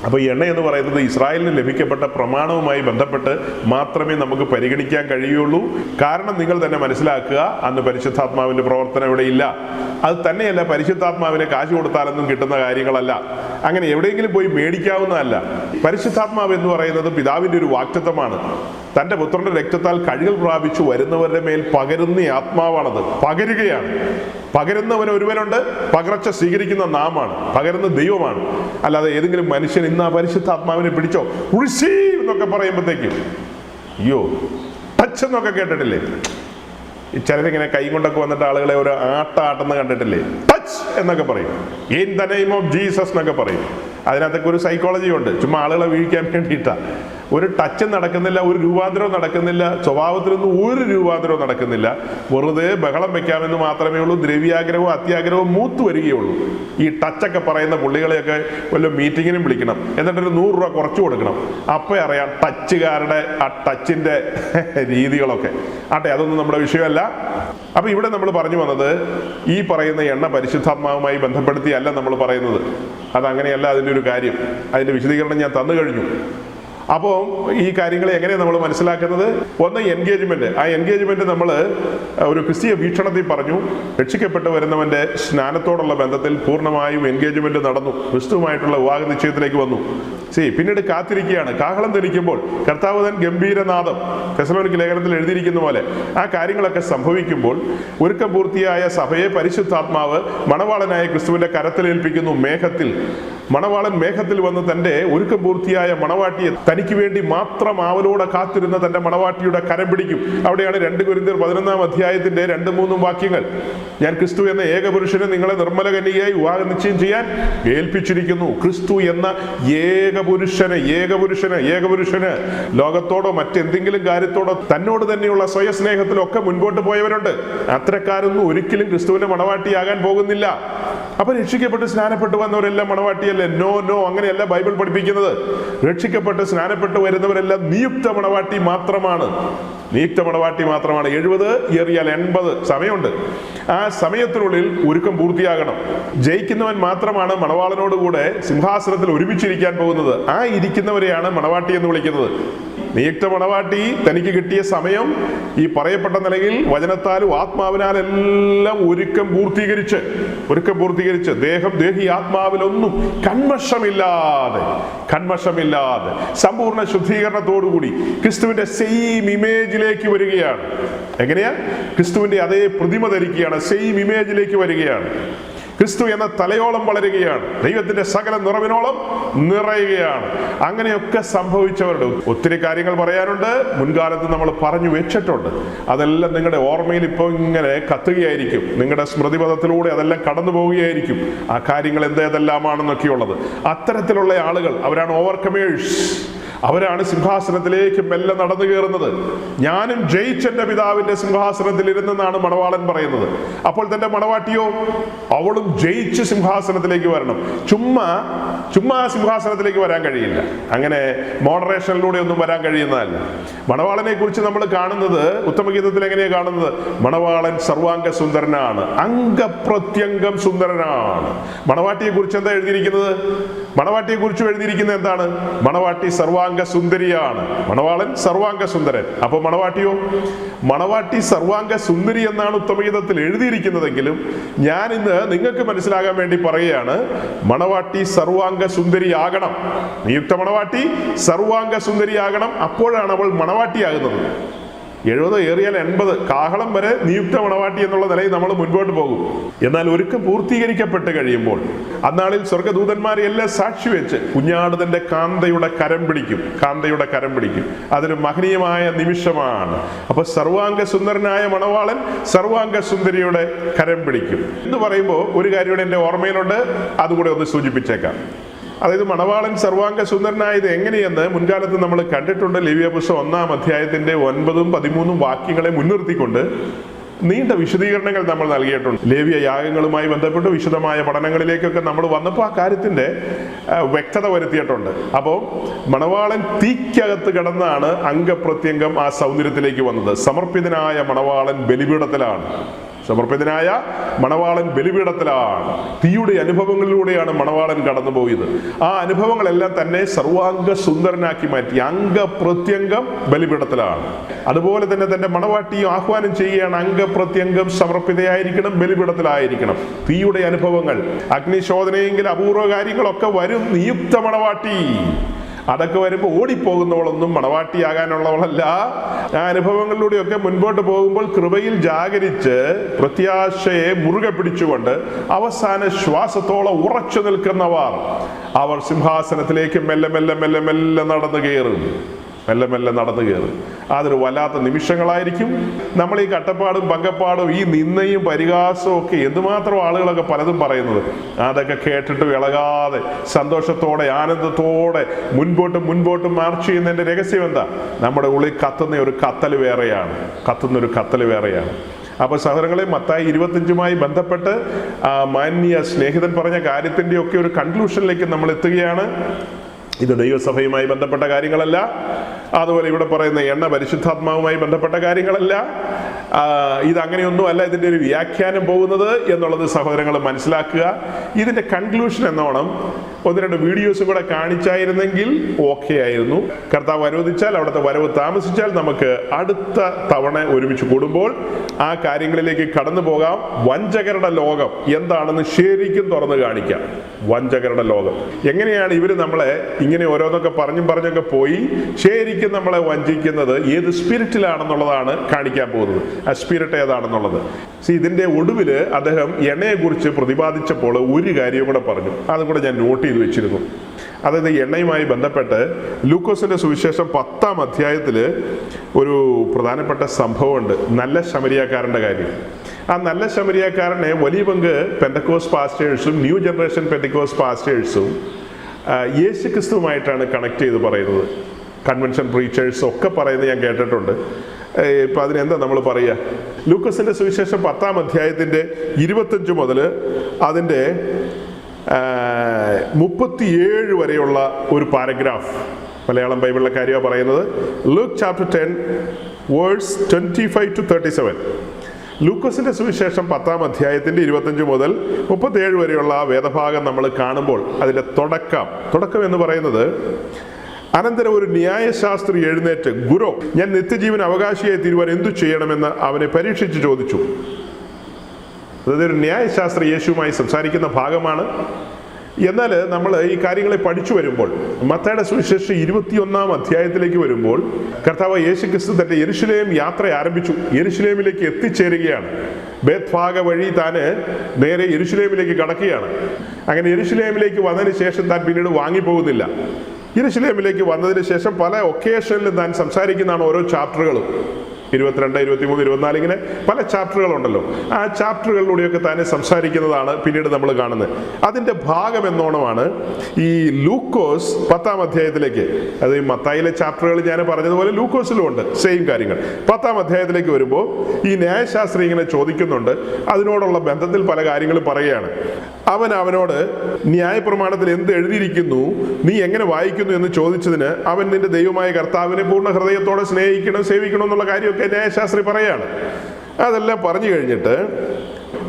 അപ്പോൾ ഈ എണ്ണ എന്ന് പറയുന്നത് ഇസ്രായേലിന് ലഭിക്കപ്പെട്ട പ്രമാണവുമായി ബന്ധപ്പെട്ട് മാത്രമേ നമുക്ക് പരിഗണിക്കാൻ കഴിയുള്ളൂ. കാരണം നിങ്ങൾ തന്നെ മനസ്സിലാക്കുക, അന്ന് പരിശുദ്ധാത്മാവിൻ്റെ പ്രവർത്തനം ഇവിടെ ഇല്ല. അത് തന്നെയല്ല, പരിശുദ്ധാത്മാവിനെ കാശ് കൊടുത്താലൊന്നും കിട്ടുന്ന കാര്യങ്ങളല്ല, അങ്ങനെ എവിടെയെങ്കിലും പോയി മേടിക്കാവുന്നതല്ല. പരിശുദ്ധാത്മാവ് എന്ന് പറയുന്നത് പിതാവിൻ്റെ ഒരു വാഗ്ദത്തമാണ്. തൻ്റെ പുത്രന്റെ രക്തത്താൽ കഴുകൽ പ്രാപിച്ചു വരുന്നവരുടെ മേൽ പകരുന്ന ആത്മാവാണത്. പകരുകയാണ്. പകരുന്നവൻ ഒരുവനുണ്ട്, പകർച്ച സ്വീകരിക്കുന്ന നാമാണ്, പകരുന്ന ദൈവമാണ്. അല്ലാതെ ഏതെങ്കിലും മനുഷ്യൻ ഇന്ന് ആ പരിശുദ്ധാത്മാവിനെ പിടിച്ചോ റിസീവ് എന്നൊക്കെ പറയുമ്പോഴത്തേക്കും അയ്യോ ടച്ച് എന്നൊക്കെ കേട്ടിട്ടില്ലേ? ഈ ചിലരിങ്ങനെ കൈ കൊണ്ടൊക്കെ വന്നിട്ട് ആളുകളെ ഒരു ആട്ടുന്ന കണ്ടിട്ടില്ലേ? ടച്ച് എന്നൊക്കെ പറയും. In the name of Jesus എന്നൊക്കെ പറയും. അതിനകത്തൊക്കെ ഒരു സൈക്കോളജി ഉണ്ട്. ചുമ്മാ ആളുകളെ വീഴിക്കാൻ വേണ്ടിയിട്ടാണ്. ഒരു ടച്ച് നടക്കുന്നില്ല, ഒരു രൂപാന്തരവും നടക്കുന്നില്ല, സ്വഭാവത്തിലൊന്നും ഒരു രൂപാന്തരവും നടക്കുന്നില്ല. വെറുതെ ബഹളം വെക്കാമെന്ന് മാത്രമേ ഉള്ളൂ. ദ്രവ്യാഗ്രഹവും അത്യാഗ്രഹവും മൂത്ത് വരികയുള്ളൂ. ഈ ടച്ചൊക്കെ പറയുന്ന പുള്ളികളെയൊക്കെ വല്ല മീറ്റിങ്ങിനും വിളിക്കണം, എന്നിട്ടൊരു 100 രൂപ കുറച്ചു കൊടുക്കണം. അപ്പം അറിയാം ടച്ചുകാരുടെ ആ ടച്ചിൻ്റെ രീതികളൊക്കെ. ആട്ടെ, അതൊന്നും നമ്മുടെ വിഷയമല്ല. അപ്പൊ ഇവിടെ നമ്മൾ പറഞ്ഞു വന്നത്, ഈ പറയുന്ന എണ്ണ പരിശുദ്ധാത്മാവുമായി ബന്ധപ്പെടുത്തിയല്ല നമ്മൾ പറയുന്നത്. അതങ്ങനെയല്ല അതിൻ്റെ ഒരു കാര്യം. അതിൻ്റെ വിശദീകരണം ഞാൻ തന്നു കഴിഞ്ഞു. അപ്പോൾ ഈ കാര്യങ്ങളെ എങ്ങനെയാണ് നമ്മൾ മനസ്സിലാക്കുന്നത്? ഒന്ന്, എൻഗേജ്മെന്റ്. ആ എൻഗേജ്മെന്റ് നമ്മൾ ഒരു ക്രിസ്തീയ വീക്ഷണത്തിൽ പറഞ്ഞു. രക്ഷിക്കപ്പെട്ട് വരുന്നവന്റെ സ്നാനത്തോടുള്ള ബന്ധത്തിൽ പൂർണ്ണമായും എൻഗേജ്മെന്റ് നടന്നു. ക്രിസ്തുവുമായിട്ടുള്ള വിവാഹ നിശ്ചയത്തിലേക്ക് വന്നു. പിന്നീട് കാത്തിരിക്കുകയാണ്. കാഹളം ധരിക്കുമ്പോൾ കർത്താവ് തൻ ഗംഭീരനാദം, തെസ്സലോനിക്ക ലേഖനത്തിൽ എഴുതിയിരിക്കുന്ന പോലെ ആ കാര്യങ്ങളൊക്കെ സംഭവിക്കുമ്പോൾ ഒരുക്കം പൂർത്തിയായ സഭയെ പരിശുദ്ധാത്മാവ് മണവാളനായ ക്രിസ്തുവിന്റെ കരത്തിലേൽപ്പിക്കുന്നു. മേഘത്തിൽ മണവാളൻ മേഘത്തിൽ വന്ന് തന്റെ ഒരുക്കം പൂർത്തിയായ മണവാട്ടിയെ, തനിക്ക് വേണ്ടി മാത്രം ആവലോടെ കാത്തിരുന്ന തന്റെ മണവാട്ടിയുടെ കരം പിടിക്കും. അവിടെയാണ് 2 കൊരിന്ത്യർ 11-ാം അധ്യായത്തിന്റെ 2-3 വാക്യങ്ങൾ. ഞാൻ ക്രിസ്തു എന്ന ഏകപുരുഷനെ നിങ്ങളെ നിർമ്മല കന്യകയായി വിവാഹ നിശ്ചയം ചെയ്യാൻ ഏൽപ്പിച്ചിരിക്കുന്നു. ക്രിസ്തു എന്ന ഏകപുരുഷന് ലോകത്തോടോ മറ്റെന്തെങ്കിലും കാര്യത്തോടോ തന്നോട് തന്നെയുള്ള സ്വയസ്നേഹത്തിലൊക്കെ മുൻപോട്ട് പോയവരുണ്ട്. അത്തരക്കാരൊന്നും ഒരിക്കലും ക്രിസ്തുവിന്റെ മണവാട്ടിയാകാൻ പോകുന്നില്ല. അപ്പൊ രക്ഷിക്കപ്പെട്ട് സ്നാനപ്പെട്ട് വന്നവരെല്ലാം മണവാട്ടിയല്ലേ? നോ, അങ്ങനെയല്ല ബൈബിൾ പഠിപ്പിക്കുന്നത്. രക്ഷിക്കപ്പെട്ട് സ്നാനപ്പെട്ട് വരുന്നവരെല്ലാം നിയുക്ത മണവാട്ടി മാത്രമാണ്. 70 ഏറിയാൽ 80 സമയമുണ്ട്. ആ സമയത്തിനുള്ളിൽ ഒരുക്കം പൂർത്തിയാകണം. ജയിക്കുന്നവൻ മാത്രമാണ് മണവാളനോടുകൂടെ സിംഹാസനത്തിൽ ഒരുമിച്ചിരിക്കാൻ പോകുന്നത്. ആ ഇരിക്കുന്നവരെയാണ് മണവാട്ടി എന്ന് വിളിക്കുന്നത്. നിയുക്ത മണവാട്ടി തനിക്ക് കിട്ടിയ സമയം ഈ പറയപ്പെട്ട നിലയിൽ വചനത്താലും ആത്മാവിനാലെല്ലാം ഒരുക്കം പൂർത്തീകരിച്ച് ദേഹി ആത്മാവിലൊന്നും കന്മഷമില്ലാതെ സമ്പൂർണ്ണ ശുദ്ധീകരണത്തോടുകൂടി ക്രിസ്തുവിന്റെ സെയിം ഇമേജിലേക്ക് വരികയാണ്. എങ്ങനെയാ? ക്രിസ്തുവിന്റെ അതേ പ്രതിമ ധരിക്കുകയാണ്. സെയിം ഇമേജിലേക്ക് വരികയാണ്. ക്രിസ്തു എന്ന തലയോളം വളരുകയാണ്. ദൈവത്തിന്റെ സകല നിറവിനോളം നിറയുകയാണ്. അങ്ങനെയൊക്കെ സംഭവിച്ചവരുടെ ഒത്തിരി കാര്യങ്ങൾ പറയാനുണ്ട്. മുൻകാലത്ത് നമ്മൾ പറഞ്ഞു വെച്ചിട്ടുണ്ട്. അതെല്ലാം നിങ്ങളുടെ ഓർമ്മയിൽ ഇപ്പോൾ ഇങ്ങനെ കത്തുകയായിരിക്കും. നിങ്ങളുടെ സ്മൃതിപഥത്തിലൂടെ അതെല്ലാം കടന്നു പോവുകയായിരിക്കും. ആ കാര്യങ്ങൾ ഏതെല്ലാമാണെന്നൊക്കെയുള്ളത്. അത്തരത്തിലുള്ള ആളുകൾ, അവരാണ് ഓവർകമേഴ്സ്. അവരാണ് സിംഹാസനത്തിലേക്ക് മെല്ലെ നടന്നു കയറുന്നത്. ഞാനും ജയിച്ചെന്റെ പിതാവിന്റെ സിംഹാസനത്തിൽ ഇരുന്നെന്നാണ് മണവാളൻ പറയുന്നത്. അപ്പോൾ തന്റെ മണവാട്ടിയോ, അവളും ജയിച്ച് സിംഹാസനത്തിലേക്ക് വരണം. ചുമ്മാ സിംഹാസനത്തിലേക്ക് വരാൻ കഴിയില്ല. അങ്ങനെ മോഡറേഷനിലൂടെ ഒന്നും വരാൻ കഴിയുന്നതല്ല. മണവാളനെ കുറിച്ച് നമ്മൾ കാണുന്നത്, ഉത്തമഗീതത്തിൽ എങ്ങനെയാണ് കാണുന്നത്? മണവാളൻ സർവാംഗ സുന്ദരനാണ്, അംഗപ്രത്യംഗം സുന്ദരനാണ്. മണവാട്ടിയെ കുറിച്ച് എന്താ എഴുതിയിരിക്കുന്നത്? മണവാട്ടിയെ കുറിച്ച് എഴുതിയിരിക്കുന്നത് എന്താണ്? മണവാട്ടി സർവാംഗ സുന്ദരിയാണ്, മണവാളൻ സർവാംഗ സുന്ദരൻ. അപ്പൊ മണവാട്ടി സർവാംഗ സുന്ദരി എന്നാണ് ഉത്തമഗീതത്തിൽ എഴുതിയിരിക്കുന്നതെങ്കിലും ഞാൻ ഇന്ന് നിങ്ങൾക്ക് മനസ്സിലാകാൻ വേണ്ടി പറയുകയാണ്, മണവാട്ടി സർവാംഗ സുന്ദരിയാകണം. നിയുക്ത മണവാട്ടി സർവാംഗ സുന്ദരിയാകണം. അപ്പോഴാണ് അവൾ മണവാട്ടിയാകുന്നത്. 70 ഏറിയാൽ 80 കാഹളം വരെ നിയുക്ത മണവാട്ടി എന്നുള്ള നിലയിൽ നമ്മൾ മുൻപോട്ട് പോകും. എന്നാൽ ഒരുക്കം പൂർത്തീകരിക്കപ്പെട്ട് കഴിയുമ്പോൾ അന്നാളിൽ സ്വർഗ്ഗദൂതന്മാരെ എല്ലാം സാക്ഷി വെച്ച് കുഞ്ഞാട് തന്റെ കാന്തയുടെ കരം പിടിക്കും. അതൊരു മഹനീയമായ നിമിഷമാണ്. അപ്പൊ സർവാംഗ സുന്ദരനായ മണവാളൻ സർവാംഗ സുന്ദരിയുടെ കരം പിടിക്കും എന്ന് പറയുമ്പോൾ ഒരു കാര്യം കൂടെ എൻ്റെ ഓർമ്മയിലുണ്ട്, അതുകൂടെ ഒന്ന് സൂചിപ്പിച്ചേക്കാം. അതായത് മണവാളൻ സർവാംഗ സുന്ദരനായത് എങ്ങനെയെന്ന് മുൻകാലത്ത് നമ്മൾ കണ്ടിട്ടുണ്ട്. ലേവ്യ പുസ്തകം 1-ാം അധ്യായത്തിന്റെ 9-ഉം 13-ഉം വാക്യങ്ങളെ മുൻനിർത്തിക്കൊണ്ട് നീണ്ട വിശദീകരണങ്ങൾ നമ്മൾ നൽകിയിട്ടുണ്ട്. ലേവ്യ യാഗങ്ങളുമായി ബന്ധപ്പെട്ട് വിശദമായ പഠനങ്ങളിലേക്കൊക്കെ നമ്മൾ വന്നപ്പോൾ ആ കാര്യത്തിന്റെ വ്യക്തത വരുത്തിയിട്ടുണ്ട്. അപ്പോൾ മണവാളൻ തീക്കകത്ത് കിടന്നാണ് അംഗപ്രത്യംഗം ആ സൗന്ദര്യത്തിലേക്ക് വന്നത്. സമർപ്പിതനായ മണവാളൻ ബലിപീഠത്തിലാണ്. തീയുടെ അനുഭവങ്ങളിലൂടെയാണ് മണവാളൻ കടന്നുപോയത്. ആ അനുഭവങ്ങളെല്ലാം തന്നെ സർവാംഗ സുന്ദരനാക്കി മാറ്റി. അംഗപ്രത്യംഗം ബലിപീഠത്തിലാണ്. അതുപോലെ തന്നെ തന്റെ മണവാട്ടിയും ആഹ്വാനം ചെയ്യുകയാണ്, അംഗപ്രത്യംഗം സമർപ്പിതയായിരിക്കണം, ബലിപീഠത്തിലായിരിക്കണം. തീയുടെ അനുഭവങ്ങൾ, അഗ്നിശോധനയെങ്കിൽ അപൂർവ കാര്യങ്ങളൊക്കെ വരും. നിയുക്ത മണവാട്ടി അതൊക്കെ വരുമ്പോൾ ഓടിപ്പോകുന്നവളൊന്നും മണവാട്ടിയാകാനുള്ളവളല്ല. ആ അനുഭവങ്ങളിലൂടെയൊക്കെ മുൻപോട്ട് പോകുമ്പോൾ കൃപയിൽ ജാഗരിച്ച് പ്രത്യാശയെ മുറുകെ പിടിച്ചുകൊണ്ട് അവസാന ശ്വാസത്തോളം ഉറച്ചു നിൽക്കുന്നവർ അവർ സിംഹാസനത്തിലേക്ക് മെല്ലെ മെല്ലെ മെല്ലെ മെല്ലെ നടന്നു കയറും. അതൊരു വല്ലാത്ത നിമിഷങ്ങളായിരിക്കും. നമ്മൾ ഈ കട്ടപ്പാടും പങ്കപ്പാടും ഈ നിന്നയും പരിഹാസവും ഒക്കെ എന്തുമാത്രം ആളുകളൊക്കെ പലതും പറയുന്നത്, അതൊക്കെ കേട്ടിട്ട് ഇളകാതെ സന്തോഷത്തോടെ ആനന്ദത്തോടെ മുൻപോട്ട് മാർച്ച് ചെയ്യുന്നതിന്റെ രഹസ്യം എന്താ? നമ്മുടെ ഉള്ളിൽ കത്തുന്ന ഒരു കത്തൽ വേറെയാണ്. അപ്പൊ സഹോദരങ്ങളെ, മത്തായി 25-മായി ബന്ധപ്പെട്ട് മാന്യ സ്നേഹിതൻ പറഞ്ഞ കാര്യത്തിന്റെ ഒക്കെ ഒരു കൺക്ലൂഷനിലേക്ക് നമ്മൾ എത്തുകയാണ്. ഇത് ദൈവസഭയുമായി ബന്ധപ്പെട്ട കാര്യങ്ങളല്ല. അതുപോലെ ഇവിടെ പറയുന്ന എണ്ണ പരിശുദ്ധാത്മാവുമായി ബന്ധപ്പെട്ട കാര്യങ്ങളല്ല. ഇതങ്ങനെയൊന്നുമല്ല ഇതിൻ്റെ ഒരു വ്യാഖ്യാനം പോകുന്നത് എന്നുള്ളത് സഹോദരങ്ങൾ മനസ്സിലാക്കുക. ഇതിൻ്റെ കൺക്ലൂഷൻ എന്നോണം 1-2 വീഡിയോസും കൂടെ കാണിച്ചായിരുന്നെങ്കിൽ ഓക്കെ ആയിരുന്നു. കർത്താവ് അനുവദിച്ചാൽ, അവിടുത്തെ വരവ് താമസിച്ചാൽ നമുക്ക് അടുത്ത തവണ ഒരുമിച്ച് കൂടുമ്പോൾ ആ കാര്യങ്ങളിലേക്ക് കടന്നു പോകാം. വഞ്ചകരുടെ ലോകം എന്താണെന്ന് ശരിക്കും തുറന്നു കാണിക്കാം. വഞ്ചകരുടെ ലോകം എങ്ങനെയാണ് ഇവർ നമ്മളെ ഇങ്ങനെ ഓരോന്നൊക്കെ പറഞ്ഞൊക്കെ പോയി ശരിക്കും നമ്മളെ വഞ്ചിക്കുന്നത് ഏത് സ്പിരിറ്റിലാണെന്നുള്ളതാണ് കാണിക്കാൻ പോകുന്നത്. ആ സ്പിരിറ്റ് ഏതാണെന്നുള്ളത്. ഇതിന്റെ ഒടുവിൽ അദ്ദേഹം എണ്ണയെ കുറിച്ച് പ്രതിപാദിച്ചപ്പോൾ ഒരു കാര്യം കൂടെ പറഞ്ഞു. അതും കൂടെ ഞാൻ നോട്ട് ചെയ്ത് വെച്ചിരുന്നു. അതായത് എണ്ണയുമായി ബന്ധപ്പെട്ട് ലൂക്കോസിന്റെ സുവിശേഷം 10-ാം അധ്യായത്തിൽ ഒരു പ്രധാനപ്പെട്ട സംഭവമുണ്ട്. നല്ല ശമരിയാക്കാരന്റെ കാര്യം. ആ നല്ല ശമരിയാക്കാരനെ വലിയ പങ്ക് പെന്തക്കോസ്റ്റ് പാസ്റ്റേഴ്സും ന്യൂ ജനറേഷൻ പെന്തക്കോസ്റ്റ് പാസ്റ്റേഴ്സും യേശു ക്രിസ്തുവുമായിട്ടാണ് കണക്ട് ചെയ്ത് പറയുന്നത്. കൺവെൻഷൻ പ്രീച്ചേഴ്സും ഒക്കെ പറയുന്നത് ഞാൻ കേട്ടിട്ടുണ്ട്. ഇപ്പം അതിനെന്താ നമ്മൾ പറയുക? ലൂക്കോസിന്റെ സുവിശേഷം 10-ാം അധ്യായത്തിന്റെ 25 മുതൽ അതിൻ്റെ 37 വരെയുള്ള ഒരു പാരഗ്രാഫ്, മലയാളം ബൈബിളിലെ കാര്യമാണ് പറയുന്നത്. Luke chapter 10 verse 25 to 37. ലൂക്കോസിന്റെ സുവിശേഷം 10-ാം അധ്യായത്തിന്റെ 25 മുതൽ 37 വരെയുള്ള ആ വേദഭാഗം നമ്മൾ കാണുമ്പോൾ അതിന്റെ തുടക്കം എന്ന് പറയുന്നത്, അനന്തരം ഒരു ന്യായശാസ്ത്രി എഴുന്നേറ്റ്, ഗുരു, ഞാൻ നിത്യജീവൻ അവകാശിയായി തീരുവാൻ എന്തു ചെയ്യണമെന്ന് അവനെ പരീക്ഷിച്ച് ചോദിച്ചു. അതായത് ഒരു ന്യായശാസ്ത്രി യേശുവുമായി സംസാരിക്കുന്ന ഭാഗമാണ്. എന്നാൽ നമ്മൾ ഈ കാര്യങ്ങളെ പഠിച്ചു വരുമ്പോൾ മത്തായിയുടെ സുവിശേഷം 21-ാം അധ്യായത്തിലേക്ക് വരുമ്പോൾ കർത്താവ് യേശു ക്രിസ്തു തന്റെ യെരുശലേം യാത്ര ആരംഭിച്ചു. യെരുശലേമിലേക്ക് എത്തിച്ചേരുകയാണ്. ബേത്ഫാഗ വഴി താന് നേരെ യെരുശലേമിലേക്ക് കടക്കുകയാണ്. അങ്ങനെ യെരുശലേമിലേക്ക് വന്നതിന് ശേഷം താൻ പിന്നീട് വാങ്ങിപ്പോകുന്നില്ല. യെരുശലേമിലേക്ക് വന്നതിന് ശേഷം പല ഒക്കേഷനിലും താൻ സംസാരിക്കുന്നതാണ് ഓരോ ചാപ്റ്ററുകളും. 22, 23, 24 ഇങ്ങനെ പല ചാപ്റ്ററുകളുണ്ടല്ലോ. ആ ചാപ്റ്ററുകളിലൂടെയൊക്കെ തന്നെ സംസാരിക്കുന്നതാണ് പിന്നീട് നമ്മൾ കാണുന്നത്. അതിൻ്റെ ഭാഗം എന്നോണമാണ് ഈ ലൂക്കോസ് 10-ാം അധ്യായത്തിലേക്ക്, അത് ഈ മത്തായിലെ ചാപ്റ്ററുകൾ ഞാൻ പറഞ്ഞതുപോലെ ലൂക്കോസിലും ഉണ്ട് സെയിം കാര്യങ്ങൾ. 10-ാം അധ്യായത്തിലേക്ക് വരുമ്പോൾ ഈ ന്യായശാസ്ത്രി ഇങ്ങനെ ചോദിക്കുന്നുണ്ട്. അതിനോടുള്ള ബന്ധത്തിൽ പല കാര്യങ്ങളും പറയുകയാണ്. അവനോട് ന്യായപ്രമാണത്തിൽ എന്ത് എഴുതിയിരിക്കുന്നു, നീ എങ്ങനെ വായിക്കുന്നു എന്ന് ചോദിച്ചതിന് അവൻ നിന്റെ ദൈവമായ കർത്താവിനെ പൂർണ്ണ ഹൃദയത്തോടെ സ്നേഹിക്കണം, സേവിക്കണം എന്നുള്ള കാര്യമൊക്കെ ന്യായശാസ്ത്രി പറയാണ്. അതെല്ലാം പറഞ്ഞു കഴിഞ്ഞിട്ട്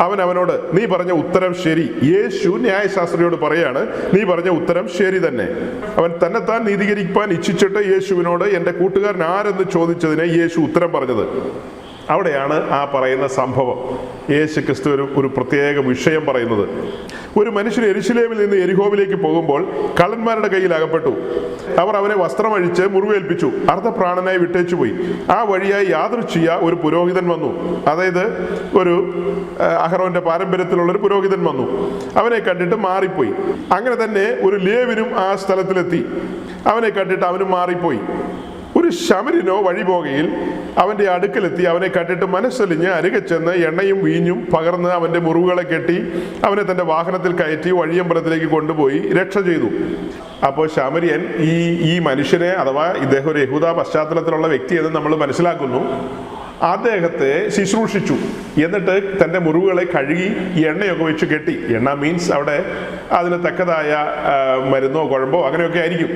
അവനോട്, നീ പറഞ്ഞ ഉത്തരം ശരി. യേശു ന്യായശാസ്ത്രിയോട് പറയാണ്, നീ പറഞ്ഞ ഉത്തരം ശരി തന്നെ. അവൻ തന്നെത്താൻ നീതീകരിക്കാൻ ഇച്ഛിച്ചിട്ട് യേശുവിനോട്, എൻ്റെ കൂട്ടുകാരൻ ആരെന്ന് ചോദിച്ചതിന് യേശു ഉത്തരം പറഞ്ഞത്. അവിടെയാണ് ആ പറയുന്ന സംഭവം യേശു ക്രിസ്തു ഒരു പ്രത്യേക വിഷയം പറയുന്നത്. ഒരു മനുഷ്യൻ യെരുശലേമിൽ നിന്ന് യെരിഹോവിലേക്ക് പോകുമ്പോൾ കള്ളന്മാരുടെ കയ്യിൽ അകപ്പെട്ടു. അവർ അവനെ വസ്ത്രമഴിച്ച് മുറിവേൽപ്പിച്ചു, അർദ്ധപ്രാണനായി വിട്ടേച്ചു പോയി. ആ വഴിയായി യാദൃച്ഛിക ഒരു പുരോഹിതൻ വന്നു. അതായത് ഒരു അഹരോന്റെ പാരമ്പര്യത്തിലുള്ള ഒരു പുരോഹിതൻ വന്നു. അവനെ കണ്ടിട്ട് മാറിപ്പോയി. അങ്ങനെ തന്നെ ഒരു ലേവ്യനും ആ സ്ഥലത്തിലെത്തി. അവനെ കണ്ടിട്ട് അവനും മാറിപ്പോയി. ഒരു ശമര്യനോ വഴിപോകയിൽ അവന്റെ അടുക്കലെത്തി അവനെ കണ്ടിട്ട് മനസ്സലിഞ്ഞ് അരികെ ചെന്ന് എണ്ണയും വീഞ്ഞും പകർന്ന് അവന്റെ മുറിവുകളെ കെട്ടി അവനെ തന്റെ വാഹനത്തിൽ കയറ്റി വഴിയമ്പലത്തിലേക്ക് കൊണ്ടുപോയി രക്ഷ ചെയ്തു. അപ്പോൾ ശമര്യൻ ഈ മനുഷ്യനെ, അഥവാ ഇദ്ദേഹം ഒരു യഹൂദ പശ്ചാത്തലത്തിലുള്ള വ്യക്തി എന്ന് നമ്മൾ മനസ്സിലാക്കുന്നു, അദ്ദേഹത്തെ ശുശ്രൂഷിച്ചു. എന്നിട്ട് തൻ്റെ മുറിവുകളെ കഴുകി എണ്ണയൊക്കെ വെച്ച് കെട്ടി. എണ്ണ മീൻസ് അവിടെ അതിന് തക്കതായ മരുന്നോ കുഴമ്പോ അങ്ങനെയൊക്കെ ആയിരിക്കും.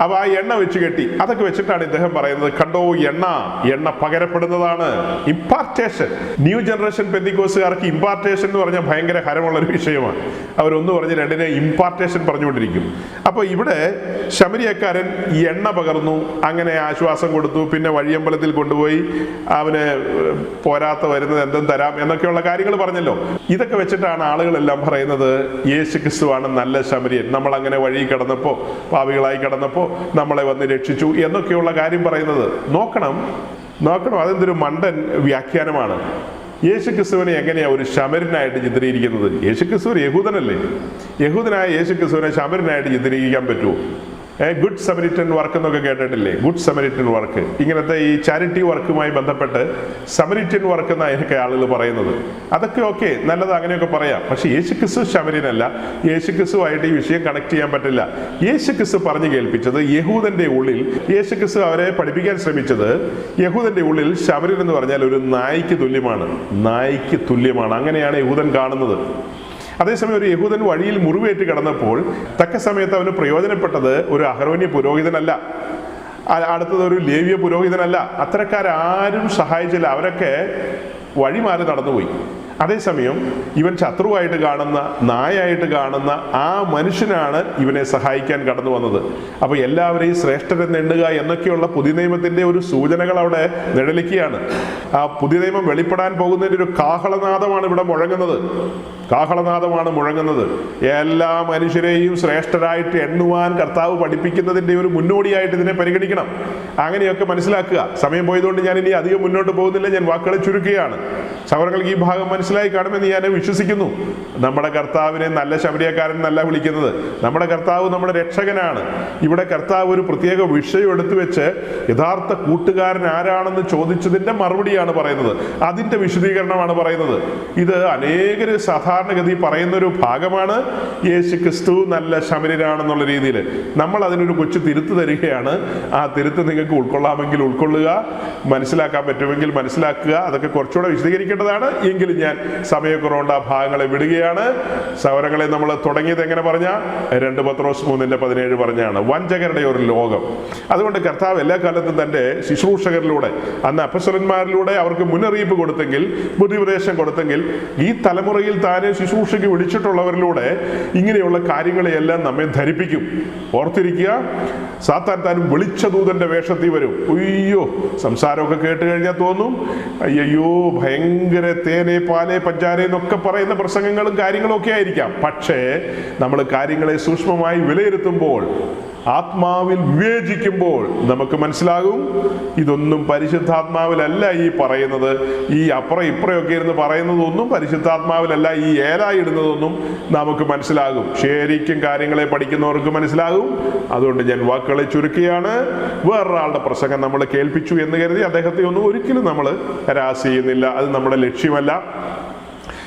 അപ്പോൾ ആ എണ്ണ വെച്ച് കെട്ടി. അതൊക്കെ വെച്ചിട്ടാണ് ഇദ്ദേഹം പറയുന്നത്, കണ്ടോ എണ്ണ പകരപ്പെടുന്നതാണ്. ഇമ്പാർട്ടേഷൻ. ന്യൂ ജനറേഷൻ പെന്തിക്കോസുകാർക്ക് ഇമ്പാർട്ടേഷൻ എന്ന് പറഞ്ഞാൽ ഭയങ്കര ഹരമുള്ളൊരു വിഷയമാണ്. അവരൊന്ന് പറഞ്ഞ് രണ്ടിനെ ഇമ്പാർട്ടേഷൻ പറഞ്ഞുകൊണ്ടിരിക്കും. അപ്പോൾ ഇവിടെ ശമരിയക്കാരൻ എണ്ണ പകർന്നു, അങ്ങനെ ആശ്വാസം കൊടുത്തു. പിന്നെ വഴിയമ്പലത്തിൽ കൊണ്ടുപോയി അവന് പോരാത്ത വരുന്നത് എന്തും തരാം എന്നൊക്കെയുള്ള കാര്യങ്ങൾ പറഞ്ഞല്ലോ. ഇതൊക്കെ വെച്ചിട്ടാണ് ആളുകളെല്ലാം പറയുന്നത് യേശു ക്രിസ്തുവാണ് നല്ല ശമര്യൻ. നമ്മൾ അങ്ങനെ വഴി കിടന്നപ്പോൾ, പാപികളായി കിടന്നപ്പോൾ നമ്മളെ വന്ന് രക്ഷിച്ചു എന്നൊക്കെയുള്ള കാര്യം പറയുന്നത്. നോക്കണം, അതെന്തൊരു മണ്ടൻ വ്യാഖ്യാനമാണ്. യേശു ക്രിസ്തുവിനെ എങ്ങനെയാ ഒരു ശമരനായിട്ട് ചിത്രീകരിക്കുന്നത്? യേശു ക്രിസ്തു ഒരു യഹൂദനല്ലേ? യഹൂദനായ യേശു ക്രിസ്തുവിനെ ശമരനായിട്ട് ചിത്രീകരിക്കാൻ പറ്റുമോ? ഗുഡ് സമരിറ്റൻ വർക്ക് എന്നൊക്കെ കേട്ടിട്ടില്ലേ? ഗുഡ് സമരിറ്റൻ വർക്ക്, ഇങ്ങനത്തെ ഈ ചാരിറ്റി വർക്കുമായി ബന്ധപ്പെട്ട് സമരിറ്റൻ വർക്ക് എന്നാണ് അതിനൊക്കെ ആളുകൾ പറയുന്നത്. അതൊക്കെ ഓക്കെ, നല്ലത്, അങ്ങനെയൊക്കെ പറയാം. പക്ഷെ യേശു ക്രിസ്തു ശമര്യനല്ല. യേശു ക്രിസ്തുവായിട്ട് ഈ വിഷയം കണക്ട് ചെയ്യാൻ പറ്റില്ല. യേശു ക്രിസ്തു പറഞ്ഞു കേൾപ്പിച്ചത് യഹൂദന്റെ ഉള്ളിൽ, യേശു ക്രിസ്തു അവരെ പഠിപ്പിക്കാൻ ശ്രമിച്ചത് യഹൂദന്റെ ഉള്ളിൽ ശമര്യൻ എന്ന് പറഞ്ഞാൽ ഒരു നായ്ക്ക് തുല്യമാണ്. അങ്ങനെയാണ് യഹൂദൻ കാണുന്നത്. അതേസമയം ഒരു യഹൂദൻ വഴിയിൽ മുറിവേറ്റ് കിടന്നപ്പോൾ തക്ക സമയത്ത് അവന് പ്രയോജനപ്പെട്ടത് ഒരു അഹരോന്യ പുരോഹിതനല്ല, അടുത്തത് ഒരു ലേവ്യ പുരോഹിതനല്ല. അത്തരക്കാരും സഹായിച്ചില്ല. അവരൊക്കെ വഴിമാറി നടന്നുപോയി. അതേസമയം ഇവൻ ശത്രുവായിട്ട് കാണുന്ന, നായായിട്ട് കാണുന്ന ആ മനുഷ്യനാണ് ഇവനെ സഹായിക്കാൻ കടന്നു വന്നത്. അപ്പോൾ എല്ലാവരെയും ശ്രേഷ്ഠരെന്ന് എണ്ണുക എന്നൊക്കെയുള്ള പുതിയ നിയമത്തിന്റെ ഒരു സൂചനകൾ അവിടെ നിഴലിക്കുകയാണ്. ആ പുതിയ നിയമം വെളിപ്പെടാൻ പോകുന്നതിൻ്റെ ഒരു കാഹളനാദമാണ് ഇവിടെ മുഴങ്ങുന്നത്. എല്ലാ മനുഷ്യരെയും ശ്രേഷ്ഠരായിട്ട് എണ്ണുവാൻ കർത്താവ് പഠിപ്പിക്കുന്നതിന്റെ ഒരു മുന്നോടിയായിട്ട് ഇതിനെ പരിഗണിക്കണം. അങ്ങനെയൊക്കെ മനസ്സിലാക്കുക. സമയം പോയതുകൊണ്ട് ഞാൻ ഇനി അധികം മുന്നോട്ട് പോകുന്നില്ല. ഞാൻ വാക്കുകളെ ചുരുക്കുകയാണ്. സഹോദരങ്ങൾക്ക് ഈ ഭാഗം മനസ്സിലായി കാണുമെന്ന് ഞാൻ വിശ്വസിക്കുന്നു. നമ്മുടെ കർത്താവിനെ നല്ല ശമരിയക്കാരൻ എന്നല്ല വിളിക്കുന്നത്. നമ്മുടെ കർത്താവ് നമ്മുടെ രക്ഷകനാണ്. ഇവിടെ കർത്താവ് ഒരു പ്രത്യേക വിഷയം എടുത്തു വെച്ച് യഥാർത്ഥ കൂട്ടുകാരൻ ആരാണെന്ന് ചോദിച്ചതിന്റെ മറുപടിയാണ് പറയുന്നത്. അതിന്റെ വിശദീകരണമാണ് പറയുന്നത്. ഇത് അനേകര് സാധാരണഗതി പറയുന്നൊരു ഭാഗമാണ്. യേശു ക്രിസ്തു നല്ല ശമര്യനാണെന്നുള്ള രീതിയിൽ നമ്മൾ അതിനൊരു കൊച്ചു തിരുത്ത് തരികയാണ്. ആ തിരുത്ത് നിങ്ങൾക്ക് ഉൾക്കൊള്ളാമെങ്കിൽ ഉൾക്കൊള്ളുക, മനസ്സിലാക്കാൻ പറ്റുമെങ്കിൽ മനസ്സിലാക്കുക. അതൊക്കെ കുറച്ചുകൂടെ വിശദീകരിക്കേണ്ടതാണ്. എങ്കിലും ഞാൻ സമയക്കുറവുണ്ട്, ആ ഭാഗങ്ങളെ വിടുകയാണ്. സൗരങ്ങളെ നമ്മൾ തുടങ്ങിയത് എങ്ങനെ പറഞ്ഞ 2 പത്രോസ് 3:17 പറഞ്ഞാണ്, വഞ്ചകരുടെ ഒരു ലോകം. അതുകൊണ്ട് കർത്താവ് എല്ലാ കാലത്തും തന്റെ ശുശ്രൂഷകരിലൂടെ, അന്ന് അപ്പസ്വലന്മാരിലൂടെ അവർക്ക് മുന്നറിയിപ്പ് കൊടുത്തെങ്കിൽ, ബുദ്ധിപദേശം കൊടുത്തെങ്കിൽ, ഈ തലമുറയിൽ താനെ ശുശ്രൂഷയ്ക്ക് വിളിച്ചിട്ടുള്ളവരിലൂടെ ഇങ്ങനെയുള്ള കാര്യങ്ങളെയെല്ലാം നമ്മെ ധരിപ്പിക്കും. ഓർത്തിരിക്കുക, സാത്താൻ താനും വെളിച്ച ദൂതന്റെ വേഷത്തിൽ വരും. അയ്യോ, സംസാരമൊക്കെ കേട്ട് കഴിഞ്ഞാൽ തോന്നും അയ്യോ ഭയങ്കര തേനെ പാലെ പഞ്ചാര എന്നൊക്കെ പറയുന്ന പ്രസംഗങ്ങളും കാര്യങ്ങളും ഒക്കെ ആയിരിക്കാം. പക്ഷേ നമ്മൾ കാര്യങ്ങളെ സൂക്ഷ്മമായി വിലയിരുത്തുമ്പോൾ, ആത്മാവിൽ വിവേചിക്കുമ്പോൾ നമുക്ക് മനസ്സിലാകും ഇതൊന്നും പരിശുദ്ധാത്മാവിലല്ല ഈ പറയുന്നത്. ഈ അപ്പുറം ഇപ്പുറയൊക്കെ ഇരുന്ന് പറയുന്നതൊന്നും പരിശുദ്ധാത്മാവിലല്ല. ഈ ഏലായിടുന്നതൊന്നും നമുക്ക് മനസ്സിലാകും. ശരിക്കും കാര്യങ്ങളെ പഠിക്കുന്നവർക്ക് മനസ്സിലാകും. അതുകൊണ്ട് ഞാൻ വാക്കുകളെ ചുരുക്കുകയാണ്. വേറൊരാളുടെ പ്രസംഗം നമ്മൾ കേൾപ്പിച്ചു എന്ന് കരുതി അദ്ദേഹത്തെ ഒന്നും ഒരിക്കലും നമ്മൾ ഹരാസ് ചെയ്യുന്നില്ല. അത് നമ്മുടെ ലക്ഷ്യമല്ല.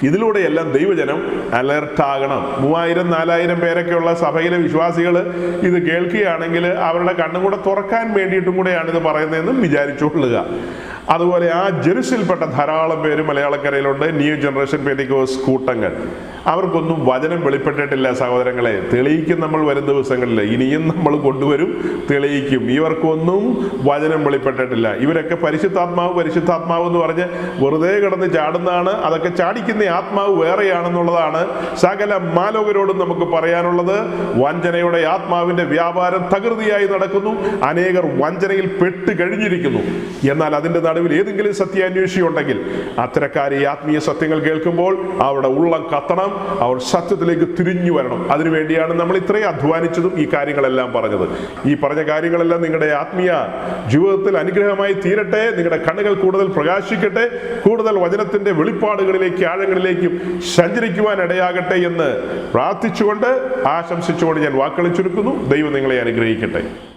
ഇതിലൂടെയെല്ലാം ദൈവജനം അലർട്ടാകണം. 3000-4000 പേരൊക്കെയുള്ള സഭയിലെ വിശ്വാസികൾ ഇത് കേൾക്കുകയാണെങ്കിൽ അവരുടെ കണ്ണും കൂടെ തുറക്കാൻ വേണ്ടിയിട്ടും കൂടെയാണ് ഇത് പറയുന്നതെന്നും വിചാരിച്ചുകൊള്ളുക. അതുപോലെ ആ ജെറുസലേമിൽപ്പെട്ട ധാരാളം പേര് മലയാളക്കരയിലുണ്ട്. ന്യൂ ജനറേഷൻ പെന്തിക്കോസ് കൂട്ടങ്ങൾ. അവർക്കൊന്നും വചനം വെളിപ്പെട്ടിട്ടില്ല സഹോദരങ്ങളെ. തെളിയിക്കും നമ്മൾ വരും ദിവസങ്ങളിൽ, ഇനിയും നമ്മൾ കൊണ്ടുവരും, തെളിയിക്കും. ഇവർക്കൊന്നും വചനം വെളിപ്പെട്ടിട്ടില്ല. ഇവരൊക്കെ പരിശുദ്ധാത്മാവ് എന്ന് പറഞ്ഞ് വെറുതെ കിടന്ന് ചാടുന്നതാണ്. അതൊക്കെ ചാടിക്കുന്ന ആത്മാവ് വേറെയാണെന്നുള്ളതാണ് സകല മാലോകരോടും നമുക്ക് പറയാനുള്ളത്. വഞ്ചനയുടെ ആത്മാവിന്റെ വ്യാപാരം തകൃതിയായി നടക്കുന്നു. അനേകർ വഞ്ചനയിൽ പെട്ട് കഴിഞ്ഞിരിക്കുന്നു. എന്നാൽ അതിന്റെ നടുവിൽ ഏതെങ്കിലും സത്യാന്വേഷി ഉണ്ടെങ്കിൽ അത്തരക്കാരെ ആത്മീയ സത്യങ്ങൾ കേൾക്കുമ്പോൾ അവരുടെ ഉള്ളം കത്തണം, അവർ സത്യത്തിലേക്ക് തിരിഞ്ഞു വരണം. അതിനുവേണ്ടിയാണ് നമ്മൾ ഇത്രയും അധ്വാനിച്ചതും ഈ കാര്യങ്ങളെല്ലാം പറഞ്ഞത്. ഈ പറഞ്ഞ കാര്യങ്ങളെല്ലാം നിങ്ങളുടെ ആത്മീയ ജീവിതത്തിൽ അനുഗ്രഹമായി തീരട്ടെ. നിങ്ങളുടെ കണ്ണുകൾ കൂടുതൽ പ്രകാശിക്കട്ടെ. കൂടുതൽ വചനത്തിന്റെ വെളിപ്പാടുകളിലേക്ക് ആഴങ്ങളിലേക്കും സഞ്ചരിക്കുവാൻ ഇടയാകട്ടെ എന്ന് പ്രാർത്ഥിച്ചുകൊണ്ട് ആശംസിച്ചുകൊണ്ട് ഞാൻ വാക്കുകൾ ചുരുക്കുന്നു. ദൈവം നിങ്ങളെ അനുഗ്രഹിക്കട്ടെ.